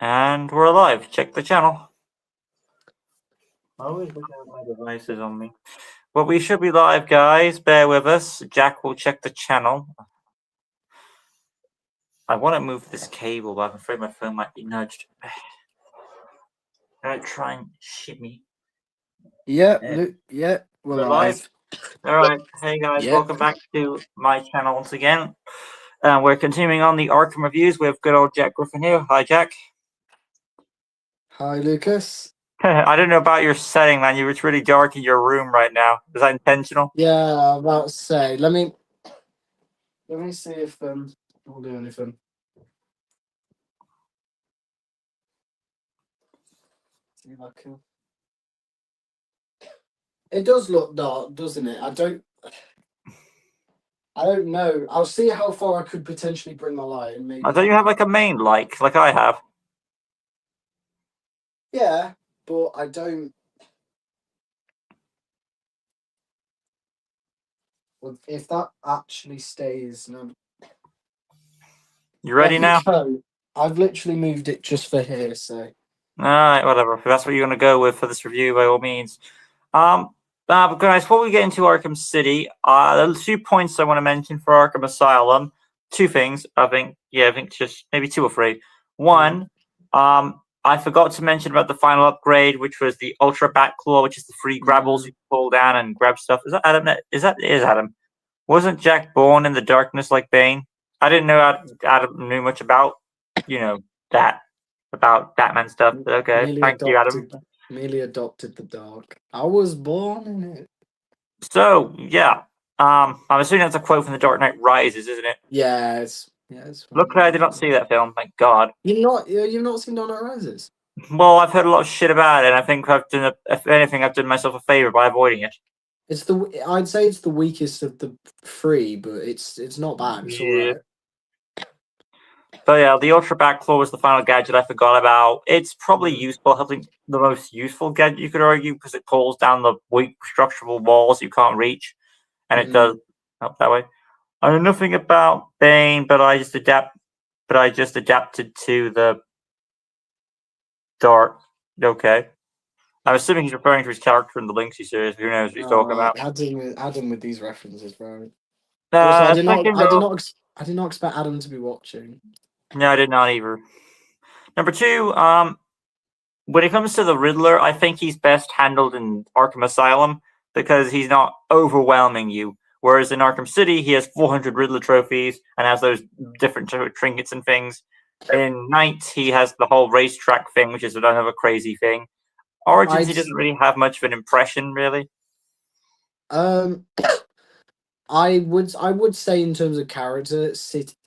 And we're live. Check the channel. I always look at my devices on me. But we should be live, guys. Bear with us. Jack will check the channel. I want to move this cable, but I'm afraid my phone might be nudged. Try and shit me. Yeah, we're live. Alright, hey guys, welcome back to my channel once again. We're continuing on the Arkham reviews with good old Jack Griffin here. Hi, Jack. Hi, Lucas. I don't know about your setting, man. It's really dark in your room right now. Is that intentional? Yeah, I'm about to say. Let me see if we'll do anything. See if I can. It does look dark, doesn't it? I don't know. I'll see how far I could potentially bring my light and maybe. I thought you have like a main light, like I have. Yeah, but I don't. Well, if that actually stays, no. You ready now? I've literally moved it just for here, so. Alright, whatever. If that's what you're gonna go with for this review, by all means. But guys, before we get into Arkham City, there are 2 points I want to mention for Arkham Asylum. 2 things, I think just maybe 2 or 3. One, I forgot to mention about the final upgrade, which was the Ultra Bat Claw, which is the free grabbles you pull down and grab stuff. Is that Adam? Is Adam? Wasn't Jack born in the darkness like Bane? I didn't know Adam knew much about, that. About Batman stuff. But okay, thank you, Adam. Merely adopted the dark. I was born in it. So yeah, I'm assuming that's a quote from The Dark Knight Rises, isn't it? Yeah, it's. Luckily, I did not see that film. Thank God. You've not seen Dark Knight Rises? Well, I've heard a lot of shit about it, and I think if anything, I've done myself a favor by avoiding it. I'd say it's the weakest of the 3, but it's not bad. It's alright. So yeah, the Ultra Bat Claw was the final gadget I forgot about. It's probably useful. I think the most useful gadget you could argue because it pulls down the weak structural walls you can't reach, and it does help that way. I know nothing about Bane, but I just adapted to the dark. Okay. I'm assuming he's referring to his character in the Lynxy series. Who knows what he's talking about? Adam with these references, bro. I did not expect Adam to be watching. No, I did not either. Number 2, when it comes to the Riddler, I think he's best handled in Arkham Asylum because he's not overwhelming you. Whereas in Arkham City, he has 400 Riddler trophies and has those different trinkets and things. In Night, he has the whole racetrack thing, which is another crazy thing. Origins, he doesn't really have much of an impression, really. I would say in terms of character,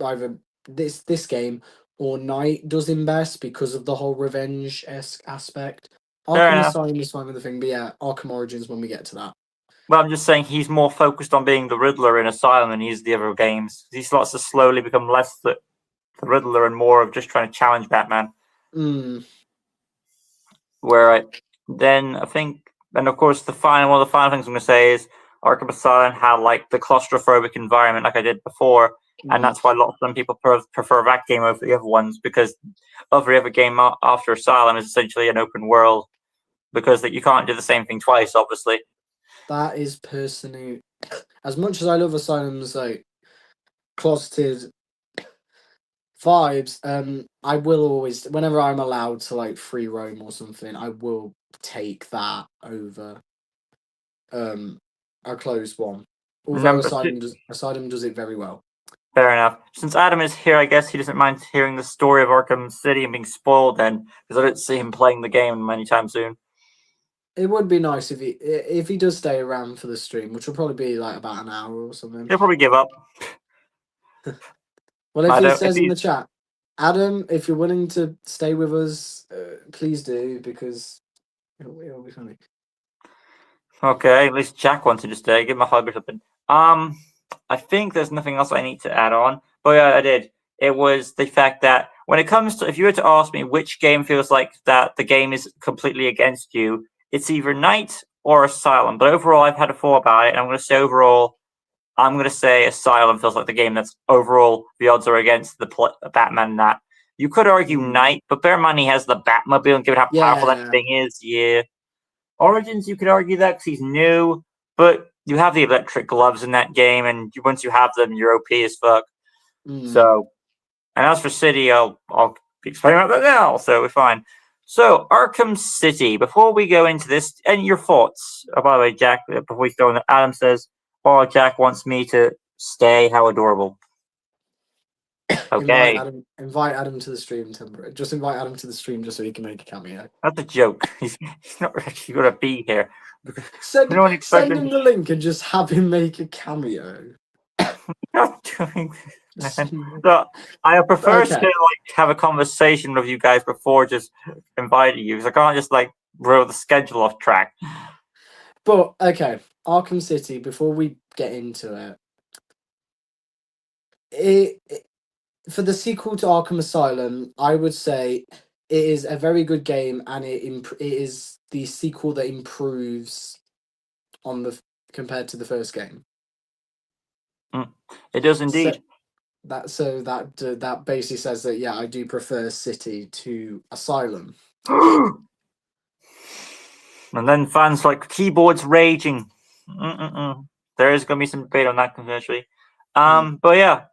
either this game or Night does him best because of the whole revenge-esque aspect. Arkham Asylum is fine with the thing, but yeah, Arkham Origins when we get to that. Well, I'm just saying he's more focused on being the Riddler in Asylum than he is the other games. He starts to slowly become less the Riddler and more of just trying to challenge Batman. Then I think, and of course, one of the final things I'm going to say is Arkham Asylum had like the claustrophobic environment, like I did before, and that's why a lot of some people prefer that game over the other ones because every other game after Asylum is essentially an open world because you can't do the same thing twice, obviously. That is personally, as much as I love Asylum's like closeted vibes, I will always, whenever I'm allowed to like free roam or something, I will take that over a closed one. Although Asylum does it very well. Fair enough. Since Adam is here, I guess he doesn't mind hearing the story of Arkham City and being spoiled then, because I don't see him playing the game anytime soon. It would be nice if he does stay around for the stream, which will probably be like about an hour or something. He'll probably give up. Well, if he says in the chat, Adam, if you're willing to stay with us, please do, because it'll be funny. Okay, at least Jack wanted to stay. Give him a hug or something. I think there's nothing else I need to add on. But yeah, I did. It was the fact that when it comes to, if you were to ask me which game feels like that the game is completely against you, it's either Night or Asylum. But overall, I've had a thought about it, and I'm going to say overall, I'm going to say Asylum feels like the game that's overall the odds are against the Batman in that. You could argue Knight, but bear in mind he has the Batmobile, and given how powerful that thing is, yeah. Origins, you could argue that because he's new, but you have the electric gloves in that game, and once you have them, you're OP as fuck. So, and as for City, I'll be explaining about that now, so we're fine. So, Arkham City, before we go into this, and your thoughts? Oh, by the way, Jack, before we go in, Adam says, oh, Jack wants me to stay. How adorable. Okay. Invite Adam to the stream. Just invite Adam to the stream just so he can make a cameo. That's a joke. He's not actually going to be here. Send him the link and just have him make a cameo. Not doing this, man. So, I prefer to have a conversation with you guys before just inviting you, because I can't just roll the schedule off track. But okay, Arkham City. Before we get into it, for the sequel to Arkham Asylum, I would say it is a very good game, and it is the sequel that improves on compared to the first game. It does indeed. So that basically says that I do prefer City to Asylum. And then fans like keyboards raging. There is going to be some debate on that eventually. But yeah,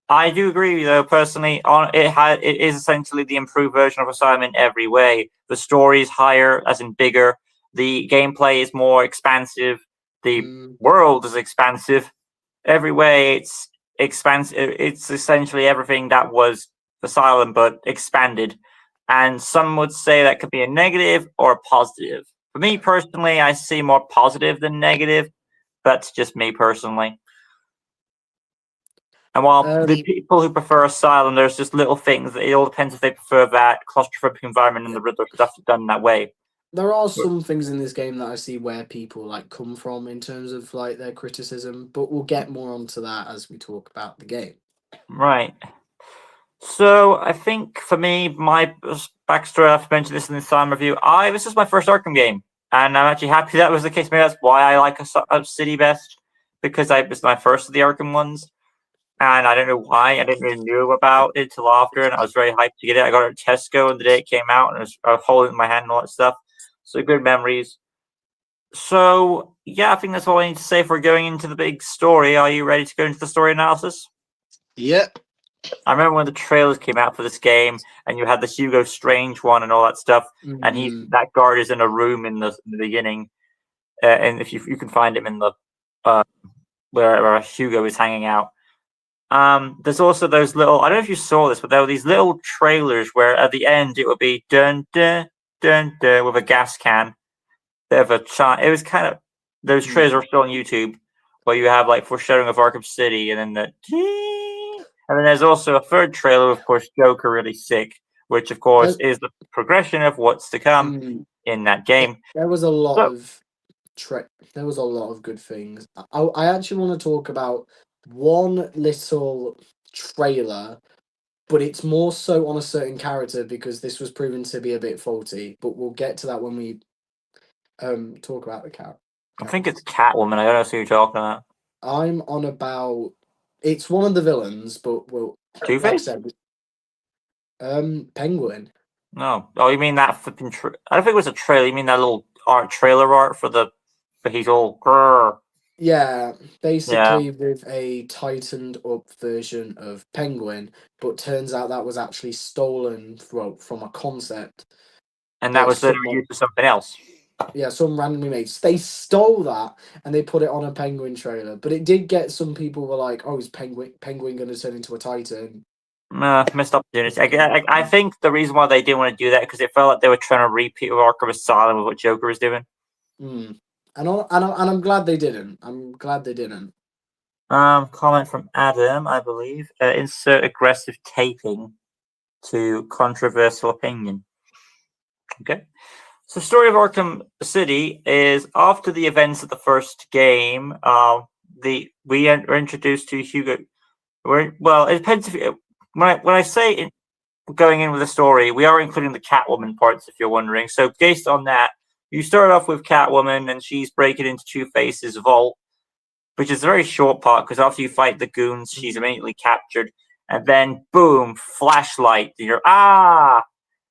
I do agree though personally. It is essentially the improved version of Asylum in every way. The story is higher, as in bigger. The gameplay is more expansive. The world is expansive. Every way, it's expansive. It's essentially everything that was Asylum, but expanded. And some would say that could be a negative or a positive. For me personally, I see more positive than negative. That's just me personally. And while the people who prefer Asylum, there's just little things. It all depends if they prefer that claustrophobic environment and the Riddler stuff done that way. There are some things in this game that I see where people come from in terms of their criticism, but we'll get more onto that as we talk about the game. Right. So I think for me, my backstory, I've mentioned this in the Asylum review. This is my first Arkham game, and I'm actually happy that was the case. Maybe that's why I like a City best, because it was my first of the Arkham ones. And I don't know why. I didn't really know about it till after, and I was very hyped to get it. I got it at Tesco the day it came out, and I was holding it in my hand and all that stuff. So good memories. So, yeah, I think that's all I need to say for going into the big story. Are you ready to go into the story analysis? Yep. I remember when the trailers came out for this game, and you had the Hugo Strange one and all that stuff, and that guard is in a room in the beginning, and if you can find him in the where Hugo is hanging out. There's also those little, I don't know if you saw this, but there were these little trailers where at the end it would be dun dun dun dun with a gas can. Bit of a chant. It was kind of, those trailers are still on YouTube, where you have foreshadowing of Arkham City, and then and then there's also a third trailer, of course, Joker really sick, which of course is the progression of what's to come in that game. There was a lot of good things. I actually want to talk about one little trailer, but it's more so on a certain character because this was proven to be a bit faulty. But we'll get to that when we talk about the character. I think it's Catwoman. I don't know who you're talking about. I'm on about. It's one of the villains, but Two-Face? Penguin. No. Oh, you mean that flipping? I don't think it was a trailer. You mean that little trailer art for he's all. Grrr. Yeah, basically with a tightened up version of Penguin, but turns out that was actually stolen from a concept. And that was literally used for something else. Yeah, some randomly made. They stole that and they put it on a Penguin trailer. But it did get some people were like, oh, is Penguin going to turn into a Titan? Missed opportunity. I think the reason why they didn't want to do that because it felt like they were trying to repeat with Arkham Asylum with what Joker was doing. And I'm glad they didn't. Comment from Adam, I believe. Insert aggressive taping to controversial opinion. Okay. So, story of Arkham City is after the events of the first game. We are introduced to Hugo. It depends if when I say going in with the story, we are including the Catwoman parts. If you're wondering, so based on that, you start off with Catwoman, and she's breaking into Two-Face's vault, which is a very short part because after you fight the goons, she's immediately captured, and then boom, flashlight. You're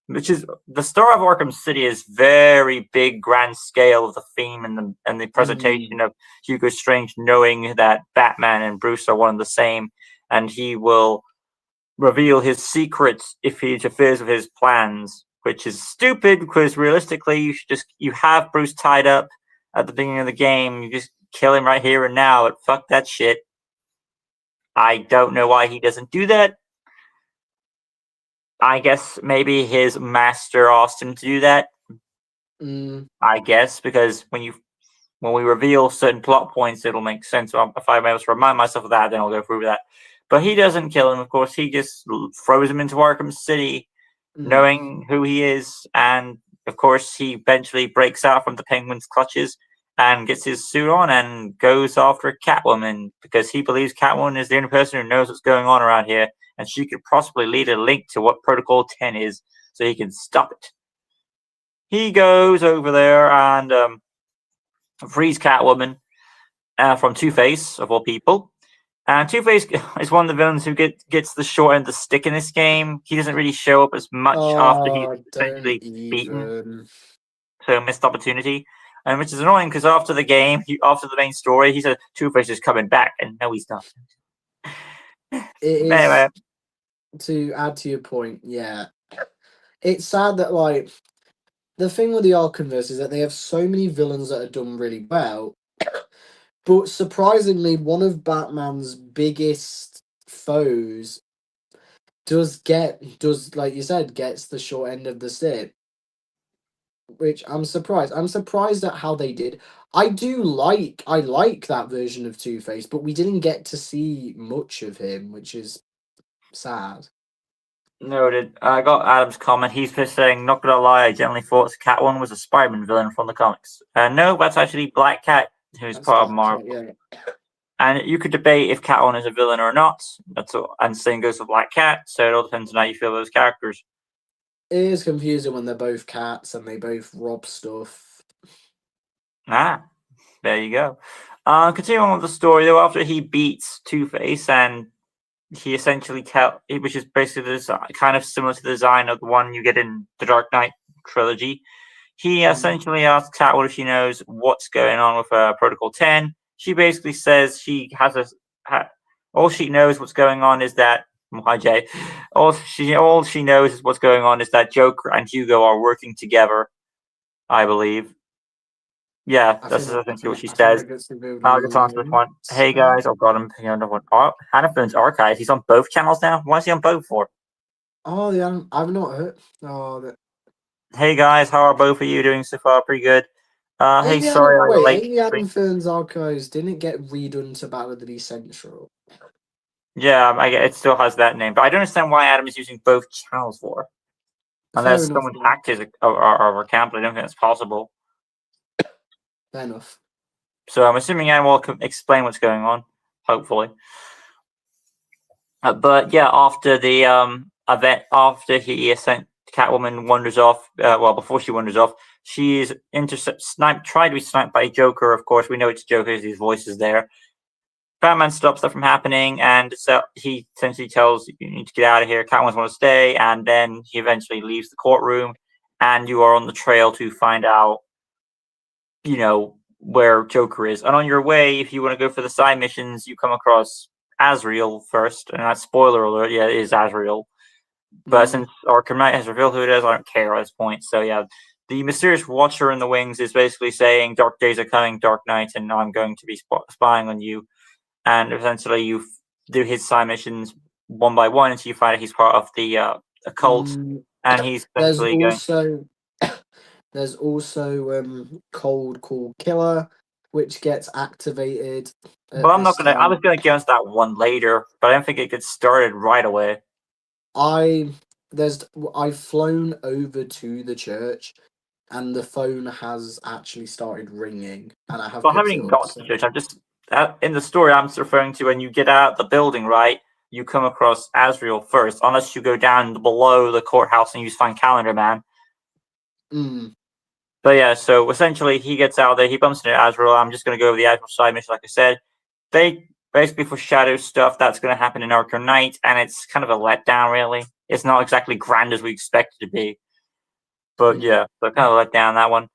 which is the story of Arkham City is very big, grand scale of the theme and the presentation of Hugo Strange knowing that Batman and Bruce are one and the same, and he will reveal his secrets if he interferes with his plans, which is stupid because realistically you have Bruce tied up at the beginning of the game. You just kill him right here and now. And fuck that shit. I don't know why he doesn't do that. I guess maybe his master asked him to do that. I guess because when we reveal certain plot points, it'll make sense. If I'm able to remind myself of that, then I'll go through with that. But he doesn't kill him, of course. He just throws him into Arkham City, knowing who he is. And, of course, he eventually breaks out from the Penguin's clutches and gets his suit on and goes after Catwoman because he believes Catwoman is the only person who knows what's going on around here. And she could possibly lead a link to what Protocol 10 is so he can stop it. He goes over there and frees Catwoman from Two-Face, of all people. And Two-Face is one of the villains who gets the short end of the stick in this game. He doesn't really show up as much after he's essentially beaten. So missed opportunity. And which is annoying because after the game, after the main story, he said Two-Face is coming back. And no, he's not. Anyway. To add to your point, yeah. It's sad that, like, the thing with the Arkhamverse is that they have so many villains that are done really well. But surprisingly, one of Batman's biggest foes does like you said, gets the short end of the stick. Which I'm surprised. I'm surprised at how they did. I like that version of Two-Face, but we didn't get to see much of him, which is sad. Noted. I got Adam's comment. He's just saying, not gonna lie, I generally thought Catwoman was a Spider-Man villain from the comics. No, that's actually Black Cat, who's part of Marvel. Yeah. And you could debate if Catwoman is a villain or not. That's all. And same goes for Black Cat. So it all depends on how you feel those characters. It is confusing when they're both cats and they both rob stuff. There you go. Continuing on with the story, though, after he beats Two-Face and he essentially which is basically kind of similar to the design of the one you get in the Dark Knight trilogy. He essentially asks Catwoman if she knows what's going on with Protocol 10. She basically says she has all she knows what's going on is that Jay. All she knows is what's going on is that Joker and Hugo are working together. I believe. Yeah, that's essentially what she says. I'll get on to this one. Hey guys, oh god, I'm picking another one. Hannah Phone's Archives. He's on both channels now. Why is he on both for? Oh, yeah, I've not heard. Hey guys, how are both of you doing so far? Pretty good. Hey, sorry I'm late. Amy Adam Fern's Archives didn't get redone to Battle of the Beast Central. Yeah, it still has that name, but I don't understand why Adam is using both channels for. Unless someone hacked his our account, but I don't think that's possible. Fair enough. So I'm assuming Adam will explain what's going on, hopefully. But yeah, after the event, after he sent Catwoman wanders off. Before she wanders off, she's tried to be sniped by Joker. Of course, we know it's Joker. His voice is there. Batman stops that from happening, and so he essentially tells you need to get out of here. Catwoman wants to stay, and then he eventually leaves the courtroom, and you are on the trail to find out, where Joker is. And on your way, if you want to go for the side missions, you come across Azrael first, and that's spoiler alert. Yeah, it is Azrael. But since Arkham Knight has revealed who it is, I don't care at this point. So yeah, the mysterious Watcher in the wings is basically saying, "Dark days are coming, Dark Knight, and I'm going to be spying on you." And essentially, you do his side missions one by one until you find out he's part of the occult, and he's essentially There's also Cold Call Killer, which gets activated. But I'm not gonna. I was gonna get into that one later, but I don't think it gets started right away. I've flown over to the church, and the phone has actually started ringing, and I have. Well, I haven't even got to the church. I'm just in the story I'm referring to. When you get out of the building, right, you come across Azrael first, unless you go down below the courthouse and you find Calendar Man. But yeah, so essentially he gets out there, he bumps into Azrael. I'm just going to go over the Azrael side mission, like I said. They basically foreshadows stuff that's going to happen in Arkham Knight, and it's kind of a letdown, really. It's not exactly grand as we expect it to be. But yeah, so kind of let down that one.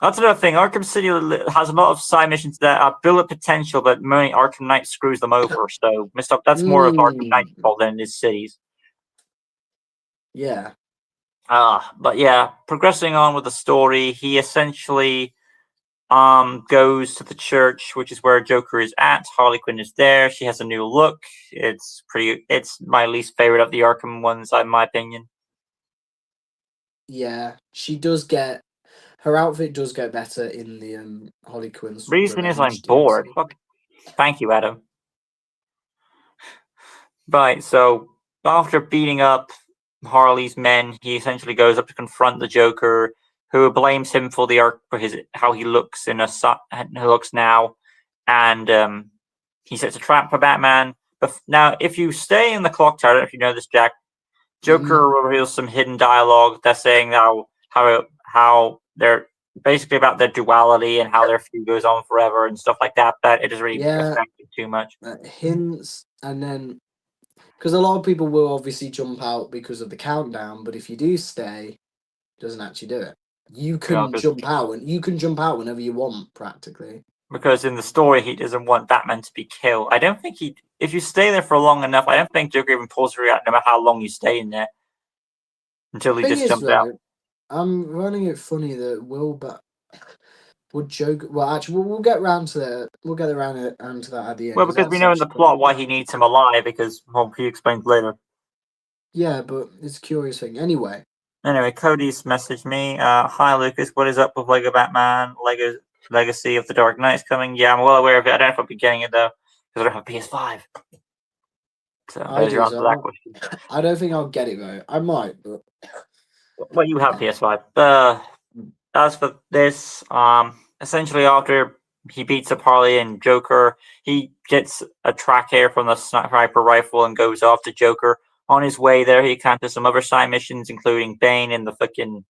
That's another thing. Arkham City has a lot of side missions that are build up potential, but mainly Arkham Knight screws them over. So that's more of Arkham Knight's fault than his cities. Yeah. But yeah, progressing on with the story, he essentially goes to the church, which is where Joker is at. Harley Quinn is there. She has a new look. It's my least favorite of the Arkham ones, in my opinion. Yeah, she does get her outfit does get better in the Harley Quinn's. Reason is I'm bored. Fuck. Thank you, Adam. Right, so after beating up Harley's men, he essentially goes up to confront the Joker, who blames him for how he looks now, and he sets a trap for Batman. But now, if you stay in the clock tower, I don't know if you know this, Jack, Joker reveals some hidden dialogue that's saying how they're basically about their duality and how their feud goes on forever and stuff like that. But it doesn't really affect it too much. Hints, and then because a lot of people will obviously jump out because of the countdown, but if you do stay, it doesn't actually do it. You can jump out, and you can jump out whenever you want, practically. Because in the story, he doesn't want Batman to be killed. I don't think if you stay there for long enough, I don't think Joker even pulls you out no matter how long you stay in there. Until he just jumps out. I'm running it funny that would Joker... Well, actually, we'll get around to that. We'll get around to that at the end. Well, because we know in the plot why he needs him alive, because he explains later. Yeah, but it's a curious thing. Anyway, Cody's messaged me. Hi, Lucas. What is up with Lego Batman? Legacy of the Dark Knight is coming. Yeah, I'm well aware of it. I don't know if I'll be getting it, though, because I don't have PS5. So there's your answer to that question. I don't think I'll get it, though. I might, but... Well, you have PS5. As for this, essentially after he beats up Harley and Joker, he gets a tracker from the sniper rifle and goes off to Joker. On his way there, he encounters some other side missions, including Bane in the fucking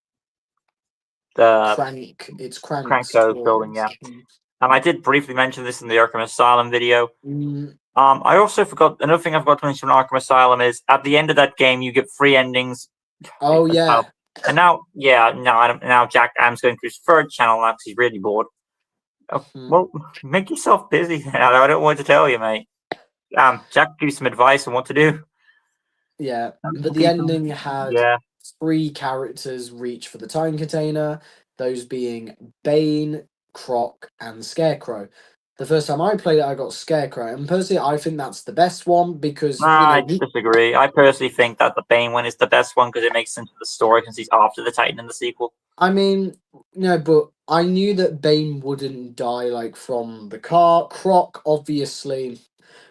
Cranko building. Yeah, I did briefly mention this in the Arkham Asylum video. I also forgot another thing I forgot to mention on Arkham Asylum is at the end of that game you get free endings. Oh yeah. And now Jack Adam's going to his third channel now because he's really bored. Well, make yourself busy. I don't want to tell you, mate. Jack, give you some advice on what to do. Yeah, but the ending had 3 characters reach for the time container, those being Bane, Croc, and Scarecrow. The first time I played it, I got Scarecrow, and personally, I think that's the best one because... I disagree. I personally think that the Bane one is the best one because it makes sense to the story because he's after the Titan in the sequel. I mean, no, but I knew that Bane wouldn't die, from the car. Croc, obviously,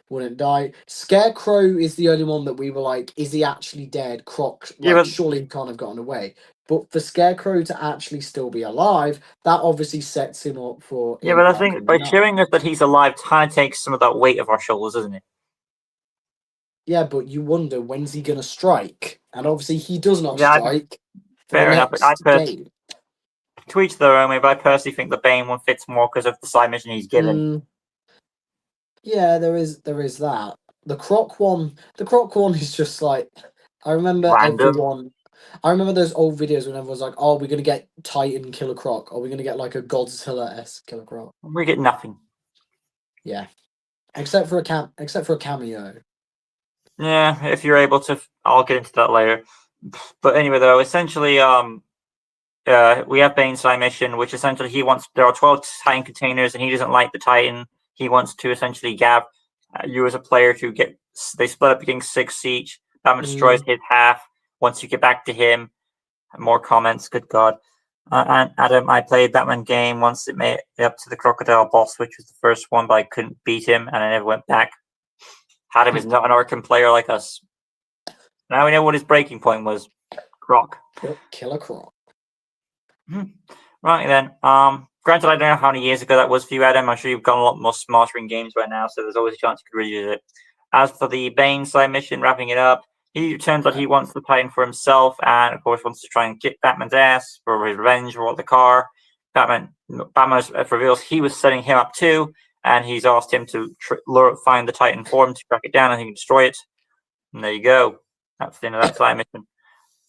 wouldn't die. Scarecrow is the only one that we were like, is he actually dead? Croc, surely he can't have gotten away. But for Scarecrow to actually still be alive, that obviously sets him up for... Yeah, but I think by showing us that he's alive kind of takes some of that weight off our shoulders, doesn't it? Yeah, but you wonder, when's he going to strike? And obviously he does not strike. Fair enough. To each their own, but I personally think the Bane one fits more because of the side mission he's given. Yeah, there is that. The Croc one is just like... I remember random. I remember those old videos when everyone's like, "Oh, we're gonna get Titan Killer Croc, or we're gonna get like a Godzilla-esque Killer Croc." We get nothing. Yeah, except for a cameo. Yeah, if you're able to, I'll get into that later. But anyway, though, essentially, we have Bane's side mission, which essentially there are 12 Titan containers, and he doesn't like the Titan. He wants to essentially gab you as a player to get. They split up getting 6 each. Batman destroys his half. Once you get back to him, more comments. Good God. And Adam, I played Batman game once. It made it up to the Crocodile boss, which was the first one, but I couldn't beat him, and I never went back. Adam is not an Arkham player like us. Now we know what his breaking point was. Croc. Killer Croc. Right then. Granted, I don't know how many years ago that was for you, Adam. I'm sure you've gotten a lot more smarter in games right now, so there's always a chance you could reuse it. As for the Bane side mission, wrapping it up, he turns out he wants the Titan for himself, and of course wants to try and kick Batman's ass for his revenge for the car. Batman reveals he was setting him up too, and he's asked him to find the Titan form to track it down, and he can destroy it. And there you go. That's the end of that side mission.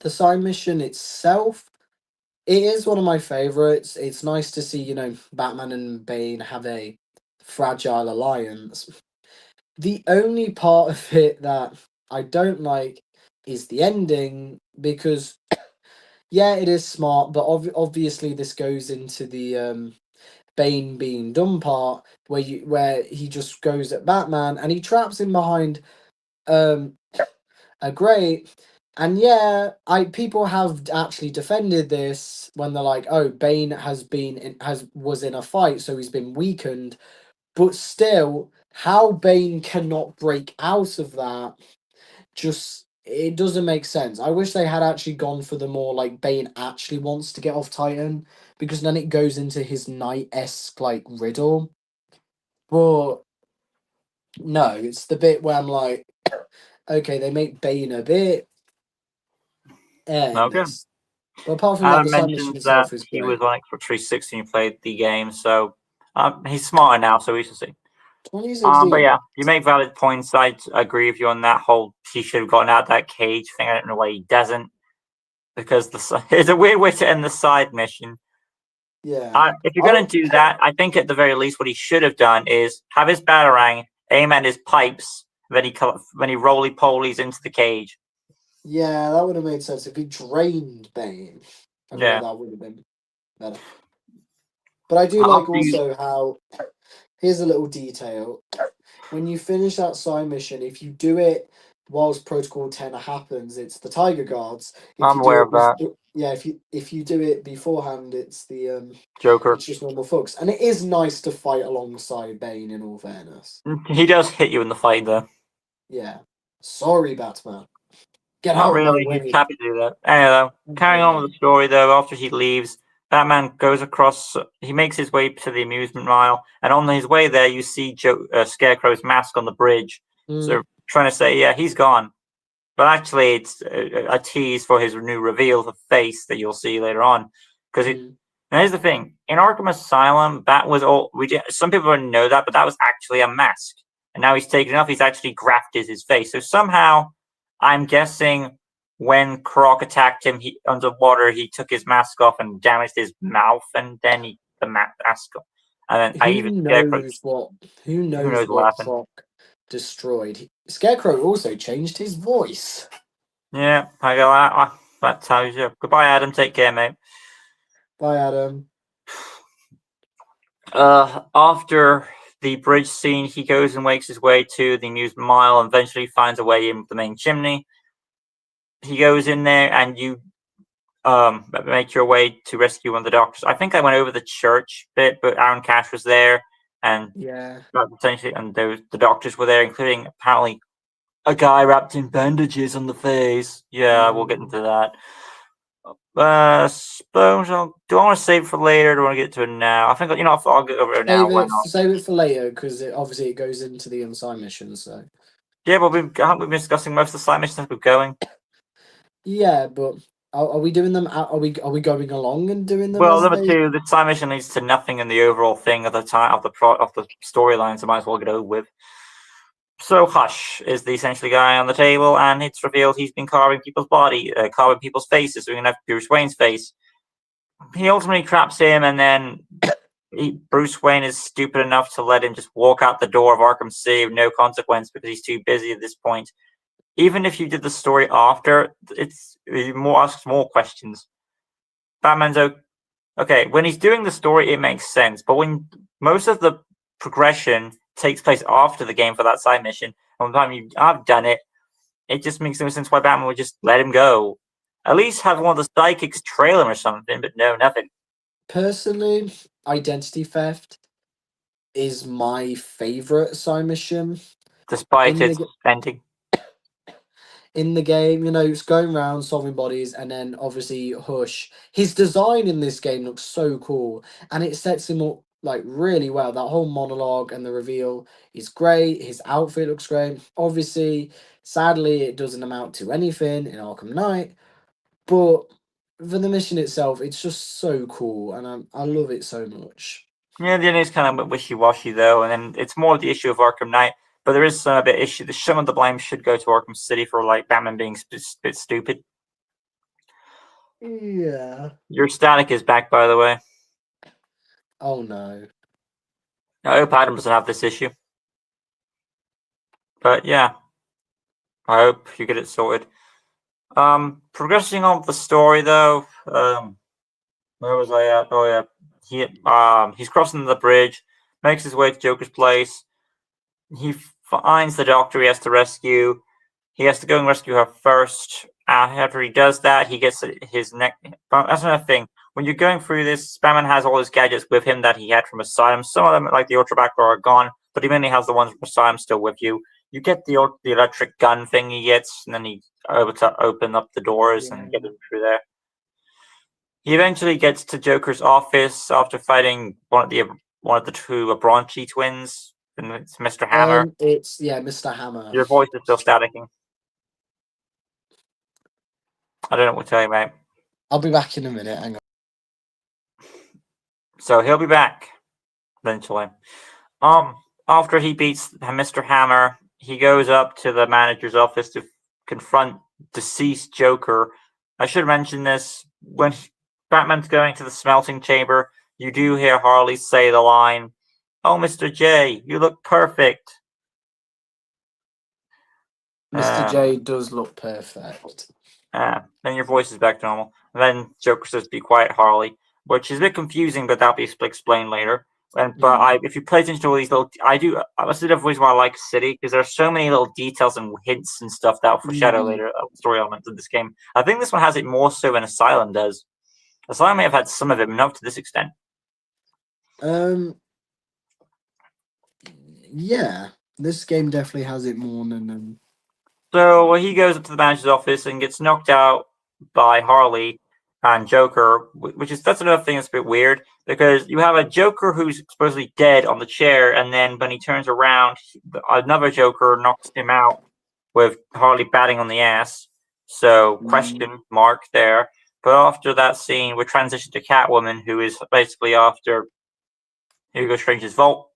The side mission itself, it is one of my favorites. It's nice to see, Batman and Bane have a fragile alliance. The only part of it that I don't like is the ending, because yeah, it is smart, but obviously this goes into the Bane being dumb part, where he just goes at Batman and he traps him behind um a grate. And yeah, people have actually defended this when they're like, oh, Bane was in a fight, so he's been weakened. But still, how Bane cannot break out of that, just it doesn't make sense. I wish they had actually gone for the more like Bane actually wants to get off Titan, because then it goes into his Knight-esque like riddle. But no, it's the bit where I'm like, okay, they make Bane a bit Okay. this. But apart from that, Adam the side mission mentioned that itself is he great. was on Xbox 360 and played the game, so he's smarter now, so we shall see. 2016. But yeah, you make valid points. I agree with you on that whole he should have gotten out of that cage thing. I don't know why he doesn't, because it's a weird way to end the side mission. Yeah. If you're going to do that, I think at the very least what he should have done is have his batarang aim at his pipes, then he roly-polies into the cage. Yeah, that would have made sense if he drained Bane. I feel like that would have been better. But I do like also how, here's a little detail. When you finish that side mission, if you do it whilst Protocol 10 happens, it's the Tiger Guards. I'm aware of that. Yeah, if you do it beforehand, it's the Joker. It's just normal thugs. And it is nice to fight alongside Bane, in all fairness. He does hit you in the fight, though. Yeah. Sorry, Batman. Get Not out really. of my way. He's happy to do that. Anyway, carrying on with the story, though, after he leaves, Batman goes across. He makes his way to the amusement mile, and on his way there, you see Scarecrow's mask on the bridge. So trying to say, yeah, he's gone, but actually, it's a tease for his new reveal of face that you'll see later on. Because and here's the thing: in Arkham Asylum, that was all. Some people didn't know that, but that was actually a mask, and now he's taken it off. He's actually grafted his face. So somehow, I'm guessing when Croc attacked him underwater, he took his mask off and damaged his mouth, and then the mask off. And then who knows what Croc destroyed. Scarecrow also changed his voice. Yeah, I go. That tells you. Goodbye, Adam. Take care, mate. Bye, Adam. After the bridge scene, he goes and makes his way to the amusement mile and eventually finds a way in with the main chimney. He goes in there and you make your way to rescue one of the doctors. I think I went over the church bit, but Aaron Cash was there, and essentially, and the doctors were there, including apparently a guy wrapped in bandages on the face. Yeah, we'll get into that. Suppose do I want to save it for later? Or do I want to get to it now? I think I'll get over it now. Save it for later, because obviously it goes into the inside mission. So yeah, but we've been discussing most of the side missions as we're going. Yeah, but are we doing them? Are we going along and doing them? Well, number two, the side mission leads to nothing in the overall thing of the time of the storyline, so might as well get over with. So Hush is the essentially guy on the table, and it's revealed he's been carving people's carving people's faces. So we're gonna have Bruce Wayne's face. He ultimately traps him, and then Bruce Wayne is stupid enough to let him just walk out the door of Arkham City with no consequence because he's too busy at this point. Even if you did the story after, it asks more questions. Batman's okay. When he's doing the story, it makes sense. But when most of the progression takes place after the game for that side mission, and by the time I've done it, it just makes no sense why Batman would just let him go. At least have one of the psychics trail him or something, but no, nothing. Personally, identity theft is my favorite side mission. Despite its ending. In the game, it's going around solving bodies, and then obviously Hush. His design in this game looks so cool, and it sets him up like really well. That whole monologue and the reveal is great. His outfit looks great. Obviously, sadly, it doesn't amount to anything in Arkham Knight, but for the mission itself, it's just so cool, and I love it so much. Yeah, the ending's kind of a bit wishy-washy though, and then it's more the issue of Arkham Knight. But there is some bit issue. Some of the blame should go to Arkham City for like Batman being a bit stupid. Yeah. Your static is back, by the way. Oh no. I hope Adam doesn't have this issue. But yeah, I hope you get it sorted. Progressing on with the story though. Where was I at? Oh yeah, he's crossing the bridge, makes his way to Joker's place. He finds the doctor he has to rescue. He has to go and rescue her first. After he does that, he gets his neck. That's another thing. When you're going through this, Batman has all his gadgets with him that he had from Asylum. Some of them, like the Ultra Backer, are gone, but he mainly has the ones from Asylum still with you. You get the electric gun thing he gets, and then he's able to open up the doors and get him through there. He eventually gets to Joker's office after fighting one of the two Abronchi twins, and it's Mr. Hammer. It's Mr. Hammer. Your voice is still staticking. I don't know what to tell you, mate. I'll be back in a minute. Hang on. So he'll be back eventually. After he beats Mr. Hammer, he goes up to the manager's office to confront deceased Joker. I should mention this when Batman's going to the smelting chamber. You do hear Harley say the line, "Oh, Mr. J, you look perfect." Mr. J does look perfect. Then your voice is back to normal. And then Joker says, "Be quiet, Harley," which is a bit confusing, but that'll be explained later. If you pay attention to all these little, that's the reason why I like City, because there are so many little details and hints and stuff that will foreshadow later story elements of this game. I think this one has it more so than Asylum does. Asylum may have had some of it, but not to this extent. Yeah, this game definitely has it more than. So he goes up to the manager's office and gets knocked out by Harley and Joker, that's another thing that's a bit weird, because you have a Joker who's supposedly dead on the chair, and then when he turns around, another Joker knocks him out with Harley batting on the ass. So question mark there. But after that scene, we transition to Catwoman, who is basically after Hugo Strange's vault.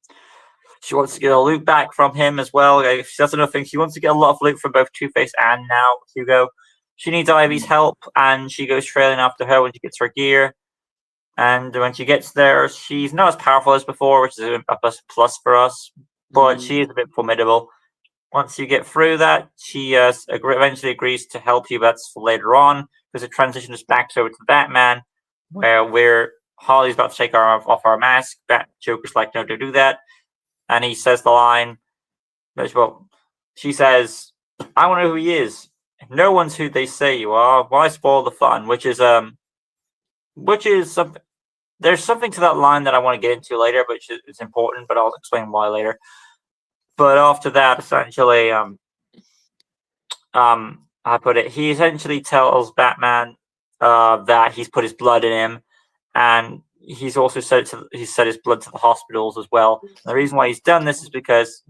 She wants to get a loot back from him as well. That's another thing. She wants to get a lot of loot from both Two-Face and now Hugo. She needs Ivy's help, and she goes trailing after her when she gets her gear. And when she gets there, she's not as powerful as before, which is a plus for us, but she is a bit formidable. Once you get through that, she eventually agrees to help you. That's for later on, because it transitions back over to Batman, where Harley's about to take off our mask. Joker's like, "No, don't do that." And he says the line, well, she says, "I want to know who he is. No one's who they say you are. Why spoil the fun?" Which is something. There's something to that line that I want to get into later, which is important, but I'll explain why later. But after that, essentially, he essentially tells Batman that he's put his blood in him, and he's also sent his blood to the hospitals as well. And the reason why he's done this is because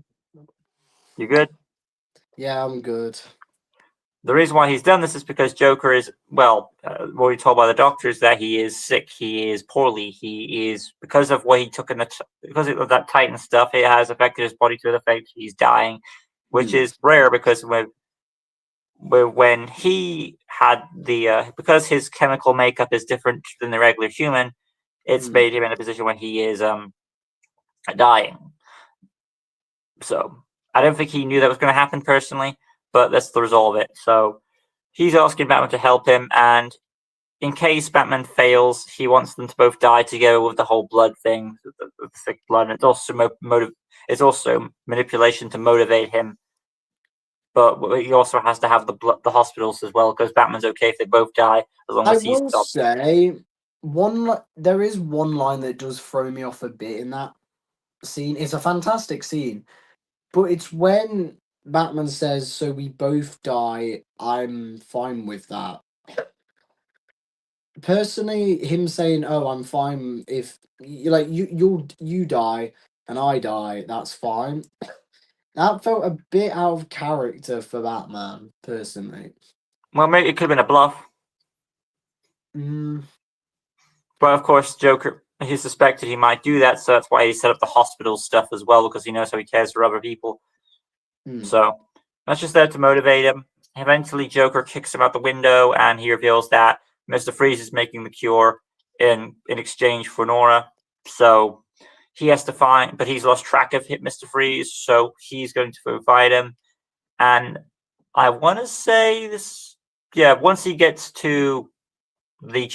you good? Yeah, I'm good. The reason why he's done this is because Joker is, what we're told by the doctor is that he is sick, he is poorly, he is, because of what he took because of that Titan stuff, it has affected his body to the effect he's dying, which is rare because when he had because his chemical makeup is different than the regular human, it's made him in a position when he is dying. So I don't think he knew that was going to happen personally, but that's the result of it. So he's asking Batman to help him, and in case Batman fails, he wants them to both die together with the whole blood thing, the thick blood. And it's also manipulation to motivate him. But he also has to have the hospitals as well, because Batman's okay if they both die as long as he's stopped. There is one line that does throw me off a bit in that scene. It's a fantastic scene, but it's when Batman says, "So we both die, I'm fine with that." Personally, him saying, "Oh, I'm fine if you die and I die, that's fine." That felt a bit out of character for Batman, personally. Well, maybe it could have been a bluff. But of course, Joker, he suspected he might do that, so that's why he set up the hospital stuff as well, because he knows how he cares for other people. So that's just there to motivate him. Eventually, Joker kicks him out the window, and he reveals that Mr. Freeze is making the cure in exchange for Nora. So he has to find, but he's lost track of Mr. Freeze, so he's going to provide him. And I want to say this, once he gets to the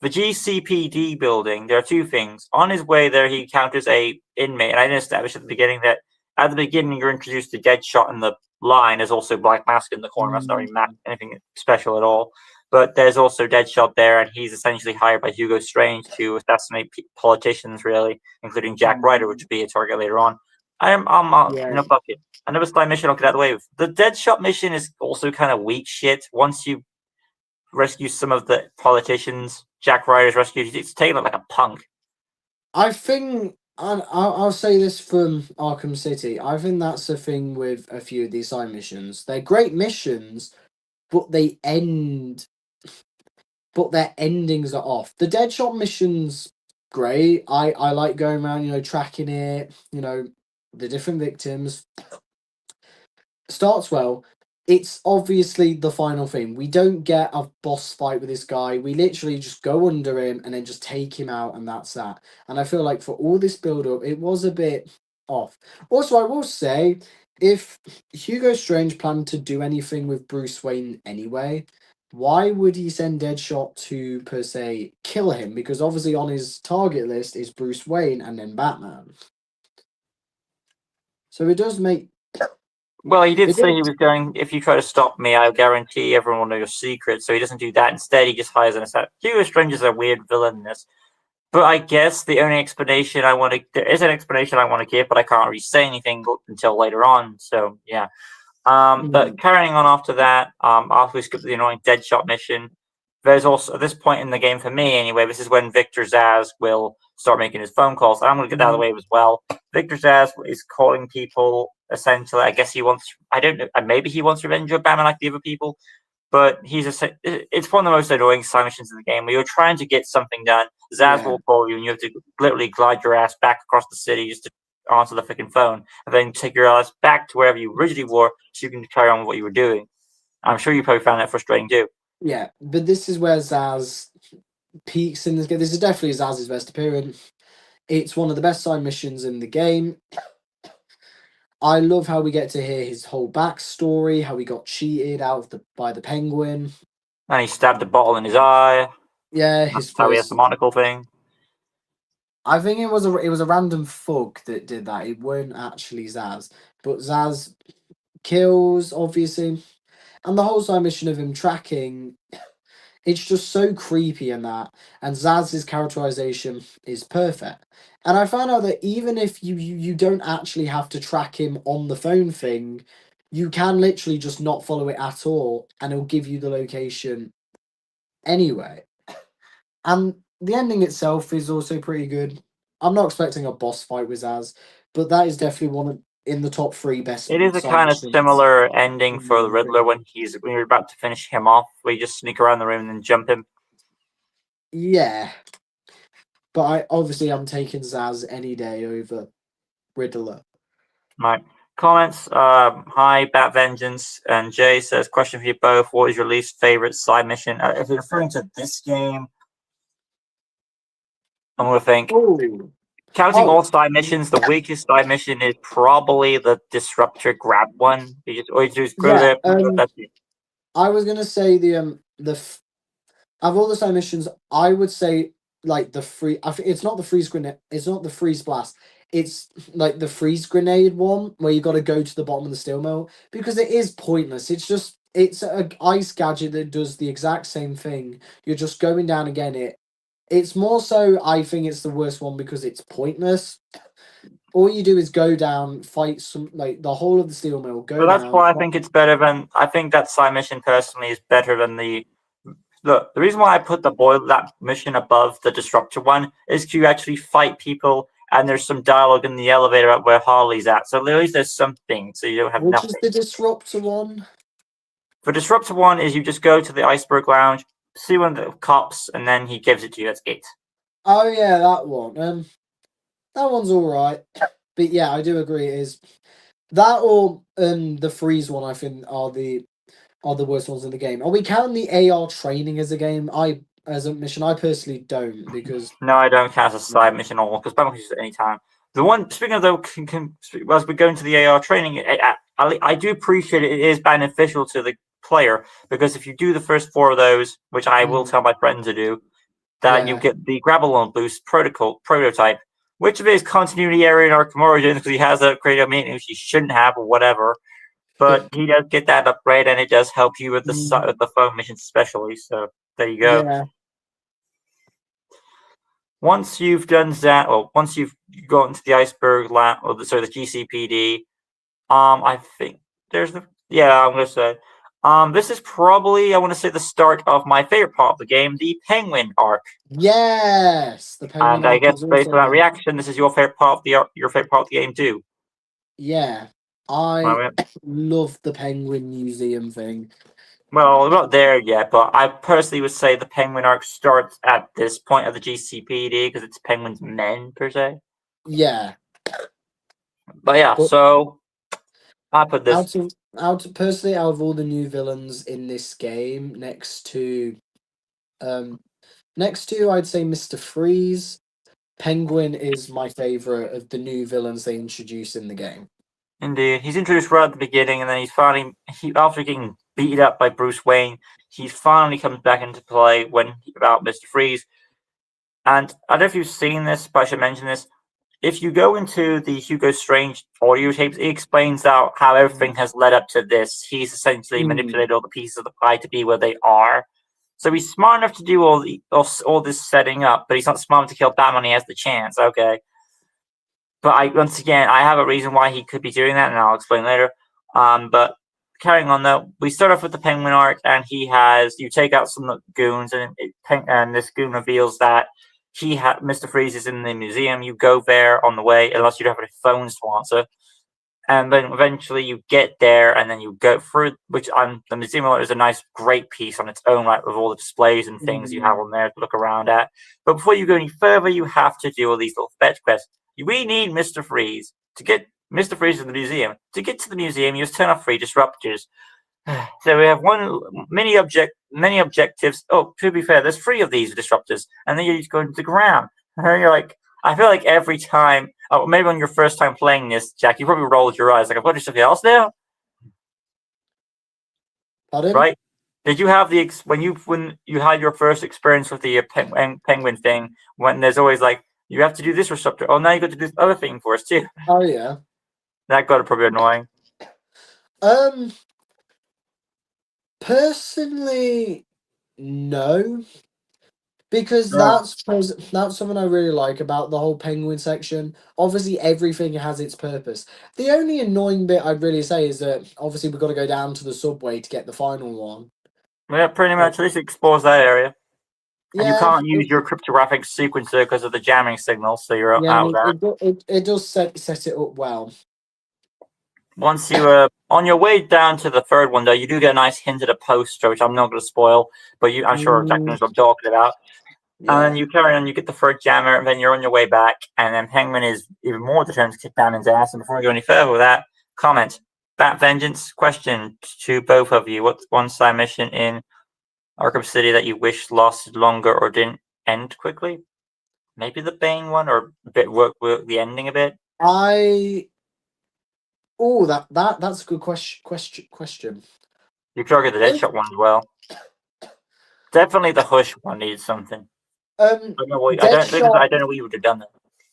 the GCPD building, there are two things. On his way there, he encounters a inmate, and I didn't establish at the beginning that at the beginning you're introduced to Deadshot in the line. There's also Black Mask in the corner. That's not really anything special at all. But there's also Deadshot there, and he's essentially hired by Hugo Strange to assassinate politicians, really, including Jack Ryder, which would be a target later on. Fuck it. Another spy mission I'll get out of the way with. The Deadshot mission is also kind of weak shit. Once you rescue some of the politicians, Jack Ryder's rescued. It's taken like a punk. I think, and I'll say this from Arkham City, I think that's the thing with a few of these side missions. They're great missions, but they end, but their endings are off. The Deadshot mission's great. I like going around, tracking it, the different victims. Starts well. It's obviously the final thing. We don't get a boss fight with this guy. We literally just go under him and then just take him out, and that's that. And I feel like for all this build-up, it was a bit off. Also, I will say, if Hugo Strange planned to do anything with Bruce Wayne anyway, why would he send Deadshot to, per se, kill him? Because obviously on his target list is Bruce Wayne and then Batman. So it does make... Well, he did say he was going, if you try to stop me, I'll guarantee everyone will know your secret. So he doesn't do that. Instead, he just hires an assassin. Hugo Strange is a weird villain in this. But I guess the only explanation there is an explanation I want to give, but I can't really say anything until later on. So, yeah. But carrying on after that, after we skip the annoying Deadshot mission, there's also, at this point in the game for me anyway, this is when Victor Zsasz will start making his phone calls. I'm going to get that out of the way as well. Victor Zsasz is calling people, essentially. I guess he wants, I don't know, maybe he wants revenge of Batman like the other people, but it's one of the most annoying side missions in the game where you're trying to get something done. Zsasz will call you, and you have to literally glide your ass back across the city just to answer the freaking phone, and then take your ass back to wherever you originally were so you can carry on with what you were doing. I'm sure you probably found that frustrating too. Yeah, but this is where Zsasz peaks in this game. This is definitely Zsasz's best appearance. It's one of the best side missions in the game. I love how we get to hear his whole backstory, how he got cheated by the Penguin. And he stabbed a bottle in his eye. Yeah, how he has the monocle thing. I think it was a random thug that did that. It weren't actually Zsasz. But Zsasz kills, obviously. And the whole side mission of him tracking, it's just so creepy in that. And Zsasz's characterization is perfect. And I found out that even if you don't actually have to track him on the phone thing, you can literally just not follow it at all, and it'll give you the location anyway. And the ending itself is also pretty good. I'm not expecting a boss fight with Zsasz, but that is definitely one in the top 3 best. It is a kind of similar ending for the Riddler when you're about to finish him off, where you just sneak around the room and then jump him. Yeah. But I'm taking Zsasz any day over Riddler. Right. Comments. Hi, Bat Vengeance. And Jay says, question for you both. What is your least favorite side mission? If you're referring to this game, I'm going to think. Ooh. Counting all side missions, the weakest side mission is probably the Disruptor grab one. You just grab it. I was going to say of all the side missions, I would say like the free. It's not the freeze grenade. It's not the freeze blast. It's like the freeze grenade one where you got to go to the bottom of the steel mill, because it is pointless. It's an ice gadget that does the exact same thing. You're just going down again. It's more so, I think it's the worst one because it's pointless. All you do is go down, fight the whole of the steel mill. That's why I think it's better than. I think that side mission personally is better than the. Look, the reason why I put that mission above the Disruptor one is to actually fight people, and there's some dialogue in the elevator at where Harley's at. So at least there's something, so you don't have nothing. Which is the Disruptor one? For Disruptor one is you just go to the Iceberg Lounge, see one of the cops, and then he gives it to you. That's it. Oh yeah, that one. That one's all right. But yeah, I do agree. It is that or the freeze one? I think are the worst ones in the game. Are we counting the AR training as a game? As a mission, I personally don't because No, I don't count as a side mission at all because Batman can use it any time. The one speaking of though, as we go into the AR training, I do appreciate it. It is beneficial to the player because if you do the first 4 of those, which I will tell my friend to do, that you yeah, get the grapple on boost prototype, which of it is continuity error in Arkham Origins because he has that creative maintenance he shouldn't have or whatever. But he does get that upgrade, and it does help you with the phone missions especially. So there you go. yeah, Once you've done that, or once you've gone to the iceberg lab, or the GCPD, I think there's the I'm gonna say, this is probably I want to say the start of my favorite part of the game, the Penguin arc. yes. The penguin And I arc guess is based on also that good. reaction, this is your favorite part of your favorite part of the game too. Yeah, I love the penguin museum thing. Well, we're not there yet, but I personally would say the Penguin arc starts at this point of the GCPD because it's Penguin's men per se. Yeah, But yeah, but so I put this. personally, out of all the new villains in this game, um next to I'd say Mr. Freeze. Penguin is my favorite of the new villains they introduce in the game. Indeed, he's introduced right at the beginning, and then after getting beat up by Bruce Wayne, he finally comes back into play about Mister Freeze. And I don't know if you've seen this, but I should mention this. If you go into the Hugo Strange audio tapes, he explains out how everything has led up to this. He's essentially manipulated all the pieces of the pie to be where they are. So he's smart enough to do all this setting up, but he's not smart enough to kill Batman when he has the chance. Okay. But once again, I have a reason why he could be doing that, and I'll explain later. But carrying on though, we start off with the Penguin arc, and you take out some goons, and this goon reveals that Mr. Freeze is in the museum. You go there on the way, unless you don't have any phones to answer. And then eventually you get there, and then you go through, the museum is a nice, great piece on its own, right, with all the displays and things you have on there to look around at. But before you go any further, you have to do all these little fetch quests. We need Mr. Freeze to get Mr. Freeze in the museum. To get to the museum, you just turn off 3 disruptors. So we have many objectives. Oh, to be fair, there's 3 of these disruptors, and then you just go into the ground. And you're like, I feel like every time, maybe on your first time playing this, Jack, you probably rolled your eyes like, I've got something else now. Pardon? Right? Did you have when you had your first experience with the penguin thing? When there's always like, you have to do this disruptor. Oh, now you got to do this other thing for us too. Oh yeah. That got probably annoying. Personally, no. Because No. that's something I really like about the whole penguin section. Obviously, everything has its purpose. The only annoying bit I'd really say is that obviously we've got to go down to the subway to get the final one. Yeah, pretty much. At least explores that area. And you Yeah, can't use your cryptographic sequencer because of the jamming signal, so you're yeah, out of and that. it does set it up well. Once you on your way down to the third one, though, you do get a nice hint at a poster, which I'm not going to spoil, but I'm sure Jack knows what I'm talking about. And then Yeah. you carry on, you get the third jammer, and then you're on your way back, and then Penguin is even more determined to kick Batman's ass. And before we go any further with that, comment. Bat Vengeance question to both of you. What's one side mission in Arkham City that you wish lasted longer or didn't end quickly? Maybe the Bane one, or work the ending a bit? That's a good question. You could argue the Deadshot one as well. Definitely the Hush one needs something. I don't know what you would have done there.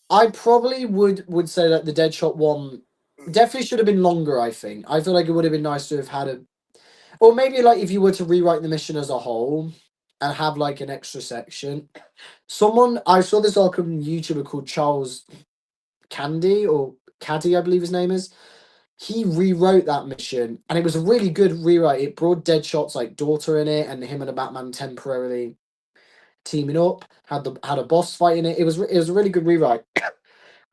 I probably would say that the Deadshot one definitely should have been longer. I think. I feel like it would have been nice to have had or maybe like if you were to rewrite the mission as a whole and have like an extra section. I saw this Arkham YouTuber called Charles Candy or Caddy, I believe his name is. He rewrote that mission, and it was a really good rewrite. It brought Deadshot's like daughter in it, and him and a Batman temporarily teaming up. Had a boss fight in it. It was a really good rewrite.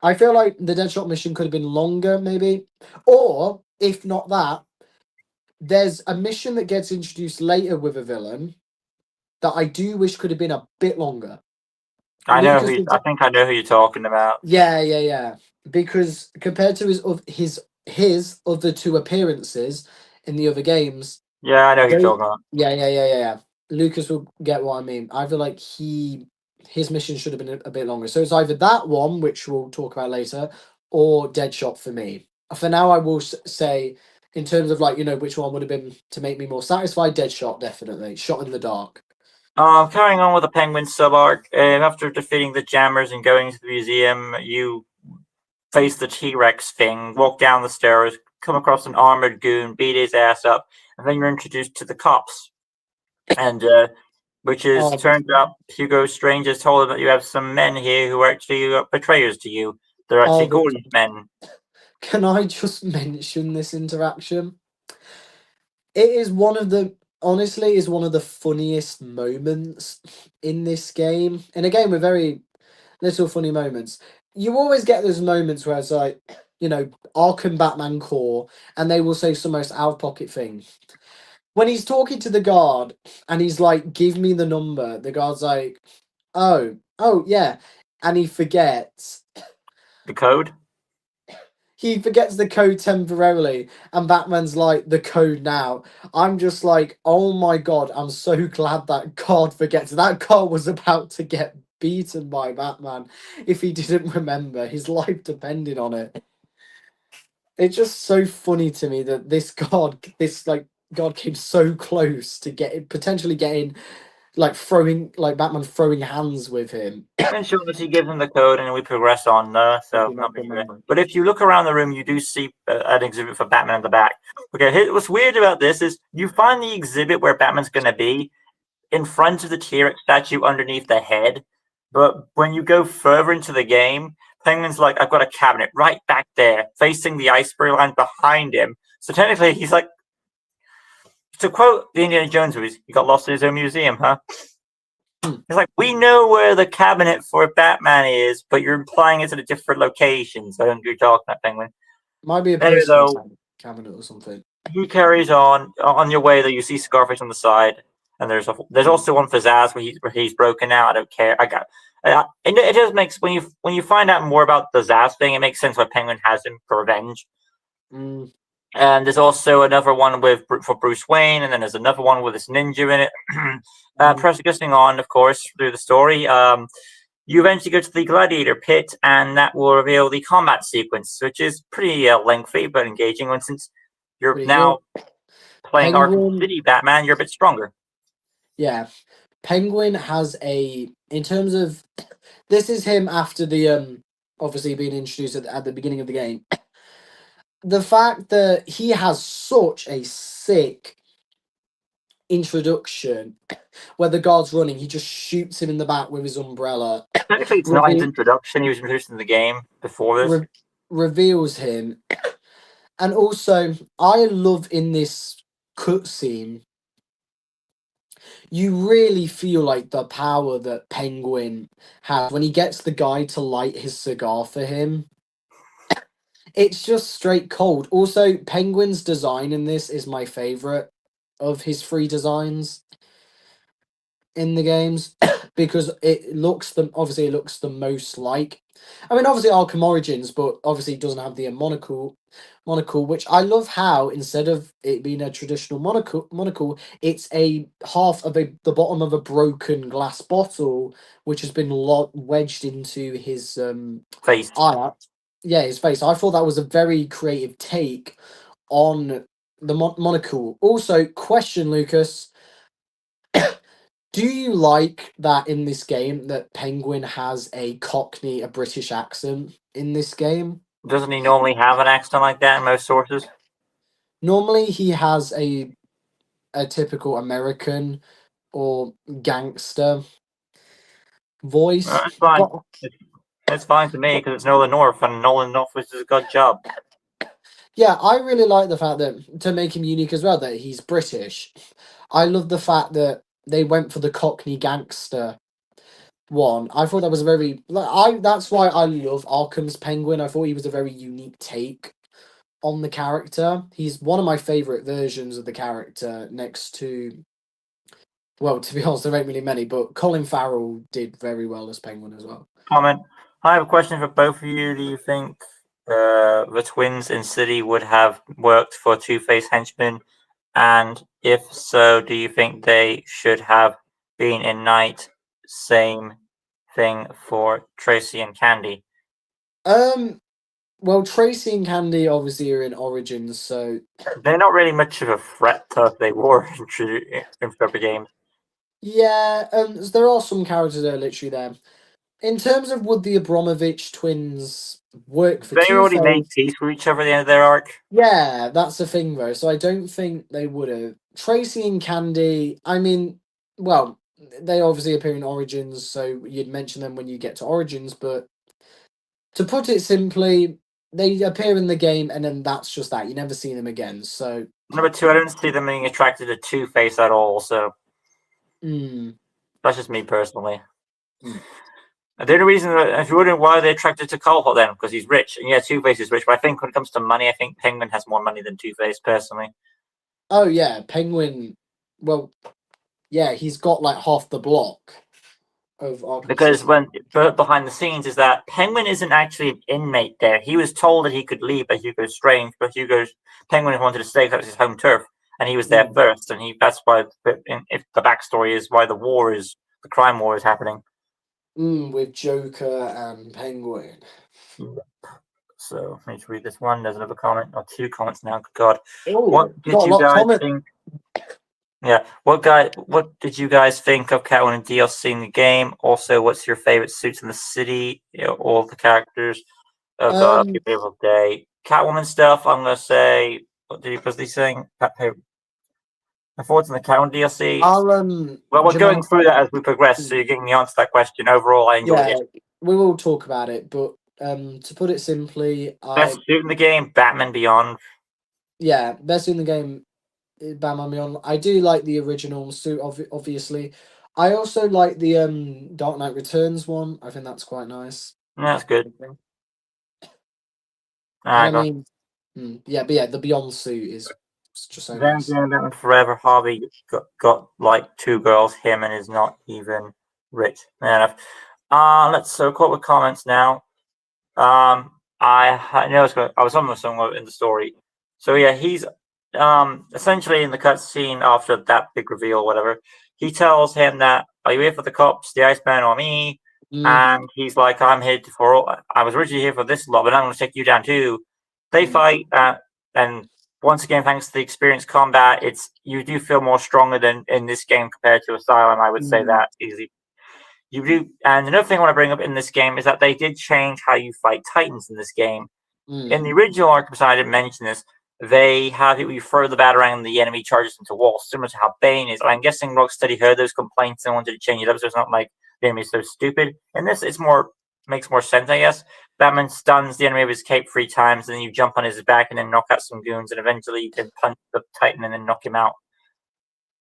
I feel like the Deadshot mission could have been longer, maybe, or if not that, there's a mission that gets introduced later with a villain that I do wish could have been a bit longer. I know Lucas who. was, I think I know who you're talking about. yeah. Because compared to his other two appearances in the other games, Yeah, I know who you're they talking about. yeah. Lucas will get what I mean. I feel like his mission should have been a bit longer. So it's either that one, which we'll talk about later, or Deadshot for me. For now, I will say, in terms of like which one would have been to make me more satisfied. Deadshot definitely. Shot in the dark. Carrying on with the Penguin sub arc, after defeating the Jammers and going to the museum, you face the T-Rex thing, walk down the stairs, come across an armored goon, beat his ass up, and then you're introduced to the cops. And which is Oh, turns out Hugo Strange has told him that you have some men here who are actually betrayers to you. They're actually but Gordon's men. can I just mention this interaction? It is one of the honestly is one of the funniest moments in this game. And again, with very little funny moments. You always get those moments where it's like, Arkham Batman core, and they will say some most out of pocket thing. When he's talking to the guard and he's like, "Give me the number," the guard's like, "Oh, yeah," and he forgets. The code? He forgets the code temporarily, and Batman's like, "The code now." I'm just like, "Oh my god!" I'm so glad that guard forgets. That guard was about to get beaten by Batman if he didn't remember. His life depended on it. It's just so funny to me that this god came so close to potentially getting throwing Batman throwing hands with him. And sure, he gives him the code, and we progress on. So not much of it. But if you look around the room, you do see an exhibit for Batman in the back. Okay, what's weird about this is you find the exhibit where Batman's going to be in front of the T-Rex statue underneath the head. But when you go further into the game, Penguin's like, I've got a cabinet right back there, facing the iceberg line behind him. So technically, he's like, to quote the Indiana Jones movies, he got lost in his own museum, huh? It's like, we know where the cabinet for Batman is, but you're implying it's at a different location. So I don't know what you're talking about, Penguin. Might be a Anyway, personal though, cabinet or something. he carries on. On your way, though, you see Scarface on the side, and there's also one for Zaz where he's broken out. I don't care. It just makes when you find out more about the Zaz thing, it makes sense why Penguin has him for revenge. Mm. And there's also another one for Bruce Wayne, and then there's another one with this ninja in it. Progressing on, of course, through the story. You eventually go to the Gladiator Pit, and that will reveal the combat sequence, which is pretty lengthy but engaging. One since you're Pretty now good. playing Arkham Penguin, City Batman, you're a bit stronger. yeah. Penguin has in terms of this is him after the obviously being introduced at the beginning of the game. The fact that he has such a sick introduction where the guard's running, he just shoots him in the back with his umbrella. Technically, it's not his Reve- introduction. He was introduced in the game before this. reveals him. And also, I love in this cutscene, you really feel like the power that Penguin has when he gets the guy to light his cigar for him. It's just straight cold. Also, Penguin's design in this is my favorite of his three designs in the games because it looks it looks the most like. I mean, obviously Arkham Origins, but obviously it doesn't have the monocle, which I love how instead of it being a traditional monocle, it's a half of the bottom of a broken glass bottle, which has been wedged into his Face. eye. Yeah, his face. I thought that was a very creative take on the monocle. Also, question, Lucas. Do you like that in this game that Penguin has a Cockney, a British accent in this game? Doesn't he normally have an accent like that in most sources? Normally, he has a typical American or gangster voice. It's fine. But, It's fine to me but because it's Nolan North, and Nolan North does a good job. yeah, I really like the fact that to make him unique as well that he's British. I love the fact that they went for the Cockney gangster one. I thought that was a very that's why I love Arkham's Penguin. I thought he was a very unique take on the character. He's one of my favorite versions of the character next to well, to be honest, there ain't really many, but Colin Farrell did very well as Penguin as well. Comment. I have a question for both of you. Do you think the twins in City would have worked for Two-Face henchmen? And if so, do you think they should have been in Night? Same thing for Tracy and Candy. Well, Tracy and Candy obviously are in Origins, so they're not really much of a threat to they were in the game. Yeah, there are some characters that are literally there. In terms of would the Abramovich twins work for they already made Two-Face? peace with each other at the end of their arc. Yeah, that's the thing though. So I don't think they would have. Tracy and Candy, I mean, well, they obviously appear in Origins, so you'd mention them when you get to Origins, but to put it simply, they appear in the game and then that's just that. You never see them again. So Number two, I don't see them being attracted to Two-Face at all, so that's just me personally. The only reason, if you're wondering why they're attracted to Cole then, because he's rich. And yeah, Two-Face is rich, but I think when it comes to money, I think Penguin has more money than Two-Face, personally. Oh, yeah, Penguin, well, yeah, he's got like half the block of Arkham because City. when behind the scenes is that Penguin isn't actually an inmate there. He was told that he could leave by Hugo Strange, but Penguin wanted to stay because it was his home turf, and he was there first, and that's why if the backstory is why the crime war is happening. With Joker and Penguin. So let me read this one. There's another comment, or two comments now. Good God. Ooh, what did you guys think? Yeah. What did you guys think of Catwoman DLC in the game? Also, what's your favorite suits in the city? All the characters. Oh God, I'll give it a day. Catwoman stuff. I'm gonna say. What did he saying? My thoughts on the Catwoman DLC. Well, we're going through that as we progress, so you're getting the answer to that question. Overall, I enjoyed it. We will talk about it, but to put it simply, best suit in the game, Batman Beyond. Yeah, best suit in the game, Batman Beyond. I do like the original suit, obviously. I also like the Dark Knight Returns one. I think that's quite nice. That's good. I mean, yeah, but yeah, the Beyond suit is just so nice. Then Batman Forever, Harvey got like two girls, him and is not even rich. Fair enough. Let's quote with comments now. I know I was almost somewhere in the story. So yeah, he's essentially in the cutscene after that big reveal, or whatever. He tells him that, "Are you here for the cops, the Iceman, or me?" And he's like, "I'm here I was originally here for this lot, but I'm going to take you down too." They fight, and once again, thanks to the experienced combat, you do feel more stronger than in this game compared to Asylum. I would say that easily. You do, and another thing I want to bring up in this game is that they did change how you fight Titans in this game. In the original Arkham side, I didn't mention this. They have you throw the batarang and the enemy charges into walls, similar to how Bane is. I'm guessing Rocksteady heard those complaints and wanted to change it up, so it's not like the enemy's so stupid. In this, makes more sense, I guess. Batman stuns the enemy with his cape 3 times, and then you jump on his back and then knock out some goons, and eventually you can punch the Titan and then knock him out.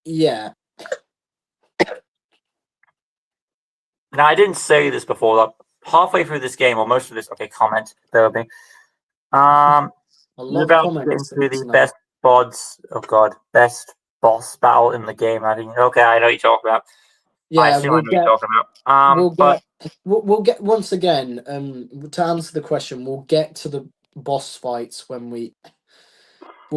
Yeah. Now, I didn't say this before, that halfway through this game, or most of this, comment, there will be. You're about to get into the best best boss battle in the game. I think, okay, I know what you're talking about. Yeah, I assume I know what you're talking about. We'll get once again, to answer the question, we'll get to the boss fights when we'll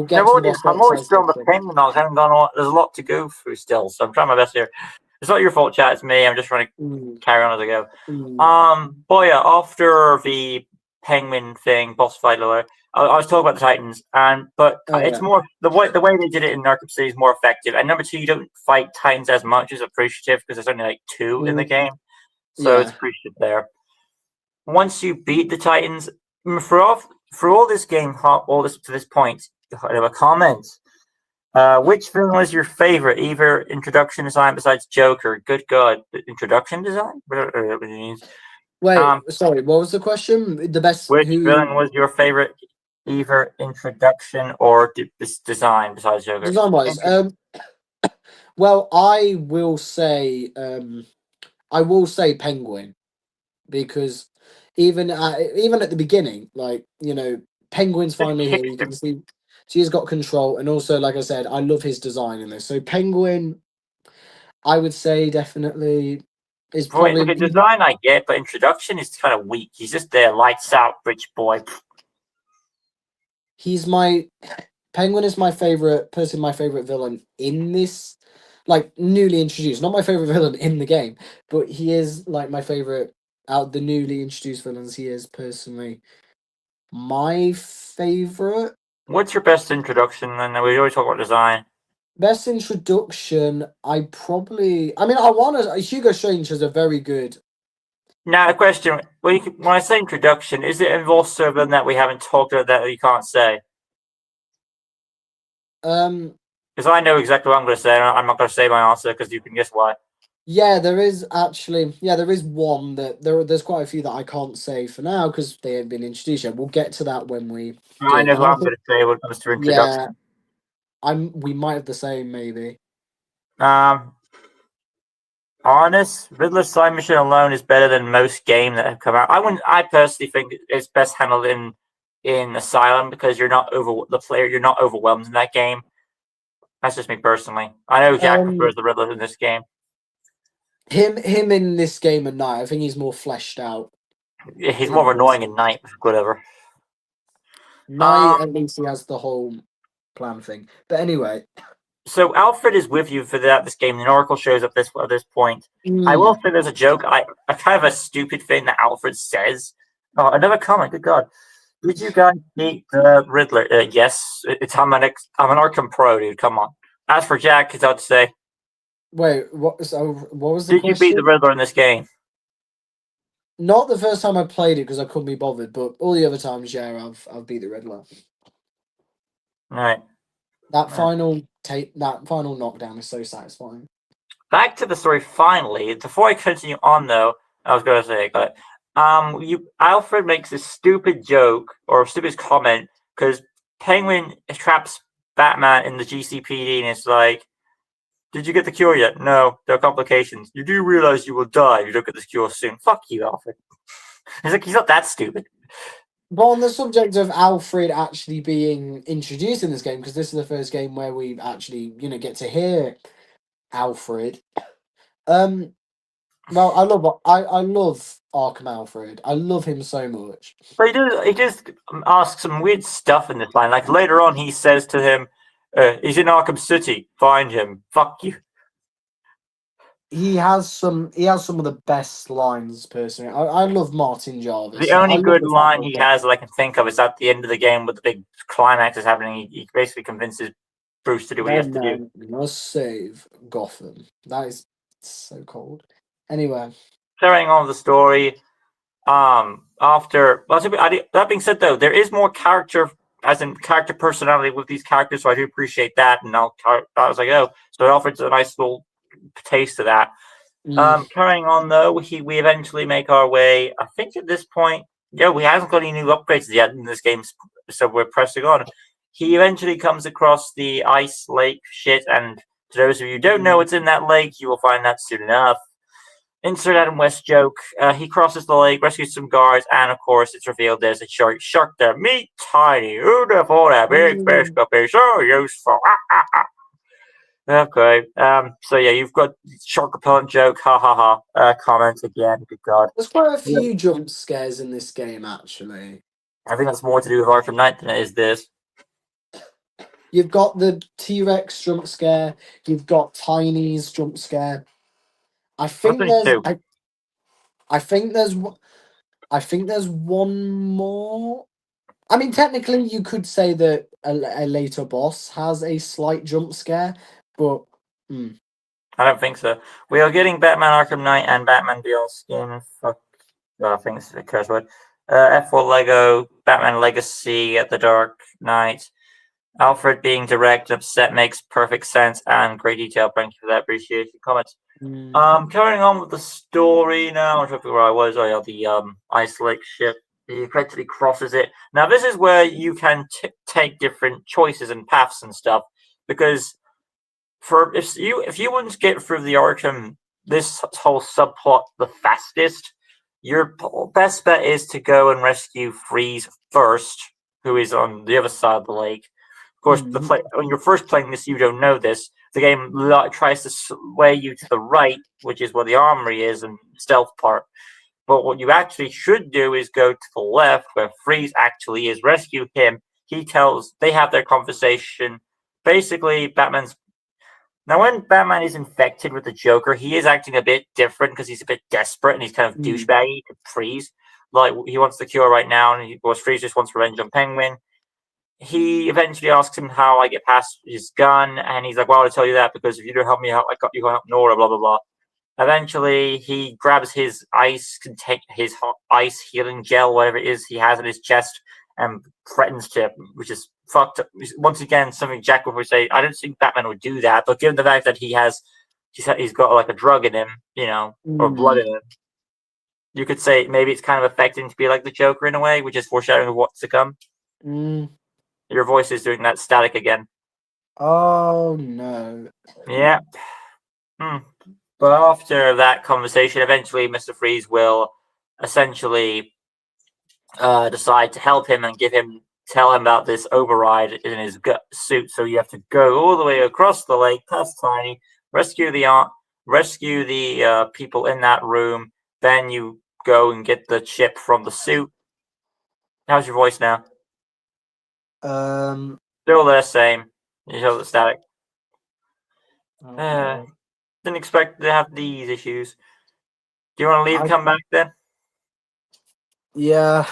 get to the boss fights. I'm always still on the Penguin. I haven't gone on. There's a lot to go through still, so I'm trying my best here. It's not your fault, chat. It's me. I'm just trying to carry on as I go. But yeah, after the Penguin thing, boss fight, I was talking about the Titans, it's more the way they did it in Arkham City is more effective. And number two, you don't fight Titans as much as appreciative because there's only like 2 in the game, so it's appreciative there. Once you beat the Titans, for all this game, to this point, I have a comment. Which villain was your favorite? Either introduction design besides Joker. Good God, introduction design? Wait, sorry, what was the question? The best. Which villain was your favorite? Either introduction or design besides Joker. Design wise, well, I will say Penguin, because even at the beginning, like, Penguin's finally here. You can see she's got control, and also, like I said, I love his design in this. So Penguin, I would say definitely is Point, probably look at design, I get, but introduction is kind of weak. He's just there, lights out, rich boy. he's my Penguin is my favorite person, my favorite villain in this, like newly introduced. Not my favorite villain in the game, but he is like my favorite out of the newly introduced villains. He is personally my favorite. What's your best introduction? And we always talk about design. Best introduction, I mean, I want to. Hugo Strange has a very good. Now, a question: when I say introduction, is it involved something that we haven't talked about that you can't say? Because I know exactly what I'm going to say, and I'm not going to say my answer because you can guess why. Yeah, there is actually. Yeah, there is one that there's quite a few that I can't say for now because they haven't been introduced yet. We'll get to that when we do I it. know And what I I'm think, going to say when it comes to introduction. yeah, we might have the same maybe. Honest, Riddler's side mission alone is better than most games that have come out. I personally think it's best handled in Asylum because you're not you're not overwhelmed in that game. That's just me personally. I know Jack prefers the Riddler in this game. Him in this game at night, I think he's more fleshed out. Yeah, he's more annoying at night, whatever. Night, at least he has the whole plan thing. But anyway. So Alfred is with you for this game. The Oracle shows up at this point. I will say there's a joke. I kind of a stupid thing that Alfred says. Oh, another comment. Good God. Did you guys meet the Riddler? Yes. I'm an Arkham pro, dude. Come on. As for Jack, he's out to say. Wait, what was the question? Did you beat the Riddler in this game? Not the first time I played it because I couldn't be bothered, but all the other times, yeah, I've beat the Riddler. All right. That final knockdown is so satisfying. Back to the story. Finally, before I continue on, though, I was going to say, Alfred makes this stupid joke or stupid comment because Penguin traps Batman in the GCPD, and it's like, "Did you get the cure yet? No, there are complications. You do realize you will die if you don't get this cure soon. Fuck you, Alfred." He's like, he's not that stupid. But on the subject of Alfred actually being introduced in this game, because this is the first game where we actually, get to hear Alfred. Well, I love Arkham Alfred. I love him so much. But he just asks some weird stuff in this line. Like later on, he says to him, "He's in Arkham City. Find him. Fuck you." He has some of the best lines personally. I love Martin Jarvis. The only good line he has that I can think of is at the end of the game with the big climax is happening. He basically convinces Bruce to do what he has to do. We must save Gotham. That is so cold. Anyway, carrying on the story. That being said, though, there is more character personality with these characters, so I do appreciate that. And as I go, so it offers a nice little taste of that. Carrying on though, we eventually make our way. I think at this point, we haven't got any new upgrades yet in this game, so we're pressing on. He eventually comes across the ice lake shit, and to those of you who don't know what's in that lake, you will find that soon enough. Insert Adam West joke. He crosses the lake, rescues some guards, and of course, it's revealed there's a shark there. Meet Tiny. Who'd have thought that big fish could be so useful? Okay. So yeah, you've got shark repellent joke. Ha ha ha. Comment again. Good God. There's quite a few jump scares in this game, actually. I think that's more to do with Arkham Knight than it is this. You've got the T-Rex jump scare. You've got Tiny's jump scare. I think there's one more. I mean, technically, you could say that a later boss has a slight jump scare, but I don't think so. We are getting Batman Arkham Knight and Batman Beyond skin. Fuck, I think it's a curse word. F4 Lego, Batman Legacy at the Dark Knight. Alfred being direct and upset makes perfect sense and great detail. Thank you for that. Appreciate your comments. Carrying on with the story now. I'm trying to figure where I was. Oh, yeah, the ice lake ship. He effectively crosses it. Now, this is where you can take different choices and paths and stuff. Because if you want to get through the Arkham, this whole subplot the fastest, your best bet is to go and rescue Freeze first, who is on the other side of the lake. Of course, when you're first playing this, you don't know this. the game tries to sway you to the right, which is where the armory is and stealth part. But what you actually should do is go to the left, where Freeze actually is. Rescue him. They have their conversation. Basically, now when Batman is infected with the Joker, he is acting a bit different because he's a bit desperate and he's kind of douchebaggy to Freeze. Like, he wants the cure right now, and Freeze just wants revenge on Penguin. He eventually asks him how I get past his gun, and he's like, well, I'll tell you that because if you don't help me out, you can't help Nora, blah, blah, blah. Eventually, he grabs his ice healing gel, whatever it is he has in his chest, and threatens to, which is fucked up. Once again, something Jack would say. I don't think Batman would do that, but given the fact that he's got like a drug in him, or blood in him, you could say maybe it's kind of affecting to be like the Joker in a way, which is foreshadowing of what's to come. Your voice is doing that static again. Oh no. Yeah. But after that conversation, eventually Mr. Freeze will essentially decide to help him and tell him about this override in his suit. So you have to go all the way across the lake, past Tiny, rescue the people in that room. Then you go and get the chip from the suit. How's your voice now? Still the same. You show the static. Okay. Didn't expect to have these issues. Do you want to leave and come back then? Yeah.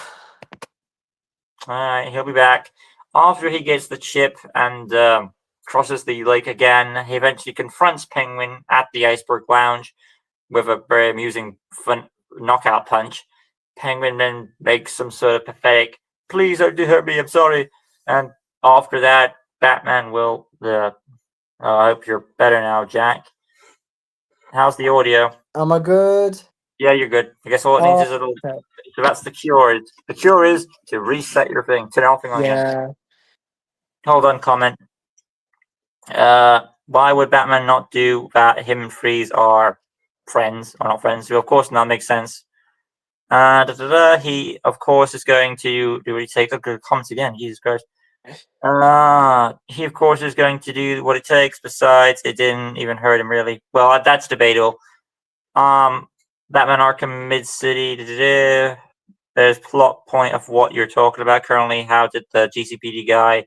Alright, he'll be back. After he gets the chip and crosses the lake again, he eventually confronts Penguin at the Iceberg Lounge with a very amusing fun knockout punch. Penguin then makes some sort of pathetic, please don't hurt me, I'm sorry. And after that, Batman will... I hope you're better now, Jack. How's the audio? Am I good? Yeah, you're good. I guess all it needs is a little... Okay. So that's the cure. The cure is to reset your thing. Turn everything on again. Hold on, comment. Why would Batman not do that? Him and Freeze are friends. Or not friends. Well, of course, that makes sense. He, of course, is going to do what he takes. Look at the comments again. Jesus Christ. He, of course, is going to do what it takes. Besides, it didn't even hurt him, really. Well, that's debatable. Batman Arkham Mid-City. There's plot point of what you're talking about currently. How did the GCPD guy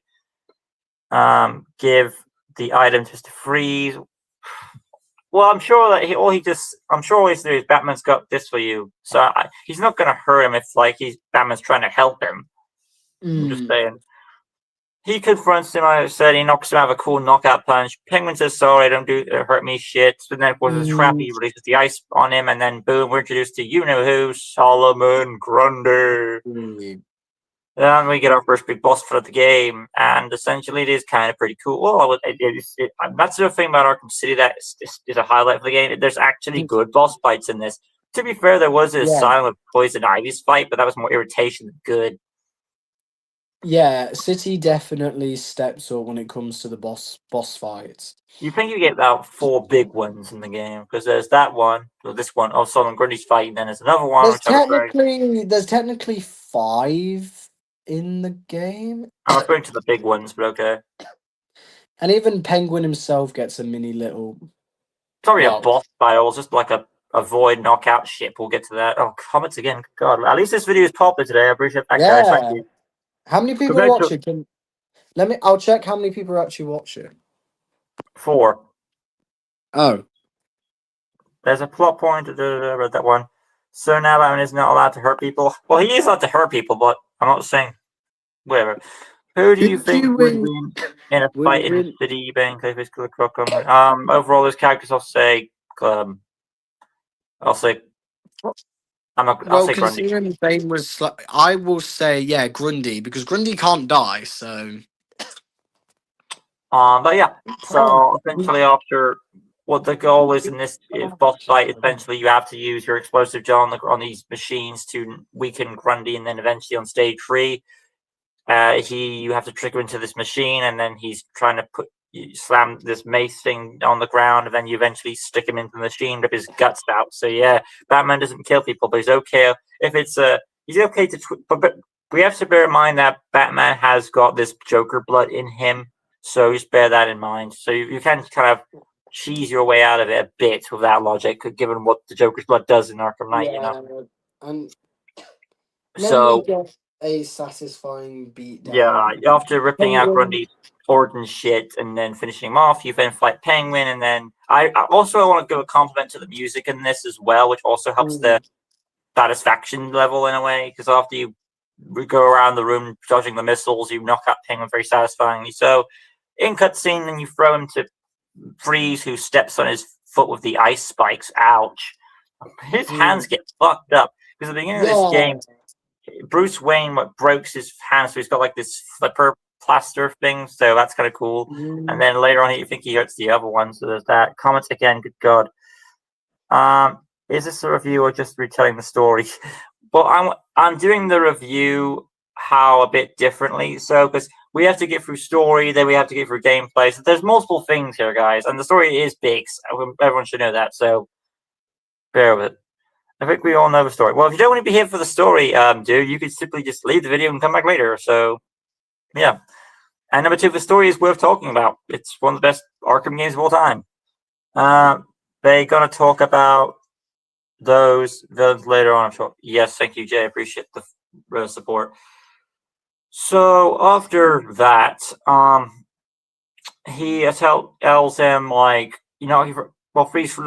give the item to Mr. Freeze? Well, I'm sure that I'm sure all he's doing is Batman's got this for you. So he's not going to hurt him if Batman's trying to help him. I'm just saying. He confronts him, I said, he knocks him out of a cool knockout punch. Penguin says, sorry, don't hurt me, shit. And then, of course, it's trap, he releases the ice on him, and then, boom, we're introduced to you-know-who, Solomon Grundy. Then we get our first big boss fight of the game, and essentially it is kind of pretty cool. Well, that's the thing about Arkham City that is a highlight of the game. There's actually good boss fights in this. To be fair, there was a Silent Poison Ivy's fight, but that was more irritation than good. Yeah, City definitely steps up when it comes to the boss fights. You think you get about 4 big ones in the game, because there's that one, or this one, Solomon Grundy's fight, and then there's another one. There's technically 5 in the game. I'm referring to the big ones, but okay. And even Penguin himself gets a mini little... Sorry, a boss battle, just like a void knockout ship. We'll get to that. Oh, comments again. God, at least this video is popular today. I appreciate that, guys. Thank you. How many people watch it? I'll check how many people actually watch it. 4. Oh. There's a plot point. I read that one. So now Batman is not allowed to hurt people. Well, he is allowed to hurt people, but I'm not saying whatever. Who do you think would win in a fight in the city? Overall, those characters, I'll say considering Bane was I will say Grundy, because Grundy can't die, so but yeah, so essentially after what the goal is in this boss fight, essentially you have to use your explosive gel on these machines to weaken Grundy, and then eventually on stage 3 you have to trick him into this machine, and then he's trying to slam this mace thing on the ground, and then you eventually stick him into the machine, rip his guts out. So yeah, Batman doesn't kill people, but he's okay if it's he's okay to but we have to bear in mind that Batman has got this Joker blood in him, So just bear that in mind. So you can kind of cheese your way out of it a bit with that logic, given what the Joker's blood does in Arkham Knight, you know. And So get a satisfying beatdown. yeah, after ripping out Grundy's Orton shit and then finishing him off, you then fight Penguin, and then I also want to give a compliment to the music in this as well, which also helps the satisfaction level in a way, because after you go around the room dodging the missiles, you knock out Penguin very satisfyingly. So in cutscene, then you throw him to Freeze, who steps on his foot with the ice spikes. Ouch! His hands get fucked up because at the beginning of this game, Bruce Wayne breaks his hand, so he's got like this flipper plaster thing. So that's kind of cool. And then later on, you think he hurts the other one. So there's that. Comments again. Good God. Is this a review or just retelling the story? Well, I'm doing the review how a bit differently. So because we have to get through story, then we have to get through gameplay. So there's multiple things here, guys, and the story is big. So everyone should know that. So bear with it. I think we all know the story. Well, if you don't want to be here for the story, dude, you could simply just leave the video and come back later. So, yeah. And number two, the story is worth talking about. It's one of the best Arkham games of all time. They're going to talk about those villains later on, I'm sure. Yes, thank you, Jay. I appreciate the support. So, after that, he tells him, like, you know, Freeze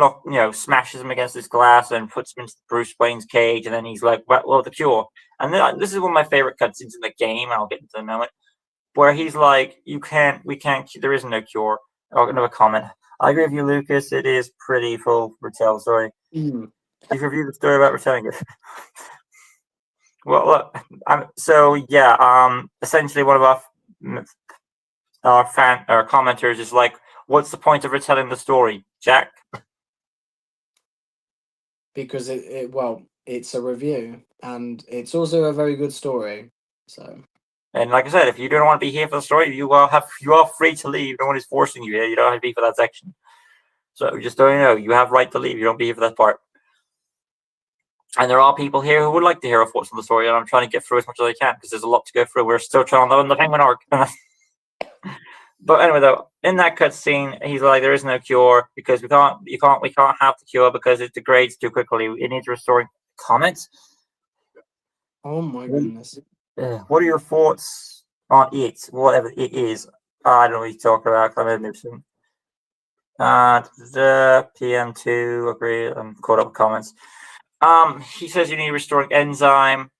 smashes him against this glass and puts him into Bruce Wayne's cage, and then he's like, well, the cure. And then this is one of my favorite cutscenes in the game, I'll get into in a moment, where he's like, there is no cure. Oh, another comment. I agree with you, Lucas. It is pretty full retell story. You've reviewed the story about retelling it. Well, look, essentially one of our commenters is like, what's the point of retelling the story, Jack? Because it's a review, and it's also a very good story. So, and like I said, if you don't want to be here for the story, you are free to leave. No one is forcing you here. You don't have to be for that section. So just so you know, you have right to leave. You don't be here for that part. And there are people here who would like to hear our thoughts on the story, and I'm trying to get through as much as I can because there's a lot to go through. We're still trying to learn the Penguin arc. But anyway, though, in that cutscene, he's like, "There is no cure because we can't have the cure because it degrades too quickly. It needs restoring." Comments? Oh my goodness! What are your thoughts on it? Whatever it is, I don't know what you're talking about. I'm a nuisance. The PM2 agree. I'm caught up with comments. He says you need restoring enzyme,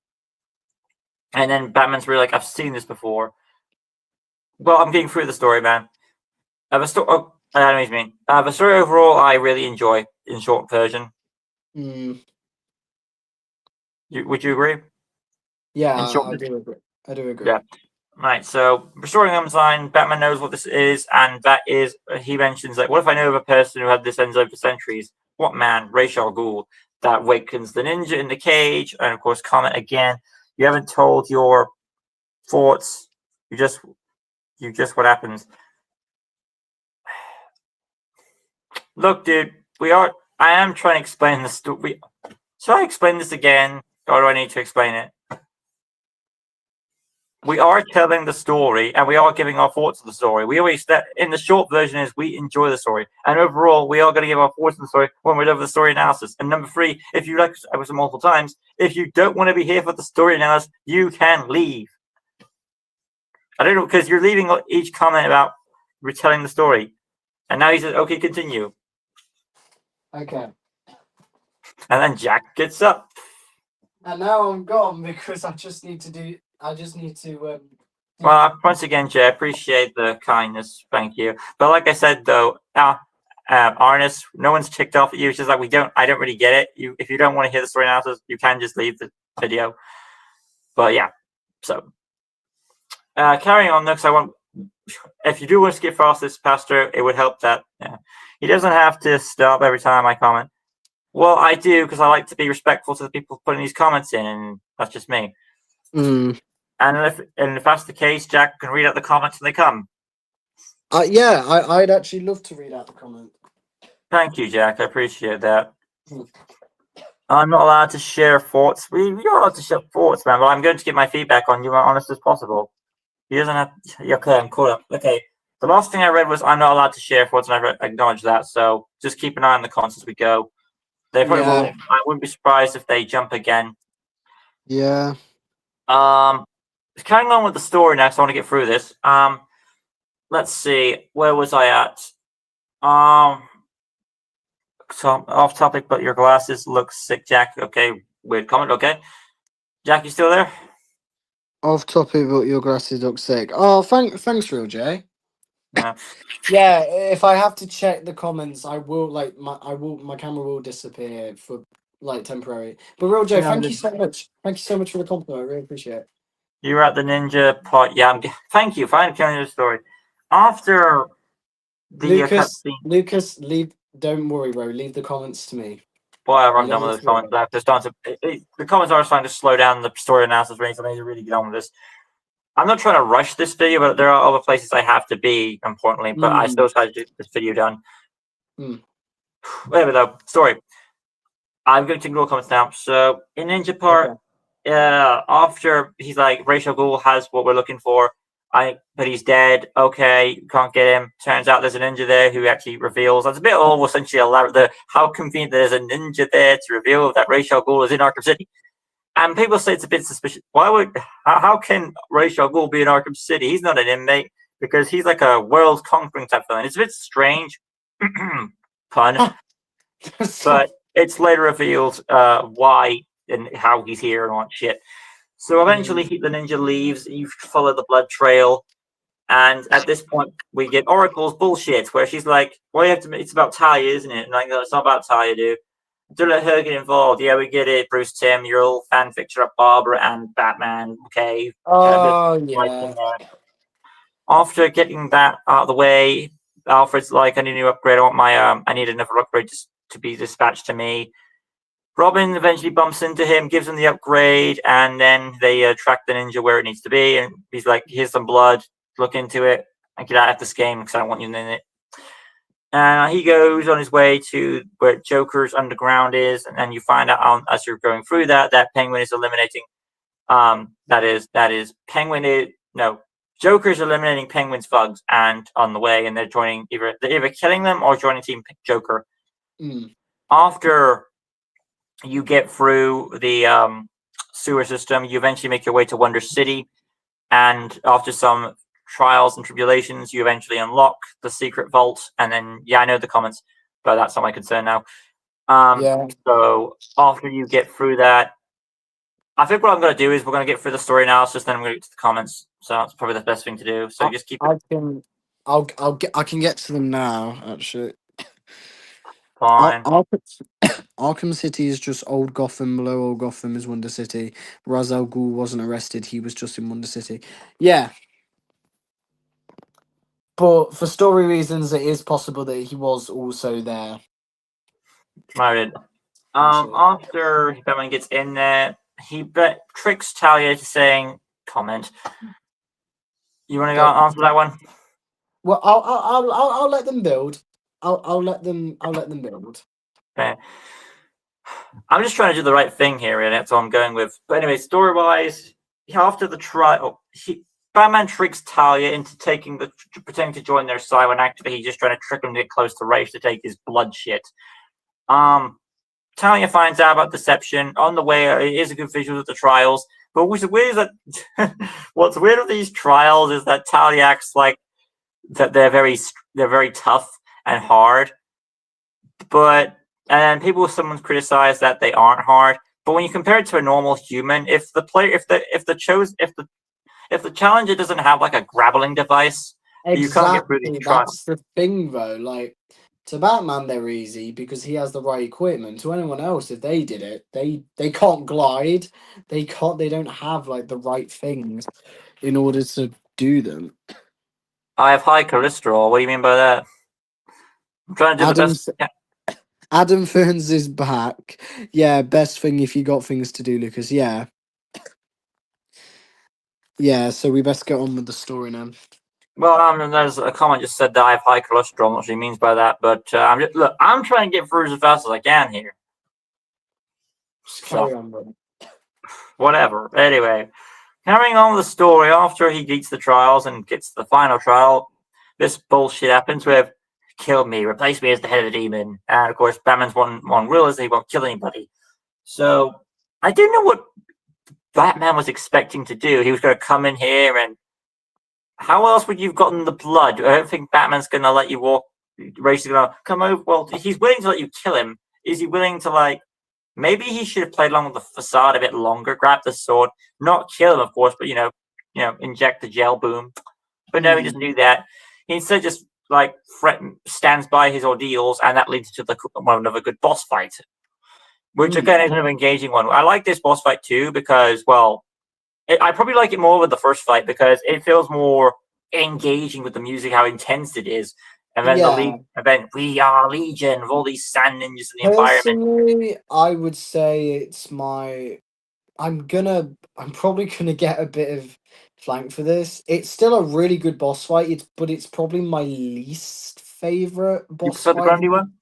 and then Batman's really like, "I've seen this before." Well, I'm getting through the story, man. The story overall, I really enjoy in short version. Would you agree? Yeah, I do agree. I do agree. Yeah. Right. So restoring enzyme, Batman knows what this is, and that is he mentions like, what if I know of a person who had this enzyme for centuries? What man? Ra's al Ghul. That wakens the ninja in the cage, and of course, comment again. You haven't told your thoughts. You just what happens. Look, dude, I am trying to explain the story. Should I explain this again, or do I need to explain it? We are telling the story, and we are giving our thoughts on the story. We always, that in the short version is we enjoy the story, and overall, we are going to give our thoughts on the story when we're done with the story analysis. And number three, if you like, I was multiple times, if you don't want to be here for the story analysis, you can leave. I don't know, because you're leaving each comment about retelling the story. And now he says, okay, continue. Okay. And then Jack gets up. And now I'm gone because I just need to Well, once again, Jay, I appreciate the kindness. Thank you. But like I said, though, Arnis, no one's ticked off at you. It's just like, I don't really get it. If you don't want to hear the story analysis, you can just leave the video. But yeah, so. Carrying on, because if you do want to skip past this, Pastor, it would help that he doesn't have to stop every time I comment. Well, I do, because I like to be respectful to the people putting these comments in, and that's just me. And if that's the case, Jack can read out the comments when they come. Yeah, I'd actually love to read out the comment. Thank you, Jack. I appreciate that. I'm not allowed to share thoughts. You're allowed to share thoughts, man, but I'm going to get my feedback on you as honest as possible. He doesn't have. Okay, I'm caught up. Okay, The last thing I read was I'm not allowed to share thoughts, and I've acknowledged that. So just keep an eye on the comments as we go. They probably will. I wouldn't be surprised if they jump again. Yeah. Carrying on with the story next. I want to get through this. Let's see. Where was I at? So off topic, but your glasses look sick, Jack. Okay, weird comment. Okay, Jack, you still there? Off topic, but your glasses look sick. Oh, thanks, Real J. Yeah. Yeah, if I have to check the comments, I will my camera will disappear for like temporary. But Real J, thank you so much. Thank you so much for the compliment. I really appreciate it. You were at the ninja part. Yeah, thank you. Finally telling you the story. After the Lucas, leave. Don't worry, bro. Leave the comments to me. Whatever, I'm done with those comments left. The comments are starting to slow down the story analysis range, so I need to really get on with this. I'm not trying to rush this video, but there are other places I have to be, importantly, but I still try to get this video done. Whatever, though. Story. I'm going to ignore comments now. So, in Ninja Part, after he's like, Racial Ghoul has what we're looking for, but he's dead. Okay, can't get him. Turns out there's a ninja there who actually reveals. That's a bit all essentially elaborate. How convenient there's a ninja there to reveal that Racial Ghoul is in Arkham City. And people say it's a bit suspicious. How can Racial Ghoul be in Arkham City? He's not an inmate because he's like a world conquering type villain. It's a bit strange, pun, but it's later revealed why and how he's here and all that shit. So eventually, the ninja leaves. You follow the blood trail, and at this point, we get Oracle's bullshit, where she's like, "Well, you have to. It's about Talia, isn't it?" And like, no, it's not about Talia, dude. Don't let her get involved. Yeah, we get it. Bruce Timm, your old fan fixer up Barbara and Batman. Okay. Oh yeah. After getting that out of the way, Alfred's like, "I need a new upgrade. I need another upgrade just to be dispatched to me." Robin eventually bumps into him, gives him the upgrade, and then they track the ninja where it needs to be. And he's like, "Here's some blood. Look into it and get out of this game because I don't want you in it." He goes on his way to where Joker's underground is, and you find out as you're going through that Penguin is eliminating. Joker's eliminating Penguin's thugs, and on the way, and they're either killing them or joining Team Joker. After you get through the sewer system, you eventually make your way to Wonder City, and after some trials and tribulations, you eventually unlock the secret vault, and then I know the comments, but that's not my concern now. So after you get through that, I think what I'm going to do is we're going to get through the story analysis, then I'm going to get to the comments. So that's probably the best thing to do. So just keep. I can get to them now. Actually, Fine. Arkham City is just old Gotham. Below old Gotham is Wonder City. Ra's al Ghul wasn't arrested. He was just in Wonder City. Yeah. But for story reasons, it is possible that he was also there. Noted. After Batman gets in there, he tricks Talia to saying, "Comment." You want to go answer that one? Well, I'll let them build. I'll let them build. Okay. I'm just trying to do the right thing here, and that's all I'm going with. But anyway, story-wise, after the trial, Batman tricks Talia into pretending to join their side when actually he's just trying to trick him to get close to Ra's to take his blood shit. Talia finds out about deception on the way. It is a good visual of the trials, but what's weird is that what's weird of these trials is that Talia acts like that they're very tough and hard, and someone's criticized that they aren't hard. But when you compare it to a normal human, if the challenger doesn't have like a grappling device, you can't get through these trials. That's the thing, though. Like to Batman, they're easy because he has the right equipment. To anyone else, if they did it, they can't glide. They don't have like the right things in order to do them. I have high cholesterol. What do you mean by that? I'm trying to do the best. Yeah. Adam Ferns is back. Yeah, best thing if you got things to do, Lucas. Yeah. Yeah, so we best get on with the story now. Well, there's a comment just said that I have high cholesterol. What she means by that, but I'm trying to get through as fast as I can here. Just carry on, bro. Whatever. Anyway, carrying on with the story, after he beats the trials and gets to the final trial, this bullshit happens with kill me, replace me as the head of the demon. And of course, Batman's one rule is that he won't kill anybody. So I didn't know what Batman was expecting to do. He was going to come in here, and how else would you have gotten the blood? I don't think Batman's going to let you walk. Race is going to come over. Well, he's willing to let you kill him. Is he willing to, like, maybe he should have played along with the facade a bit longer, grab the sword, not kill him, of course, but inject the gel boom. But no, he doesn't do that. He instead just like stands by his ordeals, and that leads to one of a good boss fight, which again is an engaging one. I like this boss fight too because, well, I probably like it more with the first fight because it feels more engaging with the music, how intense it is. And then the event, we are Legion, with all these sand ninjas in the environment. Personally, I would say it's my. I'm probably gonna get a bit of flank for this. It's still a really good boss fight. But it's probably my least favorite boss You prefer fight. the Grundy one?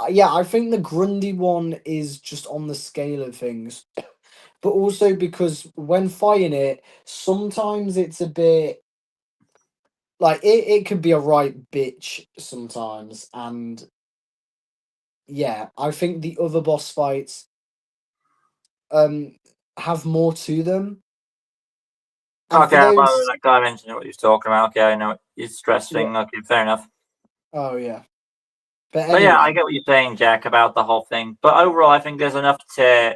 Yeah, I think the Grundy one is just on the scale of things, but also because when fighting it, sometimes it's a bit like it could be a right bitch sometimes, and yeah, I think the other boss fights have more to them. And Okay, I mentioned what you're talking about. Okay, I know it's stressing. Yeah. Okay, fair enough. Oh yeah. But anyway. Yeah, I get what you're saying, Jack, about the whole thing. But overall, I think there's enough to,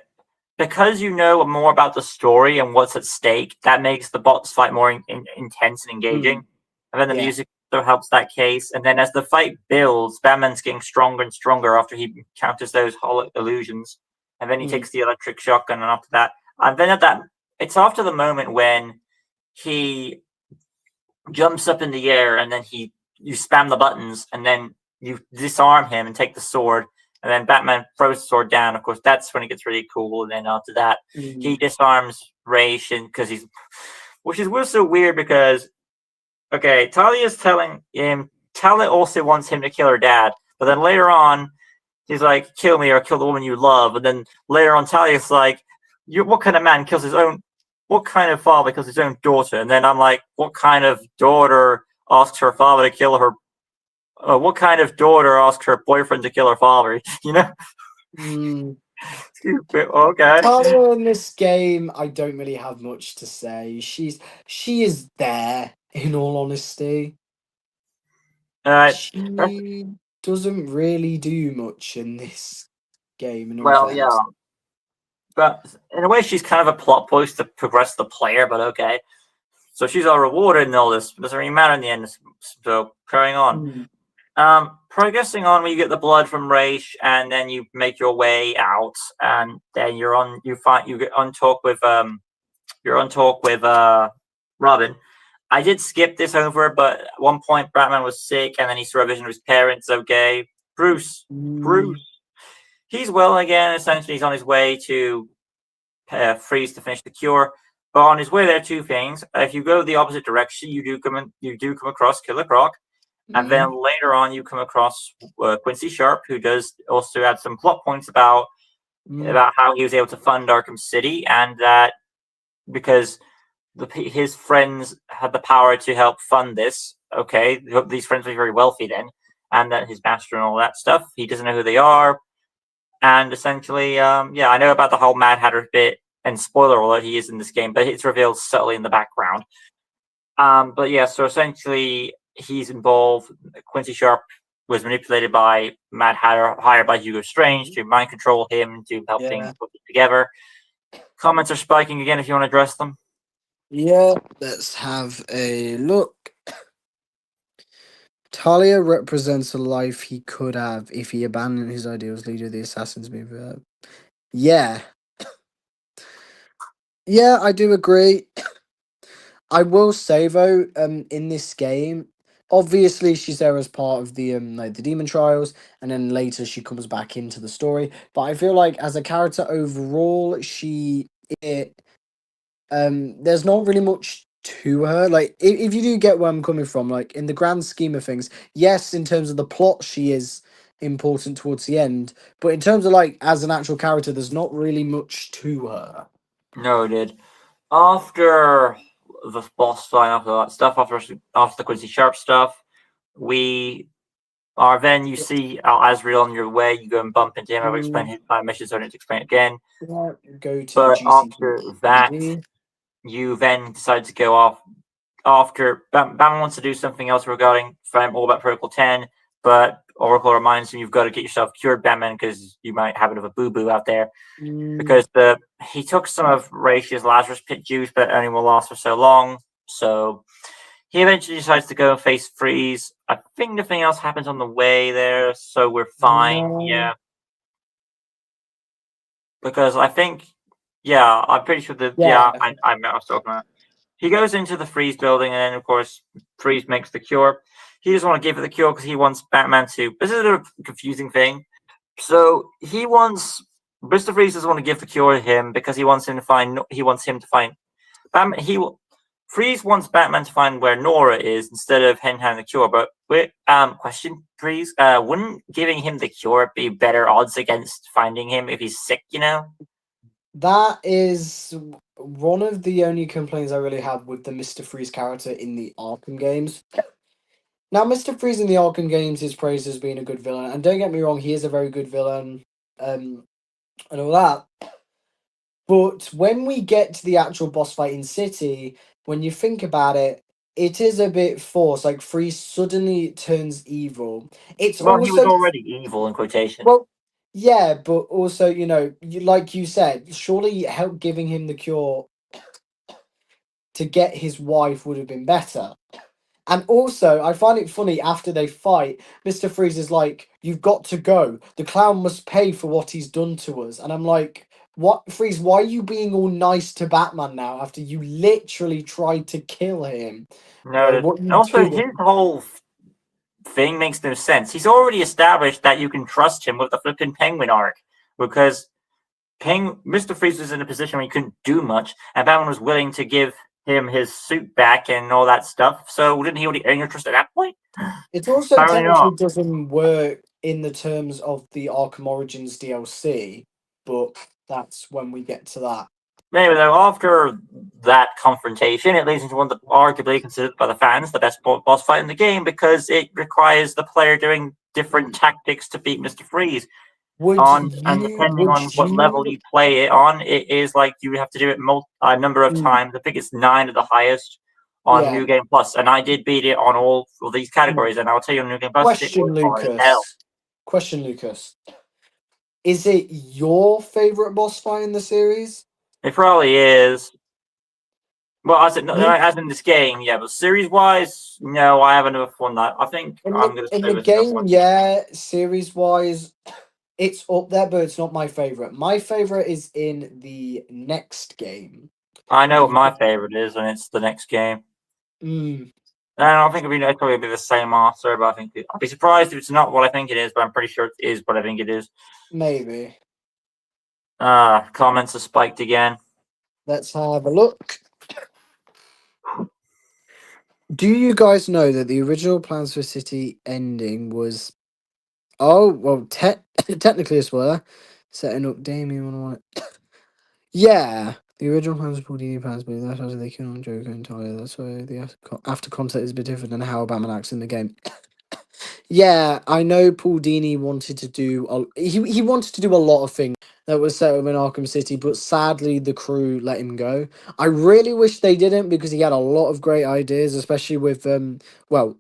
because you know more about the story and what's at stake, that makes the boss fight more intense and engaging. And then the music helps that case. And then as the fight builds, Batman's getting stronger and stronger after he encounters those hollow illusions. And then he takes the electric shotgun, and after that, and then it's after the moment when he jumps up in the air, and then you spam the buttons, and then you disarm him and take the sword, and then Batman throws the sword down. Of course, that's when it gets really cool. And then after that, he disarms Raish, because which is so weird because, okay, Talia's telling him, Talia also wants him to kill her dad, but then later on, he's like, kill me or kill the woman you love. And then later on, Talia's like, what kind of man kills his own? What kind of father kills his own daughter? And then I'm like, what kind of daughter asks her father to kill her? What kind of daughter asks her boyfriend to kill her father? You know? Okay. Talia in this game, I don't really have much to say. She is there, in all honesty. She doesn't really do much in this game. In all fairness. Yeah. But in a way, she's kind of a plot point to progress the player, but okay. So she's all rewarded and all this. It doesn't really matter in the end. So carrying on. Progressing on, you get the blood from Raish, and then you make your way out, and then you get on talk with Robin. I did skip this over, but at one point Batman was sick, and then he saw a vision of his parents. Okay, Bruce, he's well again. Essentially, he's on his way to Freeze to finish the cure. But on his way there, two things: if you go the opposite direction, you do come across Killer Croc. And then later on, you come across Quincy Sharp, who does also add some plot points about how he was able to fund Arkham City, and that because his friends had the power to help fund this. Okay, these friends were very wealthy then, and that his master and all that stuff. He doesn't know who they are, and essentially, I know about the whole Mad Hatter bit. And spoiler alert, he is in this game, but it's revealed subtly in the background. But yeah, so essentially, he's involved. Quincy Sharp was manipulated by Mad Hatter, hired by Hugo Strange to mind control him to help things put together. Comments are spiking again if you want to address them. Yeah, let's have a look. Talia represents a life he could have if he abandoned his ideals, leader of the Assassins movement. Yeah. Yeah, I do agree. I will say though, in this game, obviously she's there as part of the the demon trials, and then later she comes back into the story. But I feel like as a character overall, there's not really much to her. Like, if you do get where I'm coming from, like in the grand scheme of things, yes, in terms of the plot, she is important towards the end. But in terms of like as an actual character, there's not really much to her. No, it did. After the boss fight, after all that stuff, after the Quincy Sharp stuff, we are then you see Azrael on your way. You go and bump into him. I've explained his mission, so I don't need to explain it again. Go to But the after that, you then decide to go off. After Batman wants to do something else regarding all about Protocol 10, but Oracle reminds him you've got to get yourself cured, Batman, because you might have a bit of a boo-boo out there. Because he took some of Raish's Lazarus Pit juice, but only will last for so long. So he eventually decides to go and face Freeze. I think nothing else happens on the way there, so we're fine. Yeah. Because I think, I'm pretty sure that, I was talking about. He goes into the Freeze building, and then, of course, Freeze makes the cure. He doesn't want to give it the cure because he wants Batman to. This is a confusing thing. So Mr. Freeze doesn't want to give the cure to him because he wants him to find Batman. Freeze wants Batman to find where Nora is instead of him having the cure. But question, Freeze, wouldn't giving him the cure be better odds against finding him if he's sick? That is one of the only complaints I really have with the Mr. Freeze character in the Arkham games. Now, Mr. Freeze in the Arkham games is praised as being a good villain, and don't get me wrong, he is a very good villain, and all that. But when we get to the actual boss fight in City, when you think about it, it is a bit forced. Like, Freeze suddenly turns evil. He was already evil, in quotation. Well, yeah, but also, like you said, surely giving him the cure to get his wife would have been better. And also, I find it funny, after they fight, Mr. Freeze is like, you've got to go. The clown must pay for what he's done to us. And I'm like, what, Freeze, why are you being all nice to Batman now after you literally tried to kill him? No, also, his whole thing makes no sense. He's already established that you can trust him with the flipping Penguin arc, because Mr. Freeze was in a position where he couldn't do much, and Batman was willing to give him his suit back and all that stuff. So didn't he already earn your trust at that point? It also technically doesn't work in the terms of the Arkham Origins DLC, but that's when we get to that. Anyway, though, after that confrontation, it leads into one that arguably considered by the fans the best boss fight in the game, because it requires the player doing different tactics to beat Mr. Freeze. And depending on what level you play it on, it is like you have to do it a number of times. I think it's 9 at the highest on New Game Plus, and I did beat it on all of these categories. And I'll tell you, on New Game Plus, Question, Lucas. Is it your favorite boss fight in the series? It probably is. Well, as in this game, yeah, but series-wise, no, I have another one that I think I'm going to say in the game. Yeah, series-wise, it's up there, but it's not my favorite. My favorite is in the next game. I know what my favorite is, and it's the next game. And I don't think it'll probably be the same answer, but I think I'll be surprised if it's not what I think it is, but I'm pretty sure it is what I think it is. Maybe. Comments are spiked again. Let's have a look. Do you guys know that the original plans for City ending was... Oh, well, technically it's were setting up Damien. Yeah, the original plans for Paul Dini plans, but that's why they kill on Joker entirely. That's why the after concept is a bit different than how Batman acts in the game. Yeah, I know Paul Dini wanted to do... He wanted to do a lot of things that was set up in Arkham City, but sadly the crew let him go. I really wish they didn't, because he had a lot of great ideas, especially with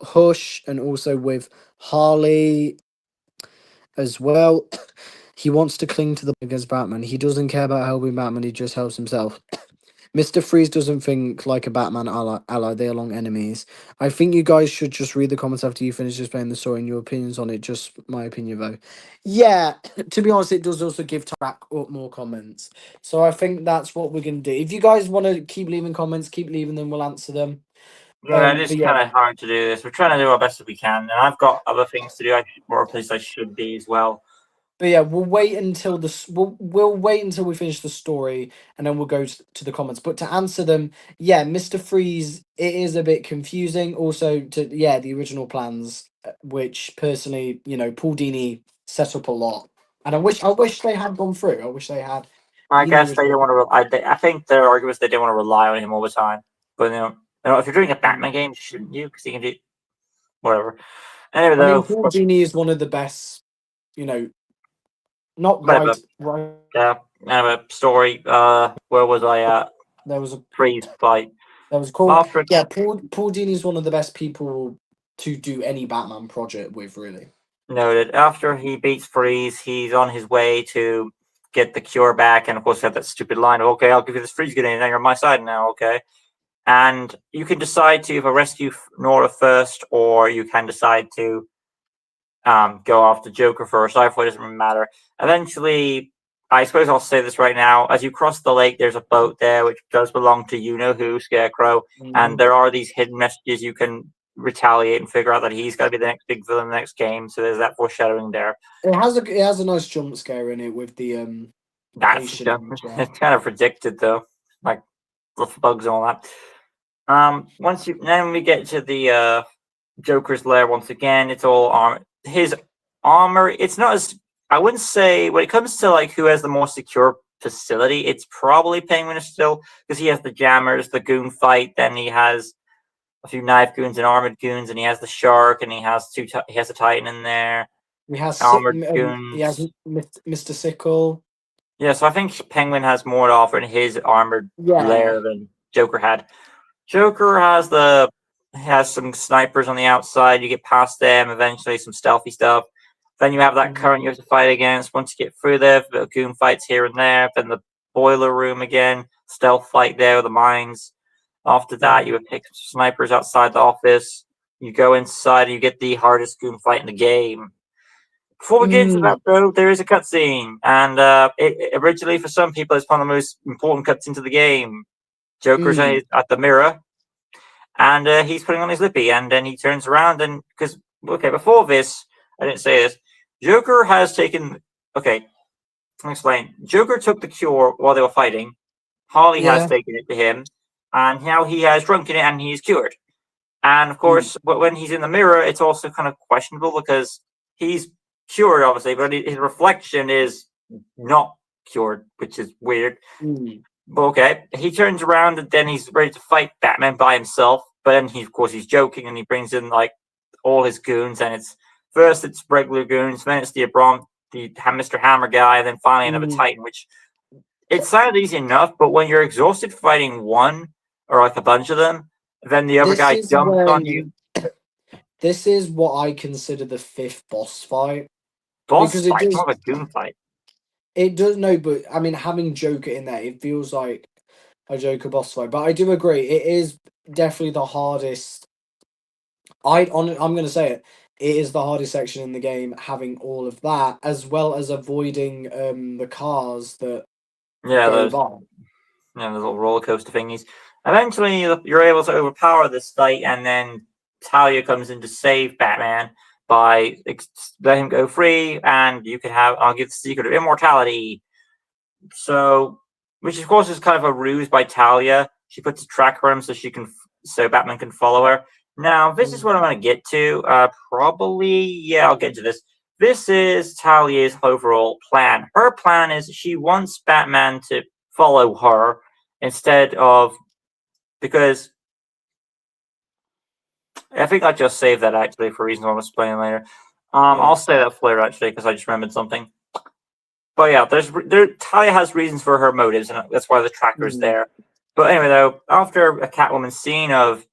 Hush, and also with Harley as well. He wants to cling to the against Batman. He doesn't care about helping Batman, he just helps himself. Mr. Freeze doesn't think like a Batman ally, they are long enemies. I think you guys should just read the comments after you finish explaining the story and your opinions on it, just my opinion though. Yeah, to be honest, it does also give back up more comments. So I think that's what we're going to do. If you guys want to keep leaving comments, keep leaving them, we'll answer them. Yeah, it is kind of hard to do this. We're trying to do our best as we can, and I've got other things to do. More places I should be as well. But yeah, we'll wait until we'll wait until we finish the story, and then we'll go to the comments. But to answer them, yeah, Mr. Freeze, it is a bit confusing. Also, the original plans, which personally, Paul Dini set up a lot, and I wish they had gone through. I wish they had. I guess they don't want to. I think their argument is they don't want to rely on him all the time. But if you're doing a Batman game, shouldn't you? Because you can do whatever. Anyway, I mean, though, Paul Dini is one of the best. Not whatever. right. Yeah, anyway, story. Where was I at? There was a Freeze fight. called. After Yeah, Paul Dini is one of the best people to do any Batman project with, really. noted, after he beats Freeze, he's on his way to get the cure back, and of course, have that stupid line of, "Okay, I'll give you this Freeze grenade, now you're on my side now, okay?" And you can decide to either rescue Nora first, or you can decide to go after Joker first. Either way, doesn't really matter. Eventually, I suppose I'll say this right now. As you cross the lake, there's a boat there which does belong to you know who, Scarecrow, and there are these hidden messages you can retaliate and figure out that he's going to be the next big villain in the next game. So there's that foreshadowing there. It has a nice jump scare in it with the That's patient. it's kind of predicted though, like the bugs and all that. Then we get to the Joker's lair once again. It's all armor. His armor. It's not as I wouldn't say when it comes to like who has the more secure facility. It's probably Penguin still because he has the jammers, the goon fight. Then he has a few knife goons and armored goons, and he has the shark, and he has he has a Titan in there. He has Armored He has goons. Mr. Sickle. Yeah, so I think Penguin has more to offer in his armored lair than Joker had. Joker has some snipers on the outside. You get past them, eventually some stealthy stuff. Then you have that current you have to fight against. Once you get through there, the goon fights here and there. Then the boiler room again, stealth fight there with the mines. After that, you would pick snipers outside the office. You go inside and you get the hardest goon fight in the game. Before we get into that, though, there is a cutscene, and it originally, for some people, it's one of the most important cutscenes of the game. Joker's at the mirror, and he's putting on his lippy, and then he turns around, and before this, I didn't say this. Joker has taken. Okay, let me explain. Joker took the cure while they were fighting. Harley has taken it to him, and now he has drunken it, and he's cured. And of course, but when he's in the mirror, it's also kind of questionable because he's cured, obviously, but his reflection is not cured, which is weird. But okay, he turns around and then he's ready to fight Batman by himself. But then of course, he's joking and he brings in like all his goons, and it's regular goons, then it's the Mr. Hammer guy, and then finally another Titan. Which it sounded easy enough, but when you're exhausted fighting one or like a bunch of them, then the other guy jumps on you. This is what I consider the fifth boss fight. Boss fight, not a goon fight. It does but I mean, having Joker in there, it feels like a Joker boss fight. But I do agree, it is definitely the hardest. I'm going to say it. It is the hardest section in the game, having all of that, as well as avoiding the cars that those little roller coaster thingies. Eventually, you're able to overpower this fight, and then Talia comes in to save Batman by letting him go free, and you can I'll give the secret of immortality. So, which of course is kind of a ruse by Talia. She puts a tracker on him so Batman can follow her. Now, this is what I'm going to get to. I'll get to this. This is Talia's overall plan. Her plan is she wants Batman to follow her instead of because I think I just saved that actually for reasons I'll explain later. I'll say that for later actually because I just remembered something. But yeah, Talia has reasons for her motives, and that's why the tracker's there. But anyway, though, after a Catwoman scene of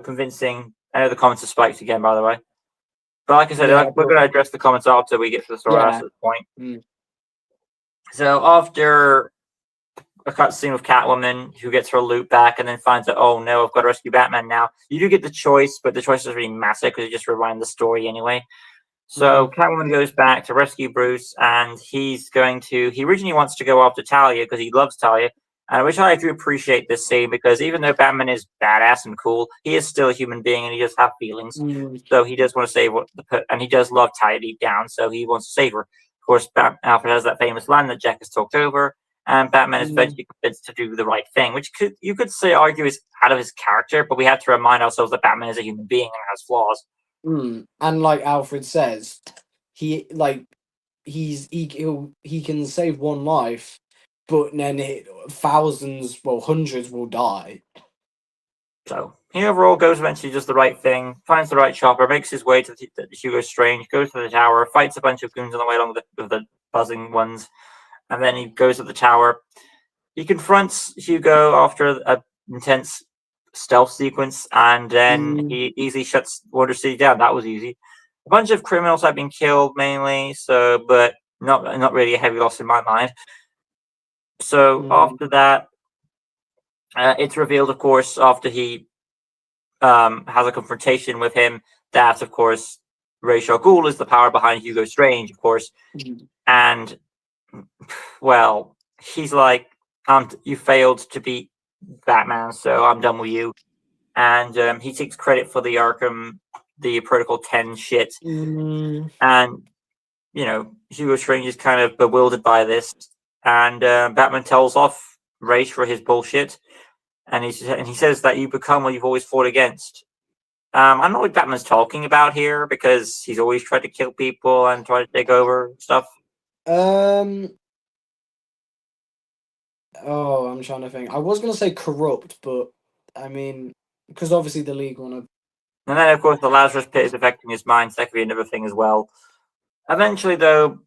convincing. I know the comments are spiked again, by the way. But like I said, we're going to address the comments after we get to the story at this point. So after a cutscene with Catwoman, who gets her loot back and then finds out, oh no, I've got to rescue Batman now. You do get the choice, but the choice is really massive because you just rewind the story anyway. So Catwoman goes back to rescue Bruce, and he originally wants to go after Talia because he loves Talia. Which I do appreciate this scene because even though Batman is badass and cool, he is still a human being and he does have feelings. So he does want to save and he does love Talia deep down, so he wants to save her. Of course, Alfred has that famous line that Jack has talked over, and Batman is eventually convinced to do the right thing, which you could argue is out of his character, but we have to remind ourselves that Batman is a human being and has flaws. And like Alfred says, he can save one life, but then hundreds will die. So he overall goes eventually does the right thing, finds the right chopper, makes his way to the Hugo Strange, goes to the tower, fights a bunch of goons on the way along with the buzzing ones, and then he goes to the tower. He confronts Hugo after an intense stealth sequence, and then he easily shuts Wonder City down. That was easy. A bunch of criminals have been killed mainly, but not really a heavy loss in my mind. So after that, it's revealed, of course, after he has a confrontation with him, that of course Ra's al Ghul is the power behind Hugo Strange, of course, and well, he's like, you failed to beat Batman, so I'm done with you. And he takes credit for the Protocol 10 shit. And, Hugo Strange is kind of bewildered by this. And Batman tells off Ra's for his bullshit. And he says that you become what you've always fought against. I don't know what Batman's talking about here, because he's always tried to kill people and try to take over stuff. Oh, I'm trying to think. I was going to say corrupt, but I mean, because obviously the League want to. And then, of course, the Lazarus Pit is affecting his mind. So that could be another thing as well. Eventually, though,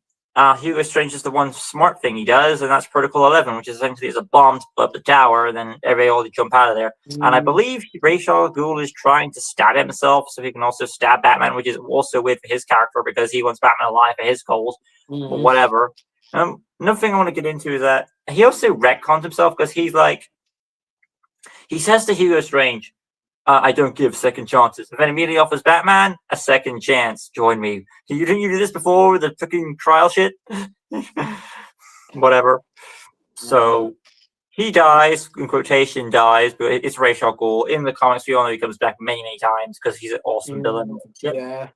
Hugo Strange is the one smart thing he does, and that's Protocol 11, which is essentially a bomb to blow up the tower, and then everybody all jump out of there. And I believe Ra's al Ghul is trying to stab himself so he can also stab Batman, which is also weird for his character because he wants Batman alive for his goals, or whatever. Another thing I want to get into is that he also retcons himself because he says to Hugo Strange, I don't give second chances. And then immediately offers Batman a second chance. Join me. You think you did this before with the fucking trial shit? Whatever. So he dies, in quotation dies, but it's Ra's al Ghul. In the comics, we all know he comes back many, many times because he's an awesome villain. Yeah.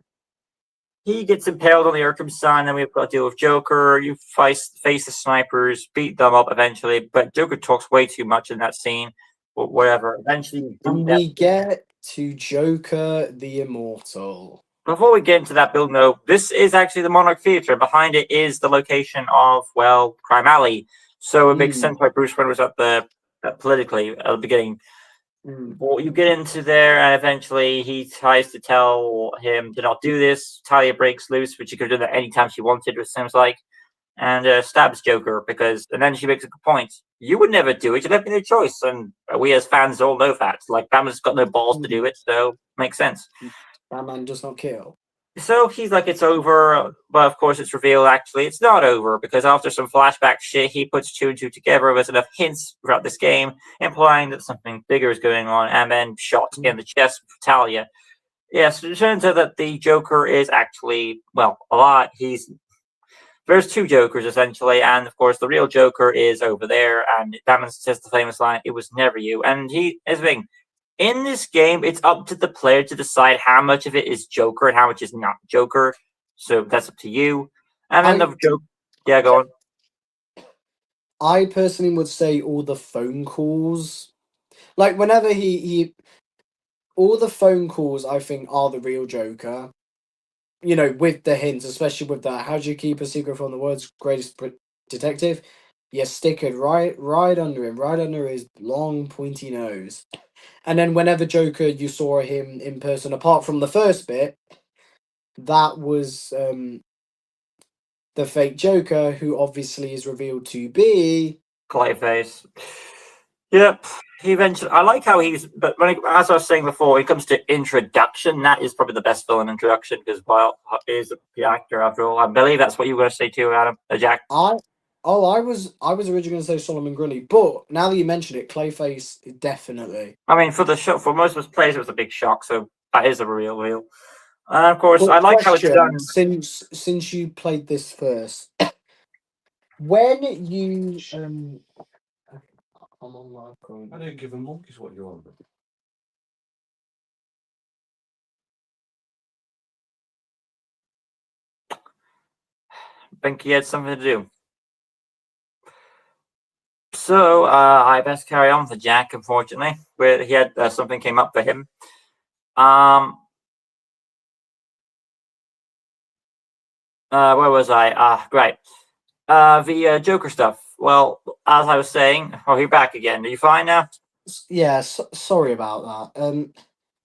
He gets impaled on the Arkham sign, then we've got to deal with Joker. You face the snipers, beat them up eventually, but Joker talks way too much in that scene. But whatever. Eventually, we get to Joker the Immortal. Before we get into that build, though, this is actually the Monarch Theatre. Behind it is the location of, Crime Alley. So it makes sense why Bruce Wayne was at the politically at the beginning. Well, you get into there, and eventually he tries to tell him to not do this. Talia breaks loose, which she could have done at any time she wanted, it seems like, and stabs Joker and then she makes a good point. You would never do it. You left me no choice, and we as fans all know that. Like, Batman's got no balls to do it, so makes sense. Batman does not kill. So he's like, it's over, but of course it's revealed actually it's not over, because after some flashback shit, he puts two and two together with enough hints throughout this game, implying that something bigger is going on, and then shot in the chest for Talia. Yes, it turns out that the Joker is actually, a lot. There's two Jokers, essentially, and of course the real Joker is over there, and Batman says the famous line, "It was never you." And here's the thing. In this game, it's up to the player to decide how much of it is Joker and how much is not Joker. So that's up to you. And then the joke. Yeah, go on. I personally would say all the phone calls. Like, whenever all the phone calls, I think, are the real Joker. With the hints, especially with that. How do you keep a secret from the world's greatest detective? You stick it right under him, right under his long, pointy nose. And then whenever Joker, you saw him in person, apart from the first bit, that was the fake Joker, who obviously is revealed to be Clayface. Yep. He eventually. I like how but as I was saying before, when it comes to introduction, that is probably the best villain introduction because he is the actor after all. I believe that's what you were going to say too, Adam. Jack. I was originally going to say Solomon Grundy, but now that you mention it, Clayface definitely. I mean, for most of us players, it was a big shock. So that is a real. And of course, I like how it's done. Since you played this first, when you I'm on my phone. I don't give a monkey's what you want. I think he had something to do. So I best carry on for Jack, unfortunately, where he had something came up for him. Where was I? Great. The Joker stuff. Well, as I was saying, you're back again. Are you fine now? Yeah, sorry about that.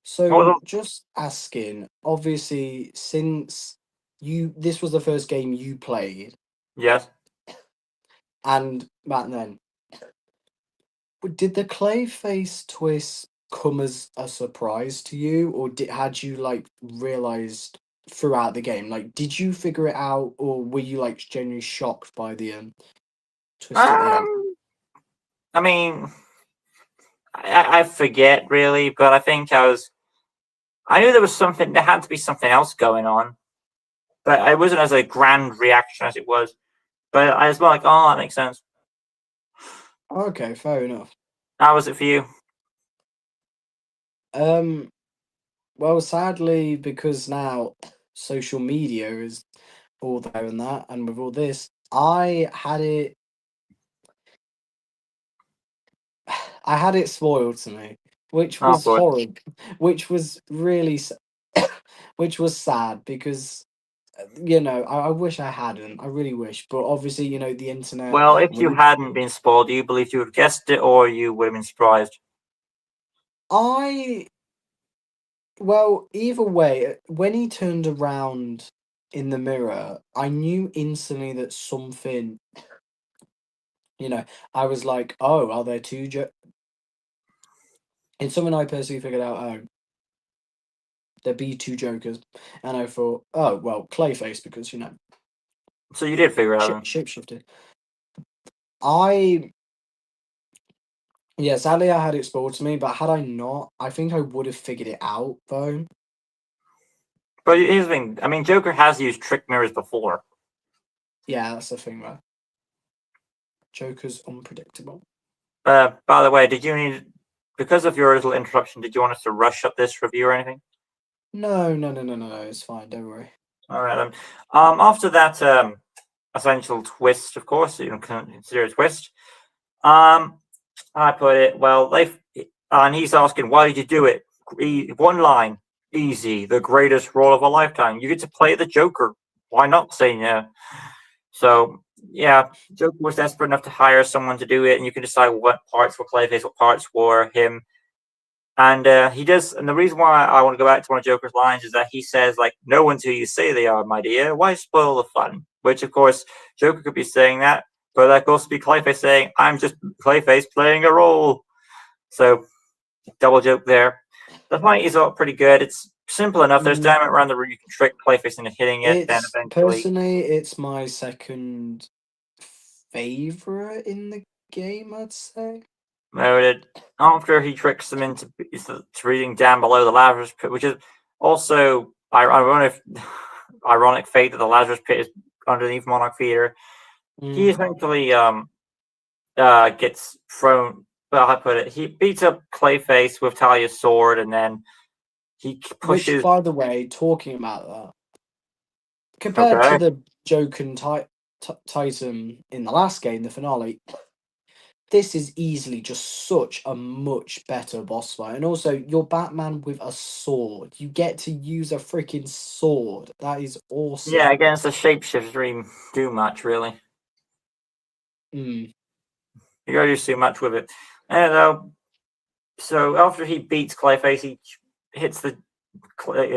So Well, just asking, obviously, since this was the first game you played, yes. and back then, did the Clayface twist come as a surprise to you, or had you like realized throughout the game? Like, did you figure it out, or were you like genuinely shocked by the twist at the end? I mean, I forget really, but I think I knew there was something. There had to be something else going on, but it wasn't as a grand reaction as it was. But I was more like, oh, that makes sense. Okay, fair enough. How was it for you? Um, well, sadly, because now social media is all there and that, and with all this, I had it. I had it spoiled to me, which Oh, was good. horrid, which was really, which was sad because I wish I hadn't. I really wish, but obviously, the internet. Well, if you When hadn't been spoiled, do you believe you would have guessed it, or you would have been surprised? I well, either way, when he turned around in the mirror, I knew instantly that something. I was like, oh, are there two? It's something I personally figured out. Oh, there be two Jokers, and I thought, oh well, Clayface because So you did figure it out then. shapeshifted. I Yeah, sadly I had it spoiled to me, but had I not, I think I would have figured it out though. But here's the thing. I mean, Joker has used trick mirrors before. Yeah, that's the thing, though. Joker's unpredictable. By the way, did you need, because of your little interruption, did you want us to rush up this review or anything? No, it's fine, don't worry. All right then. After that essential twist, of course, you can consider a twist. I put it well. And he's asking, why did you do it? One line, easy, the greatest role of a lifetime. You get to play the Joker. Why not say yeah? So yeah, Joker was desperate enough to hire someone to do it, and you can decide what parts were Clayface, what parts were him. And he does. And the reason why I want to go back to one of Joker's lines is that he says, like, no one's who you say they are, my dear. Why spoil the fun? Which, of course, Joker could be saying that, but that could also be Clayface saying, I'm just Clayface playing a role. So, double joke there. The fight is all pretty good. It's simple enough. There's dynamite around the room. You can trick Clayface into hitting it. Then eventually, personally, it's my second favorite in the game, I'd say. noted. After he tricks them into reading down below the Lazarus pit, which is also ironic fate that the Lazarus pit is underneath Monarch Theater. He essentially gets thrown. Well, I put it. He beats up Clayface with Talia's sword, and then he pushes. Which, by the way, talking about that, compared to the Joker Titan in the last game, the finale, this is easily just such a much better boss fight. And also, you're Batman with a sword. You get to use a freaking sword. That is awesome. Yeah, against the shapeshifters, really do much, really. You gotta do too much with it. And so after he beats Clayface, he hits the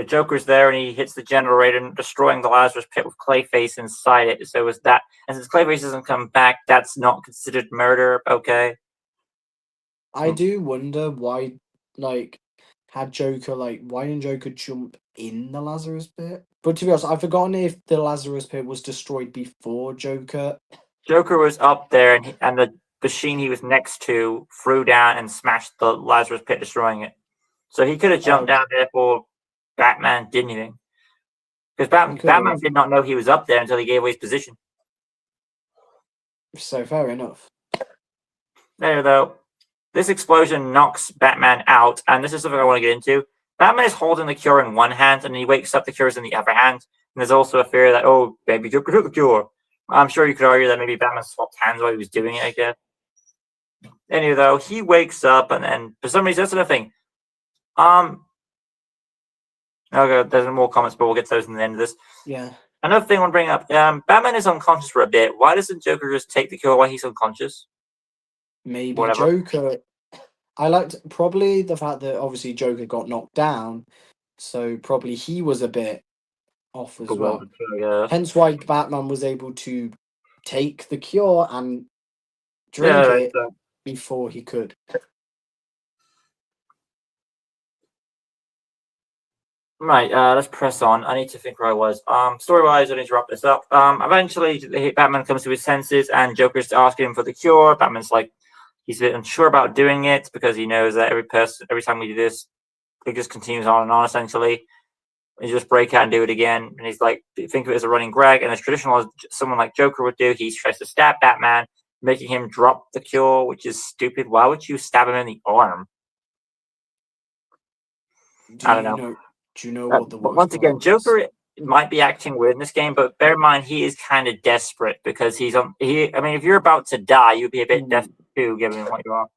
Joker's there, and he hits the generator, destroying the Lazarus pit with Clayface inside it. So is that, and since Clayface doesn't come back, that's not considered murder. Okay. I do wonder why, like, had Joker why didn't Joker jump in the Lazarus pit? But to be honest, I've forgotten if the Lazarus pit was destroyed before Joker. Joker was up there, and the machine he was next to threw down and smashed the Lazarus pit, destroying it. So he could have jumped down there before Batman did anything. Because Batman did not know he was up there until he gave away his position. So fair enough. There, though. This explosion knocks Batman out, and this is something I want to get into. Batman is holding the cure in one hand, and he wakes up, the cure is in the other hand. And there's also a fear that, oh, maybe Joker took the cure. I'm sure you could argue that maybe Batman swapped hands while he was doing it, I guess. Anyway, though, he wakes up, and then for some reason, that's another thing. Okay, there's more comments, but we'll get to those in the end of this. Yeah. Another thing I want to bring up. Batman is unconscious for a bit. Why doesn't Joker just take the cure while he's unconscious? Maybe Whatever. Joker. I liked probably the fact that obviously Joker got knocked down, so probably he was a bit off as well. Hence why Batman was able to take the cure and drink it before he could. Right, let's press on. I need to think where I was. Story-wise, I need to wrap this up. Eventually, Batman comes to his senses, and Joker's asking him for the cure. Batman's like, he's a bit unsure about doing it because he knows that every time we do this, it just continues on and on, essentially. You just break out and do it again. And he's like, think of it as a running gag. And as traditional as someone like Joker would do, he tries to stab Batman, making him drop the cure, which is stupid. Why would you stab him in the arm? I don't know. Do you know what the worst once again, part Joker might be acting weird in this game, but bear in mind he is kind of desperate because he's on. I mean, if you're about to die, you'd be a bit desperate too, given what you are.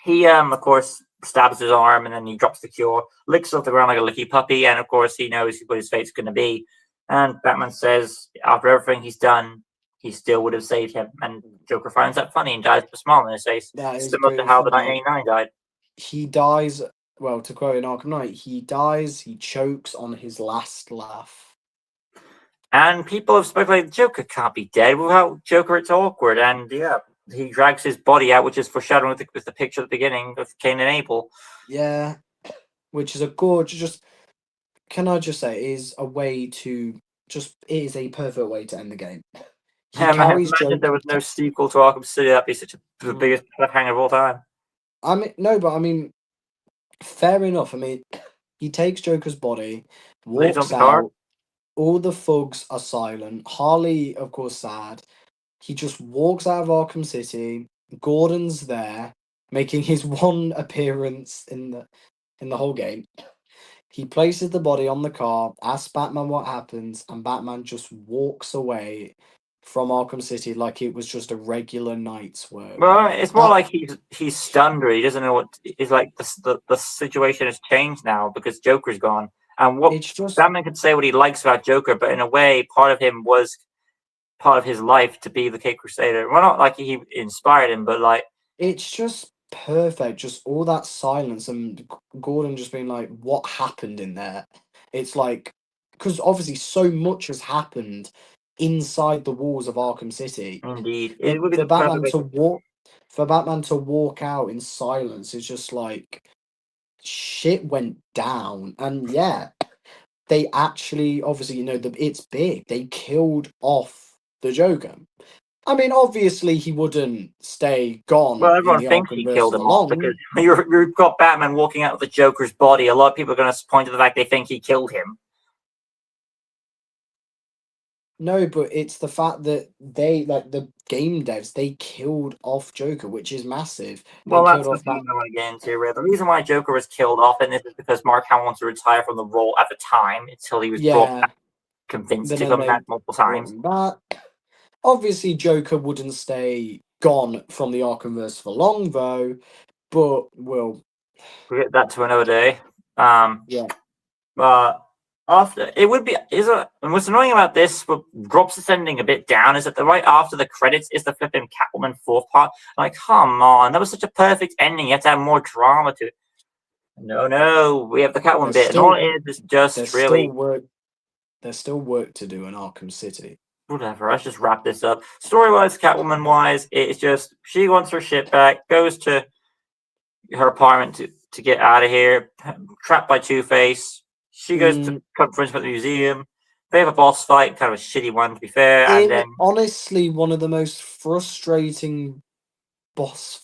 He of course stabs his arm and then he drops the cure, licks off the ground like a licky puppy, and of course he knows what his fate's going to be. And Batman says, after everything he's done, he still would have saved him. And Joker finds that funny and dies with a smile on his face, similar to how the 1989 died. He dies. Well, to quote in Arkham Knight, he dies, he chokes on his last laugh. And people have speculated Joker can't be dead. Without Joker, it's awkward. And yeah, he drags his body out, which is foreshadowing with the picture at the beginning of Cain and Abel. Yeah, which is a gorgeous. Can I just say, is a way to it is a perfect way to end the game. Imagine if there was no sequel to Arkham City. That'd be such the biggest cliffhanger of all time. I mean, fair enough. I mean, he takes Joker's body, walks out. All the thugs are silent. Harley, of course, sad. He just walks out of Arkham City. Gordon's there, making his one appearance in the whole game. He places the body on the car, asks Batman what happens, and Batman just walks away from Arkham City like it was just a regular night's work. Well, it's more like he's stunned, or he doesn't know what. It's like the situation has changed now because Joker's gone. And Batman could say what he likes about Joker, but in a way, part of him was part of his life to be the Cape Crusader. Well, not like he inspired him, but like it's just perfect. Just all that silence and Gordon just being like, "What happened in there?" It's like because obviously so much has happened inside the walls of Arkham City. Indeed, for Batman to walk out in silence is just like shit went down, and yeah, they actually obviously it's big. They killed off the Joker. I mean, obviously he wouldn't stay gone. Well, everyone thinks he killed him off because you've got Batman walking out of the Joker's body. A lot of people are going to point to the fact they think he killed him. No, but it's the fact that they, like the game devs, they killed off Joker, which is massive. Well, that's the thing I want to get into. Really. The reason why Joker was killed off in this is because Mark Hamill wants to retire from the role at the time until he was brought back, convinced to come back multiple times. But obviously, Joker wouldn't stay gone from the Arkhamverse for long, though. But we'll get that to another day. Yeah. But after it would be and what's annoying about this, what drops this ending a bit down, is that the right after the credits is the flipping Catwoman 4th part. Like, come on, that was such a perfect ending. You have to have more drama to it. No, we have the Catwoman bit, and all it is just really. There's still work to do in Arkham City. Whatever, let's just wrap this up. Story-wise, Catwoman-wise, it's just she wants her shit back, goes to her apartment to get out of here, trapped by Two-Face. She goes to conference at the museum. They have a boss fight, kind of a shitty one, to be fair. And then, honestly, one of the most frustrating boss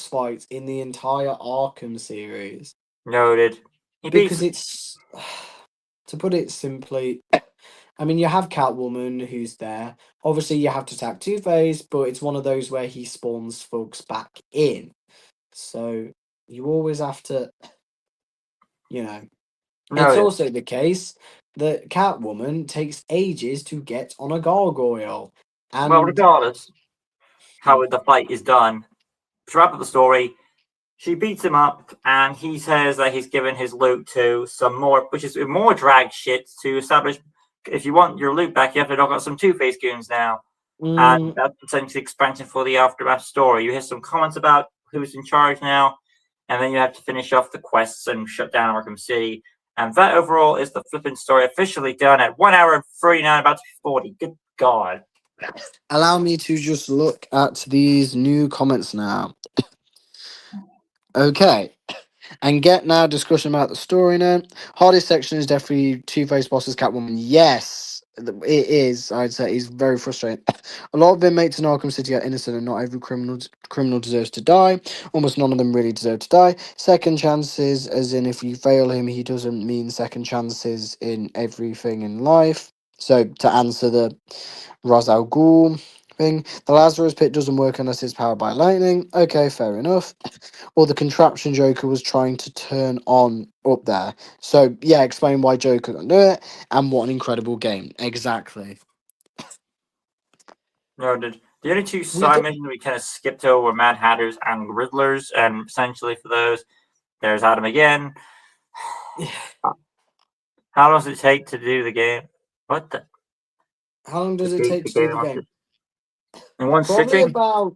fights in the entire Arkham series. Noted. Because it's, to put it simply, I mean, you have Catwoman who's there. Obviously, you have to attack Two-Face, but it's one of those where he spawns folks back in. So you always have to, It's also the case that Catwoman takes ages to get on a gargoyle. And well, regardless how the fight is done, to wrap up the story, she beats him up, and he says that he's given his loot to some more, which is more drag shit to establish. If you want your loot back, you have to knock out some Two-Face goons now. And that's essentially expansion for the Aftermath story. You hear some comments about who's in charge now. and then you have to finish off the quests and shut down Arkham City. And that overall is the flipping story officially done at 1 hour and 39, about to be 40. Good God. Allow me to just look at these new comments now. Okay. And get now discussion about the story now. Hardest section is definitely Two-Face bosses Catwoman. Yes, it is. I'd say it's very frustrating. A lot of inmates in Arkham City are innocent, and not every criminal deserves to die. Almost none of them really deserve to die. Second chances, as in if you fail him, he doesn't mean second chances in everything in life. So to answer the Ra's al Ghul thing, the Lazarus Pit doesn't work unless it's powered by lightning. Okay, fair enough. Or the contraption Joker was trying to turn on up there. So yeah, explain why Joker can do it, and what an incredible game. Exactly. Noted. The only two side missions we kind of skipped over were Mad Hatters and Riddlers, and essentially for those, there's Adam again. How long does it take to do the game? What the? How long does it take to do the game? In one Probably sitting? about.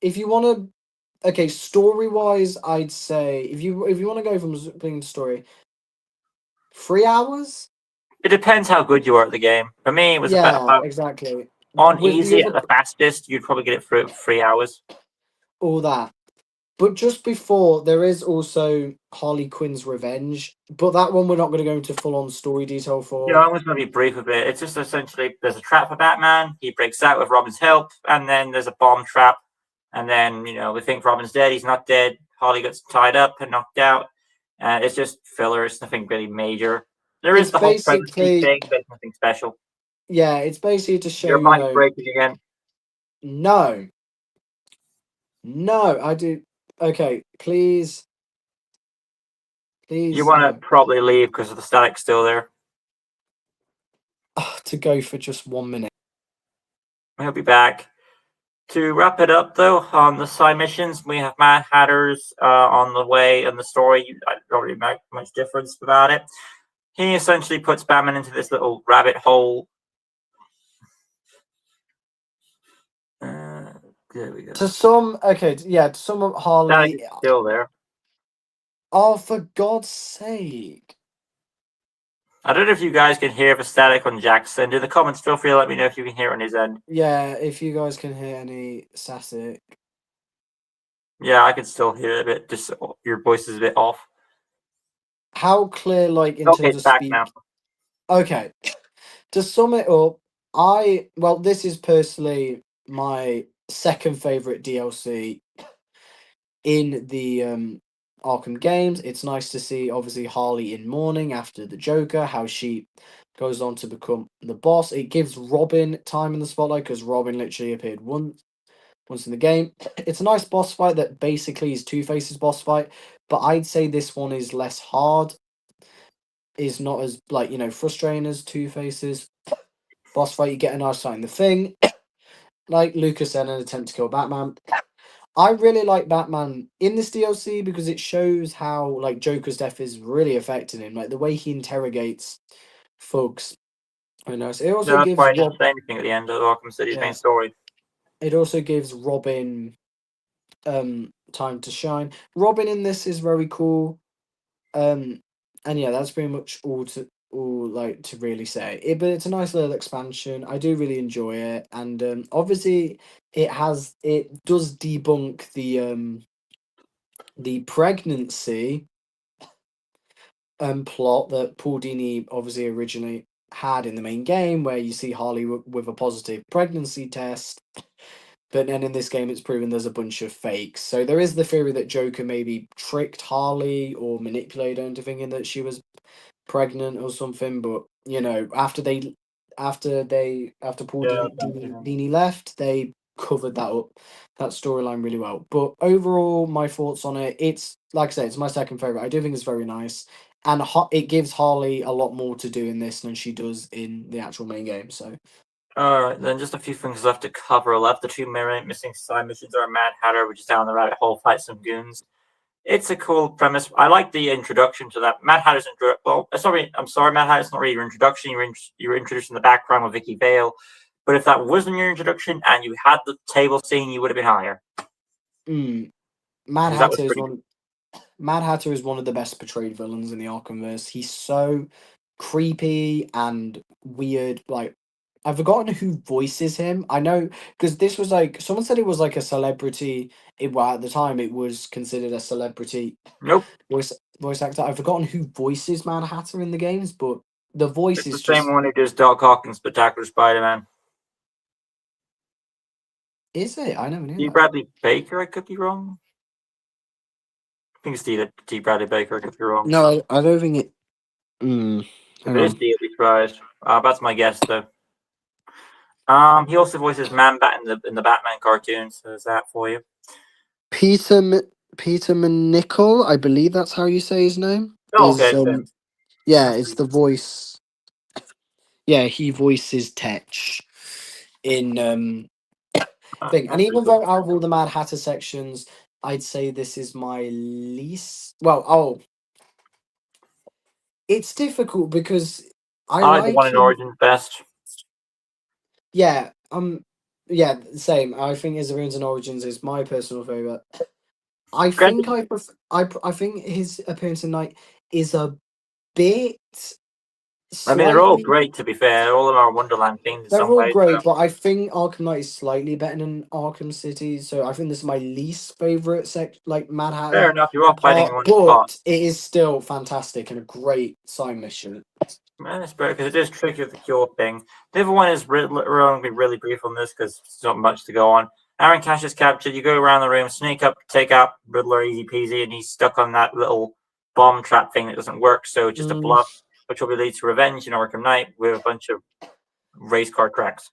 If you want to, okay, story wise, I'd say if you want to go from being story, 3 hours. It depends how good you are at the game. For me, it was about exactly. on With easy at the fastest. You'd probably get it through 3 hours. All that. But just before, there is also Harley Quinn's Revenge. But that one we're not going to go into full-on story detail for. Yeah, I'm just going to be brief with it. It's just essentially there's a trap for Batman. He breaks out with Robin's help, and then there's a bomb trap. And then, we think Robin's dead. He's not dead. Harley gets tied up and knocked out. It's just filler. It's nothing really major. There is the whole pregnancy thing, but nothing special. Yeah, it's basically to show your mic breaking again. No, I do. Okay, please. You want to probably leave because the static's still there. To go for just 1 minute. He'll be back. To wrap it up, though, on the side missions, we have Mad Hatters on the way, and the story, I don't really make much difference about it. He essentially puts Batman into this little rabbit hole. There we go. To some of Harley. That is still there. Oh, for God's sake. I don't know if you guys can hear the static on Jackson. Do the comments, feel free to let me know if you can hear it on his end. Yeah, if you guys can hear any static. Yeah, I can still hear it a bit. Just your voice is a bit off. How clear, in terms of speak? Now. Okay. To sum it up, this is personally my second favorite DLC in the Arkham games. It's nice to see, obviously, Harley in mourning after the Joker, how she goes on to become the boss. It gives Robin time in the spotlight because Robin literally appeared once in the game. It's a nice boss fight that basically is Two-Face's boss fight, but I'd say this one is less hard. Is not as frustrating as Two-Face's boss fight. You get a nice fight in the Thing. Like Lucas said, an attempt to kill Batman. I really like Batman in this DLC because it shows how Joker's death is really affecting him. Like the way he interrogates thugs. I know. So it also gives why I didn't say anything at the end of Arkham City's main story. It also gives Robin time to shine. Robin in this is very cool. And yeah, that's pretty much all to really say. But it's a nice little expansion. I do really enjoy it, and obviously it does debunk the pregnancy plot that Paul Dini obviously originally had in the main game, where you see Harley with a positive pregnancy test. But then in this game, it's proven there's a bunch of fakes. So there is the theory that Joker maybe tricked Harley or manipulated her into thinking that she was pregnant or something. But after Paul Dini left, they covered that storyline really well. But overall, my thoughts on it, it's like I said, it's my second favorite. I do think it's very nice, and it gives Harley a lot more to do in this than she does in the actual main game. So. Alright, then just a few things left to cover. The two missing side missions are Mad Hatter, which is down the rabbit hole, fight some goons. It's a cool premise. I like the introduction to that. Mad Hatter's I'm sorry, Mad Hatter's not really your introduction. You were introduced in the background with Vicky Vale. But if that wasn't your introduction and you had the table scene, you would have been higher. Mad Hatter is one. Mad Hatter is one of the best portrayed villains in the Arkhamverse. He's so creepy and weird. Like, I've forgotten who voices him. I know because this was like someone said it was like a celebrity. Well, at the time, it was considered a celebrity Nope. voice actor. I've forgotten who voices Mad Hatter in the games, but the voice It's is the same just. one who does Doc Ock and Spectacular Spider-Man. Is it? I never knew D. that. Bradley Baker, I could be wrong. I think it's D. Bradley Baker, I could be wrong. No, I don't think it. If it is D, I'll be surprised. That's my guess, though. He also voices Man-Bat in the Batman cartoon, so is that for you? Peter McNichol, I believe that's how you say his name. Oh, okay. Yeah, it's the voice. Yeah, he voices Tetch in thing. And even though out of all the Mad Hatter sections, I'd say this is my least. Well, it's difficult because I like the like one in him. Origins best. Yeah, yeah, same. I think his appearance in Origins is my personal favorite. I think I think his appearance in Night is a bit. I mean, they're all Slightly, great, to be fair. All of them are Wonderland themed in they're some all ways. great, but I think Arkham Knight is slightly better than Arkham City. So I think this is my least favorite like Mad Hatter. Fair enough, you're all fighting in one spot. But it is still fantastic and a great side mission. Man, it's better because it is tricky with the cure thing. The other one is we're going to be really brief on this because there's not much to go on. Aaron Cash is captured. You go around the room, sneak up, take out Riddler easy peasy, and he's stuck on that little bomb trap thing that doesn't work. So just a bluff, which will lead to revenge in Arkham Knight with a bunch of race car tracks.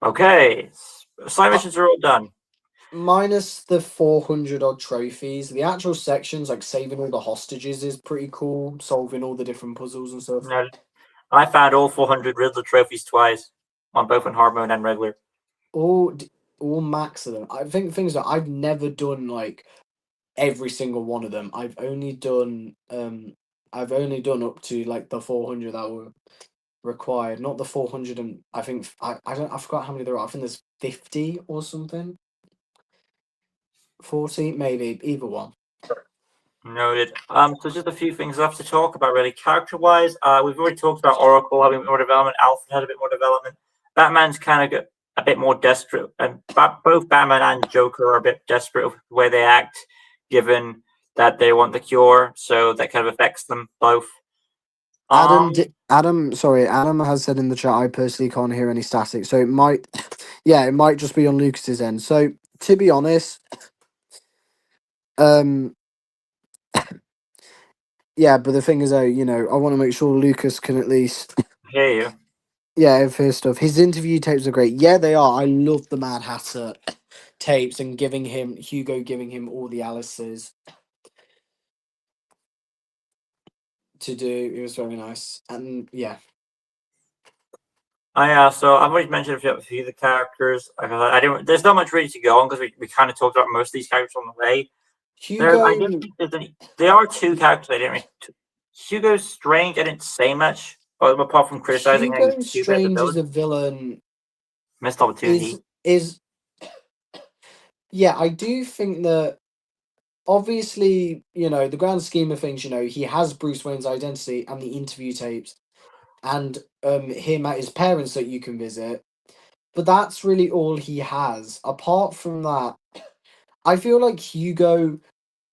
Okay, side missions are all done. Minus the 400 odd trophies, the actual sections like saving all the hostages is pretty cool. Solving all the different puzzles and stuff. No, I found all 400 Riddler trophies twice, on both in hard mode and regular. All max of them. I think things that I've never done like every single one of them. I've only done up to like the 400 that were required, not the 400 and I think I forgot how many there are. I think there's 50 or something. 40 maybe, either one. Noted. So just a few things left to talk about, really. Character-wise, we've already talked about Oracle having more development. Alfred had a bit more development. Batman's kind of got a bit more desperate, and both Batman and Joker are a bit desperate with the way they act, given that they want the cure. So that kind of affects them both. Adam has said in the chat, I personally can't hear any static, so it might, yeah, it might just be on Lucas's end. So to be honest, yeah, but the thing is, I want to make sure Lucas can at least hear you. Yeah, first stuff. His interview tapes are great. Yeah, they are. I love the Mad Hatter tapes and Hugo giving him all the Alice's to do. It was very nice. And yeah. So I've already mentioned a few of the characters. I didn't. There's not much really to go on because we kind of talked about most of these characters on the way. There are two characters I didn't really. Hugo Strange, I didn't say much, apart from criticizing. Hugo Strange is a villain. Missed opportunity. Yeah, I do think that obviously, the grand scheme of things, he has Bruce Wayne's identity and the interview tapes and him at his parents that you can visit. But that's really all he has. Apart from that, I feel like Hugo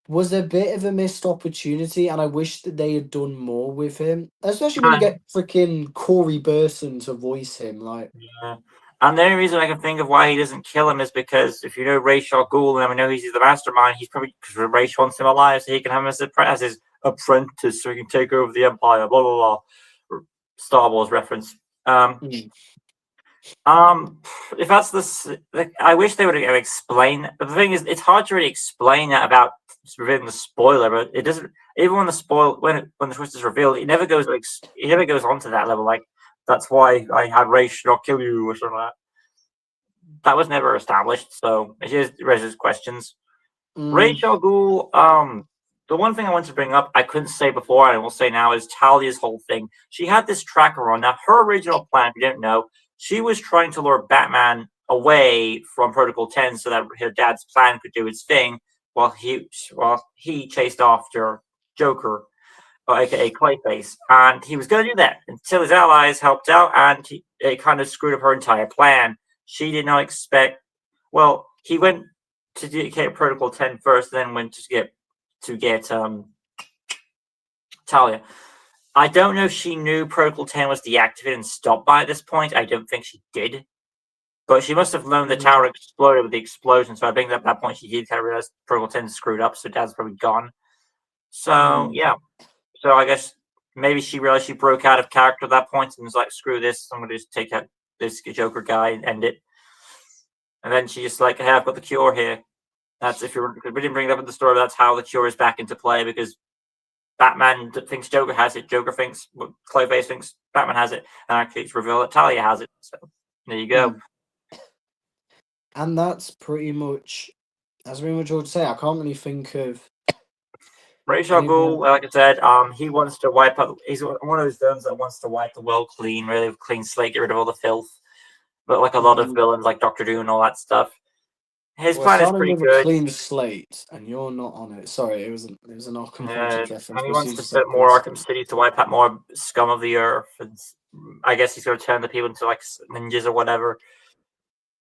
was a bit of a missed opportunity, and I wish that they had done more with him. Especially when you get freaking Corey Burton to voice him. Yeah. And the only reason I can think of why he doesn't kill him is because if you know Ra's al Ghul, and we know he's the mastermind, he's probably because Ra's wants him alive so he can have him as his apprentice so he can take over the Empire, blah, blah, blah. Star Wars reference. If that's I wish they would have explained. But the thing is, it's hard to really explain that about revealing the spoiler. But it doesn't. Even when the twist is revealed, it never goes on to that level. Like that's why I had Ra's not kill you or something like that. That was never established. So it just raises questions. Ra's al Ghul. The one thing I wanted to bring up, I couldn't say before, and I will say now, is Talia's whole thing. She had this tracker on. Now, her original plan, if you didn't know, she was trying to lure Batman away from Protocol 10 so that her dad's plan could do its thing, while he chased after Joker, or aka Clayface, and he was going to do that until his allies helped out, and it kind of screwed up her entire plan. She did not expect. Well, he went to dedicate Protocol 10 first, then went to get Talia. I don't know if she knew Protocol 10 was deactivated and stopped by this point. I don't think she did. But she must have known the tower exploded with the explosion. So I think at that point she did kind of realize Protocol 10 screwed up, so Dad's probably gone. So, yeah. So I guess maybe she realized she broke out of character at that point and was like, screw this, I'm going to just take out this Joker guy and end it. And then she just like, hey, I've got the cure here. That's we didn't bring it up in the story, but that's how the cure is back into play, because Batman thinks Joker has it, Joker thinks, Clayface thinks Batman has it, and actually it's revealed that Talia has it. So there you go. And that's pretty much all to say. I can't really think of Ra's al Ghul, like I said, he wants to wipe out. He's one of those villains that wants to wipe the world clean, really clean slate, get rid of all the filth. But like a lot of villains, like Doctor Doom and all that stuff, his plan is pretty good. A clean slate, and you're not on it. Sorry, it was an Arkham reference. And he wants to set more Arkham City to wipe out more scum of the earth, and I guess he's going to turn the people into like ninjas or whatever.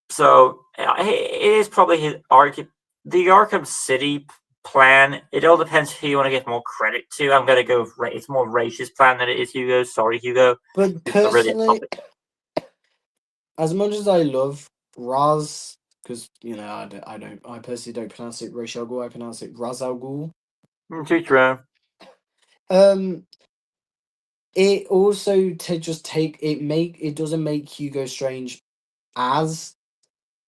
So it is probably the Arkham City plan. It all depends who you want to give more credit to. I'm going to go with it's more Raish's plan than it is Hugo's. Sorry, Hugo. But personally, as much as I love Raz, because I personally don't pronounce it Ra's al Ghul, I pronounce it Raz al Ghul. Too true. It also it doesn't make Hugo Strange as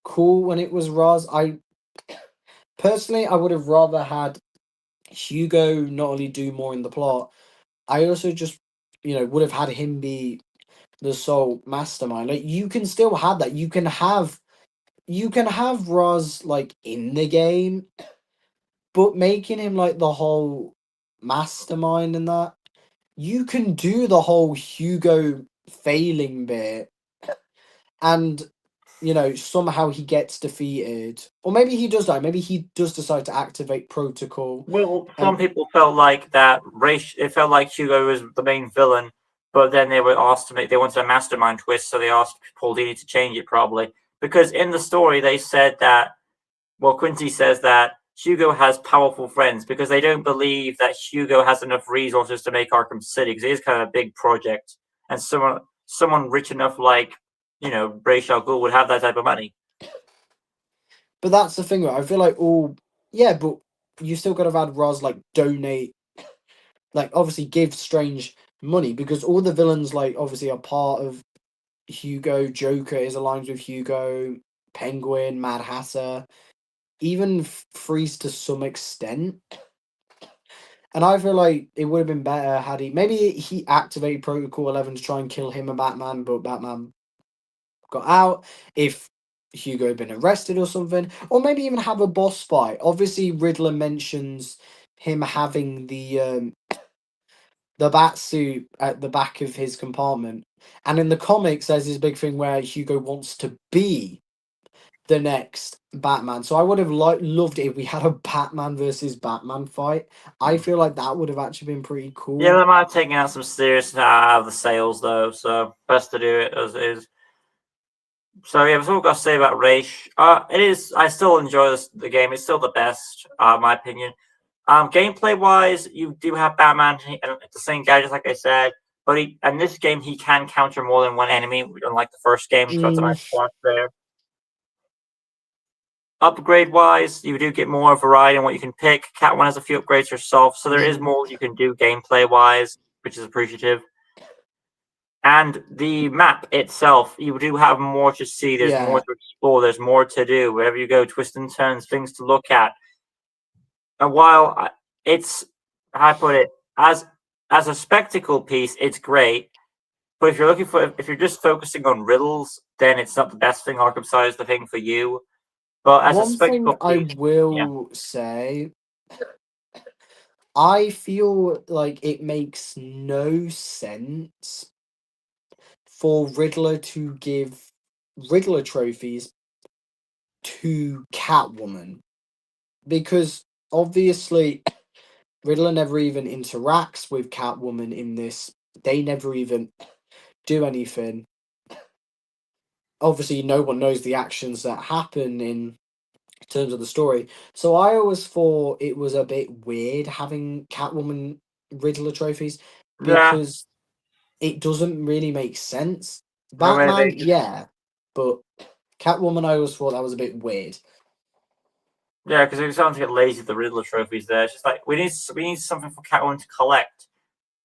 cool when it was Raz. Personally, I would have rather had Hugo not only do more in the plot, I also just would have had him be the sole mastermind. Like, you can still have that. You can have Raz like in the game, but making him like the whole mastermind and that, you can do the whole Hugo failing bit, and somehow he gets defeated, or maybe he does die. Maybe he does decide to activate protocol. Well, some people felt like that it felt like Hugo was the main villain, but then they were asked they wanted a mastermind twist, so they asked Paul Dini to change it, probably because in the story they said that. Well, Quincy says that Hugo has powerful friends because they don't believe that Hugo has enough resources to make Arkham City, because it is kind of a big project, and someone rich enough like Ra's al Ghul would have that type of money. But that's the thing, right? I feel like but you still got to have Raz like donate, like obviously give Strange money, because all the villains like obviously are part of Hugo. Joker is aligned with Hugo, Penguin, Mad Hatter, even Freeze to some extent. And I feel like it would have been better had he activated Protocol 11 to try and kill him and Batman, but Batman got out. If Hugo had been arrested or something, or maybe even have a boss fight. Obviously, Riddler mentions him having the bat suit at the back of his compartment, and in the comics, there's this big thing where Hugo wants to be the next Batman. So I would have loved it if we had a Batman versus Batman fight. I feel like that would have actually been pretty cool. Yeah, that might have taken out some serious out of the sales though. So best to do it as is. So yeah, that's all I've got to say about Raish. It is. I still enjoy the game. It's still the best, in my opinion. Gameplay wise, you do have Batman and the same gadgets, like I said, but in this game he can counter more than one enemy, unlike the first game. So that's a nice plus there. Upgrade wise, you do get more variety in what you can pick. Catwoman has a few upgrades herself, so there is more you can do gameplay wise, which is appreciative. And the map itself, you do have more to see. There's more to explore. There's more to do. Wherever you go, twists and turns, things to look at. And while it's, how I put it, as a spectacle piece, it's great. But if you're just focusing on riddles, then it's not the best thing. Arkham Side is the thing for you. But as a spectacle piece, I will say, I feel like it makes no sense for Riddler to give Riddler trophies to Catwoman, because obviously, Riddler never even interacts with Catwoman in this. They never even do anything. Obviously, no one knows the actions that happen in terms of the story. So I always thought it was a bit weird having Catwoman Riddler trophies Yeah, because it doesn't really make sense. or Batman, maybe yeah, but Catwoman, I always thought that was a bit weird. yeah, because we're starting to get lazy with the Riddler trophies. There, it's just like we need something for Catwoman to collect.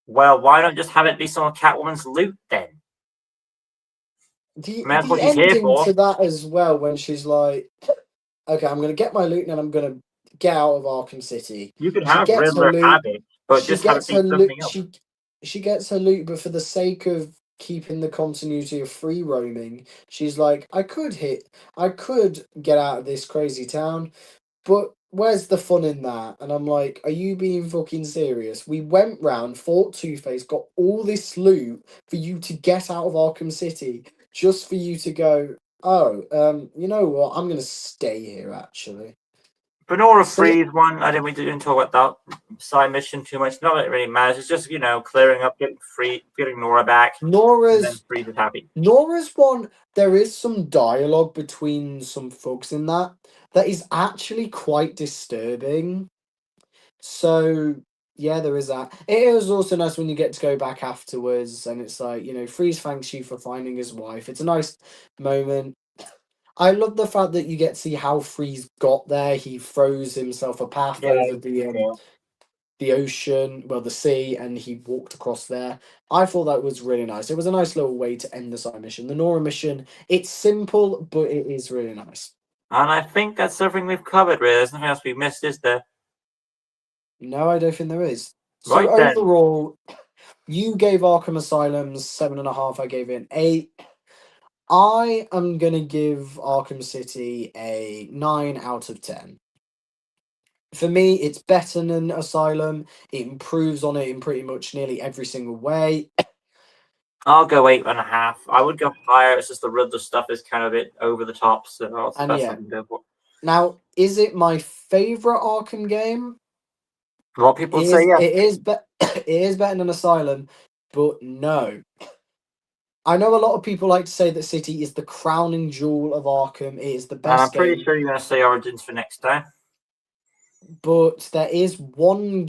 Well, why not just have it be some of Catwoman's loot then? I mean, that's what The she's here ending for. to that as well, when she's like, "Okay, I'm gonna get my loot and I'm gonna get out of Arkham City." You could She have gets her Riddler loot. have it, but She just have it gets be her loot. something else. She gets her loot, but for the sake of keeping the continuity of free roaming, she's like, I could get out of this crazy town, but where's the fun in that? And I'm like, are you being fucking serious? We went round, fought Two-Face, got all this loot for you to get out of Arkham City, just for you to go, oh, you know what? I'm gonna stay here actually. Benora See, frees one. I didn't. We didn't talk about that side mission too much. Not that it really matters. It's just clearing up, getting Nora back, and then Nora's Freeze is happy. Nora's one, there is some dialogue between some folks in that is actually quite disturbing. So, yeah, there is that. It is also nice when you get to go back afterwards and it's like, Freeze thanks you for finding his wife. It's a nice moment. I love the fact that you get to see how Freeze got there. He froze himself a path Yeah, over yeah. the ocean, well, the sea, and he walked across there. I thought that was really nice. It was a nice little way to end the side mission. The Nora mission, it's simple, but it is really nice. And I think that's everything we've covered. Really, there's nothing else we've missed, is there? No, I don't think there is. So Right then. overall, you gave Arkham Asylum 7.5. I gave it an 8. I am gonna give Arkham City a 9 out of 10. For me, it's better than Asylum. It improves on it in pretty much nearly every single way. I'll go 8.5. I would go higher. It's just the Riddler stuff is kind of a bit over the top, so And that's yeah, something to go for. now, is it my favorite Arkham game? A lot of people would say yes. It is better than Asylum, but no. I know a lot of people like to say that City is the crowning jewel of Arkham. It is the And I'm best pretty game, sure you're going to say Origins for next time. but there is one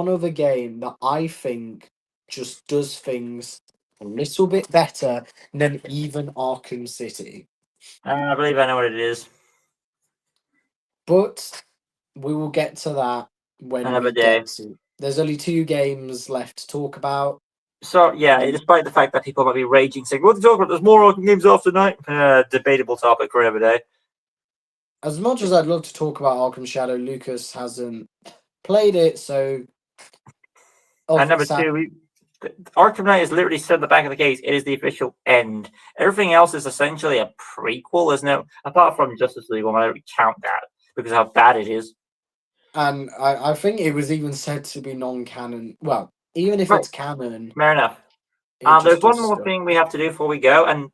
other game that I think just does things a little bit better than even Arkham City. I believe I know what it is. But we will get to that when Another we day. get to. There's only 2 games left to talk about. So, yeah, despite the fact that people might be raging, saying, what are you talking about? There's more Arkham games after tonight. Debatable topic for another day. As much as I'd love to talk about Arkham Shadow, Lucas hasn't played it, so. And number two, Arkham Knight is literally said at the back of the case, it is the official end. Everything else is essentially a prequel, isn't it? Apart from Justice League, I don't count that because of how bad it is. And I think it was even said to be non-canon. Well, even if it's canon, fair enough. There's one more thing we have to do before we go, and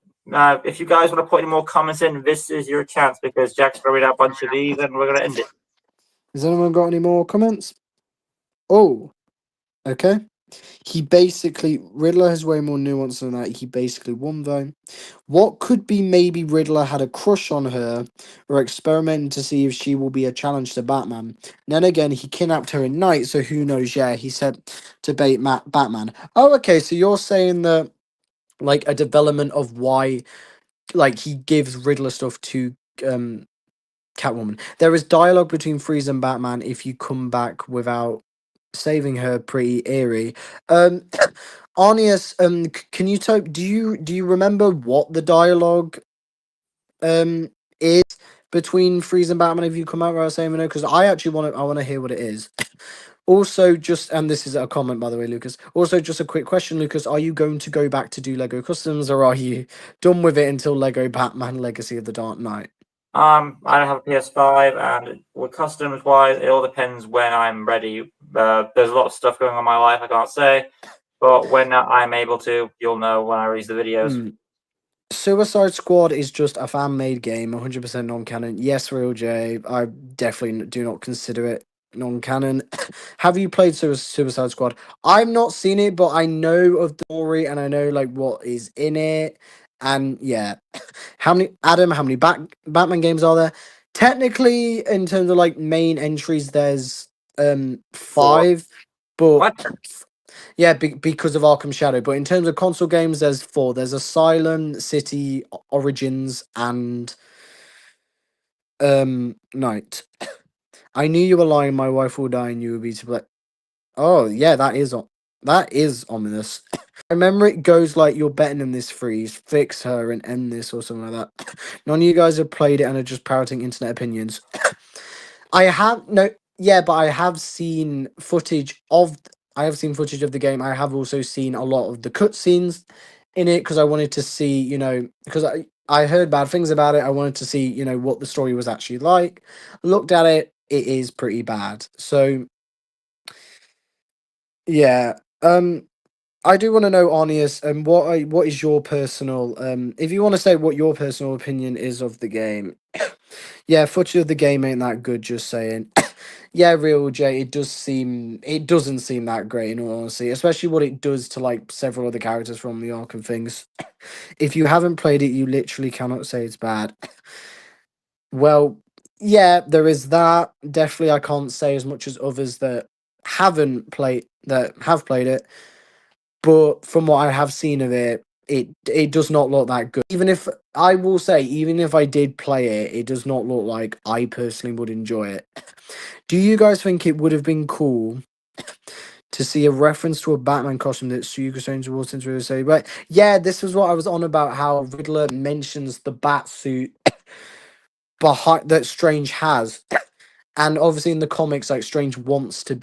if you guys want to put any more comments in, this is your chance because Jack's going to read out a bunch of these, and we're going to end it. Has anyone got any more comments? Oh, okay. Riddler has way more nuance than that. He basically won though. What could be maybe Riddler had a crush on her or experimenting to see if she will be a challenge to Batman. And then again, he kidnapped her in Night, so who knows? Yeah, he said to bait Batman. Oh, okay, so you're saying that like a development of why like he gives Riddler stuff to Catwoman. There is dialogue between Freeze and Batman if you come back without saving her, pretty eerie. Arnius, can you type? Do you remember what the dialogue is between Freeze and Batman? If you come out without saying no, because I want to hear what it is. Also, and this is a comment by the way, Lucas. Also, just a quick question, Lucas: are you going to go back to do Lego Customs, or are you done with it until Lego Batman: Legacy of the Dark Knight? I don't have a PS5, and with customs wise, it all depends when I'm ready. There's a lot of stuff going on in my life I can't say, but when I'm able to, you'll know when I release the videos. Suicide Squad is just a fan-made game, 100% non-canon. Yes, Real J, I definitely do not consider it non-canon. Have you played Suicide Squad? I've not seen it, but I know of the story and I know like what is in it. And yeah, how many Batman games are there? Technically, in terms of like main entries, there's 5, but What? yeah, because of Arkham Shadow. But in terms of console games, there's 4. There's Asylum, City, Origins, and Night. I knew you were lying. My wife will die, and you will be to play. Oh yeah, that is ominous. I remember it goes like you're betting in this freeze, fix her and end this or something like that. None of you guys have played it and are just parroting internet opinions. I have no, yeah, but I have seen footage of. I have seen footage of the game. I have also seen a lot of the cutscenes in it because I wanted to see, because I heard bad things about it. I wanted to see, what the story was actually like. Looked at it. It is pretty bad. So yeah, I do want to know, Arnius, what is your personal if you want to say what your personal opinion is of the game. Yeah, footage of the game ain't that good, just saying. Yeah, Real J, it doesn't seem that great in all honesty, especially what it does to like several other characters from the Arkham things. If you haven't played it, you literally cannot say it's bad. Well, yeah, there is that. Definitely I can't say as much as others that have played it. But from what I have seen of it, it does not look that good. Even if I will say, even if I did play it, it does not look like I personally would enjoy it. Do you guys think it would have been cool to see a reference to a Batman costume that Hugo Strange walks into and say, but yeah, this was what I was on about, how Riddler mentions the bat suit behind that Strange has. And obviously in the comics, like Strange wants to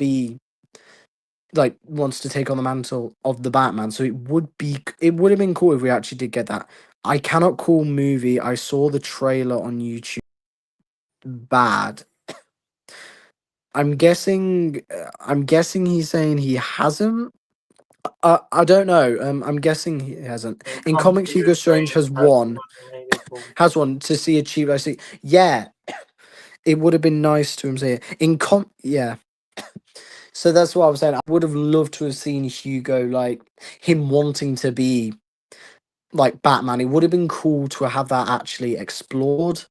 take on the mantle of the Batman. So it would have been cool if we actually did get that. I cannot call movie. I saw the trailer on YouTube. Bad. I'm guessing. I'm guessing he's saying he hasn't. I don't know. I'm guessing he hasn't. In comics, Hugo Strange has won. Has one to see a cheap. I see. Yeah, it would have been nice to him say it. Yeah. So that's what I was saying. I would have loved to have seen Hugo, like him wanting to be like Batman. It would have been cool to have that actually explored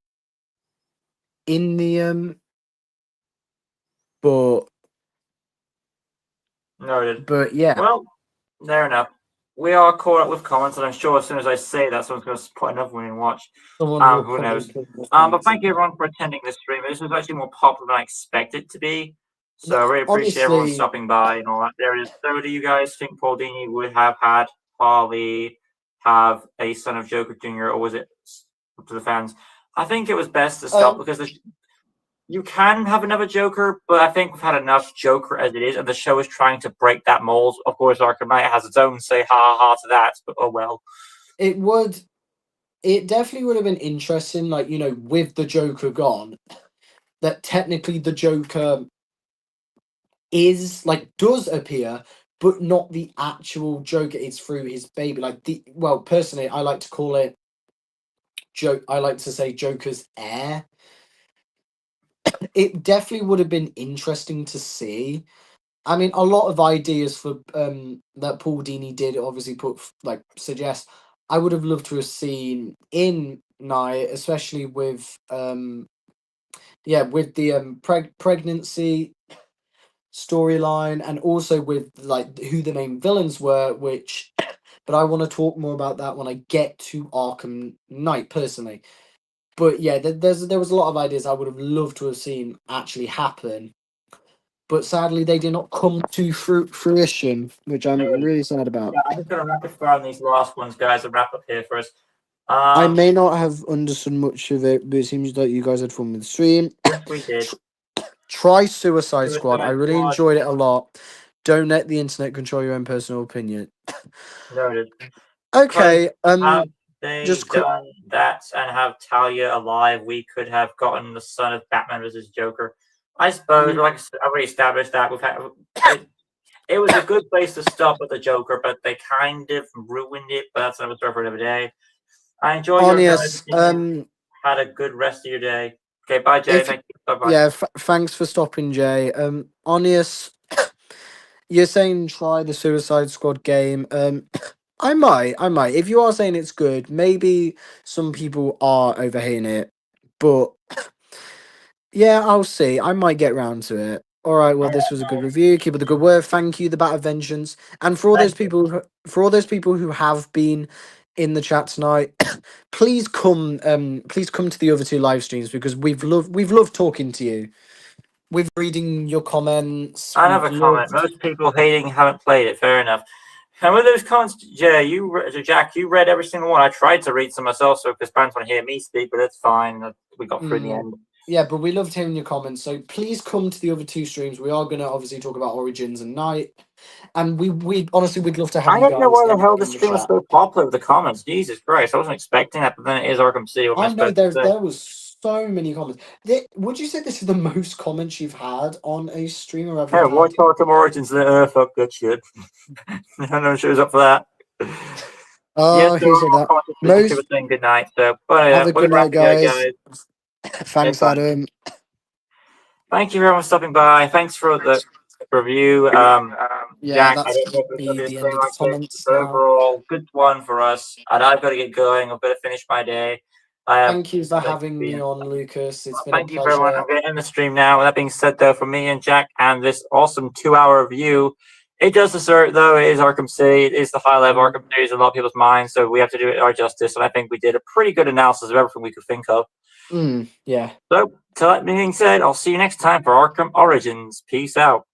in the but Noted. but yeah. Well, fair enough. We are caught up with comments, and I'm sure as soon as I say that, someone's going to put another one in watch. Who knows? But thank you everyone for attending this stream. This was actually more popular than I expected it to be. So I really appreciate everyone Honestly, stopping by and all that. There it is. So do you guys think Paul Dini would have had Harley have a Son of Joker Jr., or was it up to the fans? I think it was best to stop because you can have another Joker, but I think we've had enough Joker as it is, and the show is trying to break that mold. Of course, Arkham Knight has its own say ha ha to that, but oh well. it definitely would have been interesting, like, with the Joker gone, that technically the Joker does appear, but not the actual Joker. It's through his baby. Personally, I like to call it I like to say Joker's heir. It definitely would have been interesting to see. I mean, a lot of ideas for that Paul Dini did obviously suggest. I would have loved to have seen in Night, especially with with the pregnancy storyline, and also with like who the main villains were, which but I want to talk more about that when I get to Arkham Knight personally. But yeah, there was a lot of ideas I would have loved to have seen actually happen, but sadly they did not come to fruition, which I'm really sad about. Yeah, I'm just gonna rapid fire on these last ones, guys, and wrap up here first. I may not have understood much of it, but it seems like you guys had fun with the stream. Yes, we did. Try Suicide Squad. I Suicide really Squad. enjoyed it a lot. Don't let the internet control your own personal opinion. Noted. Okay. Have they just quick. done that and have Talia alive? We could have gotten the son of Batman versus Joker. I suppose, like I said, I've already established that we've had. It was a good place to stop with the Joker, but they kind of ruined it. But that's another story for another day. I enjoy your Onius, guys. Had a good rest of your day. Okay, bye, Jay. if Thank you. Bye bye. yeah, thanks for stopping, Jay. Onius, you're saying try the Suicide Squad game. I might. If you are saying it's good, maybe some people are overhating it, but yeah, I'll see. I might get round to it. All right. Well, this was a good review. Keep up the good work. Thank you, the Bat of Vengeance, and for all those Thank you. people, who have been in the chat tonight, please come. Please come to the other two live streams because we've loved talking to you. We've reading your comments. I have We've a comment. loved. Most people hating haven't played it. Fair enough. And with those comments, Jay, Jack, you read every single one. I tried to read some myself, so because parents want to hear me speak, but that's fine. We got through in the end. Yeah, but we loved hearing your comments. So please come to the other two streams. We are going to obviously talk about Origins and Night, and we honestly we'd love to have I you don't guys. know why the hell in this stream was chat. so popular with the comments. Jesus Christ, I wasn't expecting that, but then it is Arkham City. What am I I know supposed to say? there was so many comments. Would you say this is the most comments you've had on a stream, or have you Hey, had? watch Arkham Origins. Fuck that shit. No one shows up for that. Oh, Yes, who said that? most people saying good night. So, but Have a good night, guys. Thanks, bye. Adam. Thank you everyone for stopping by. Thanks for the review. Yeah, Jack, I that's don't know if it's be going to the be a end thing of the like this. comments But now. overall, good one for us. And I've got to get going. I've got to finish my day. Thank you for having me on, Lucas. It's been a Thank you, everyone. pleasure. I'm going to end the stream now. With that being said, though, from me and Jack and this awesome 2-hour review, it does deserve, though, it is Arkham City. It is the high level Arkham series in a lot of people's minds, so we have to do it our justice. And I think we did a pretty good analysis of everything we could think of. Yeah. So, to that being said, I'll see you next time for Arkham Origins. Peace out.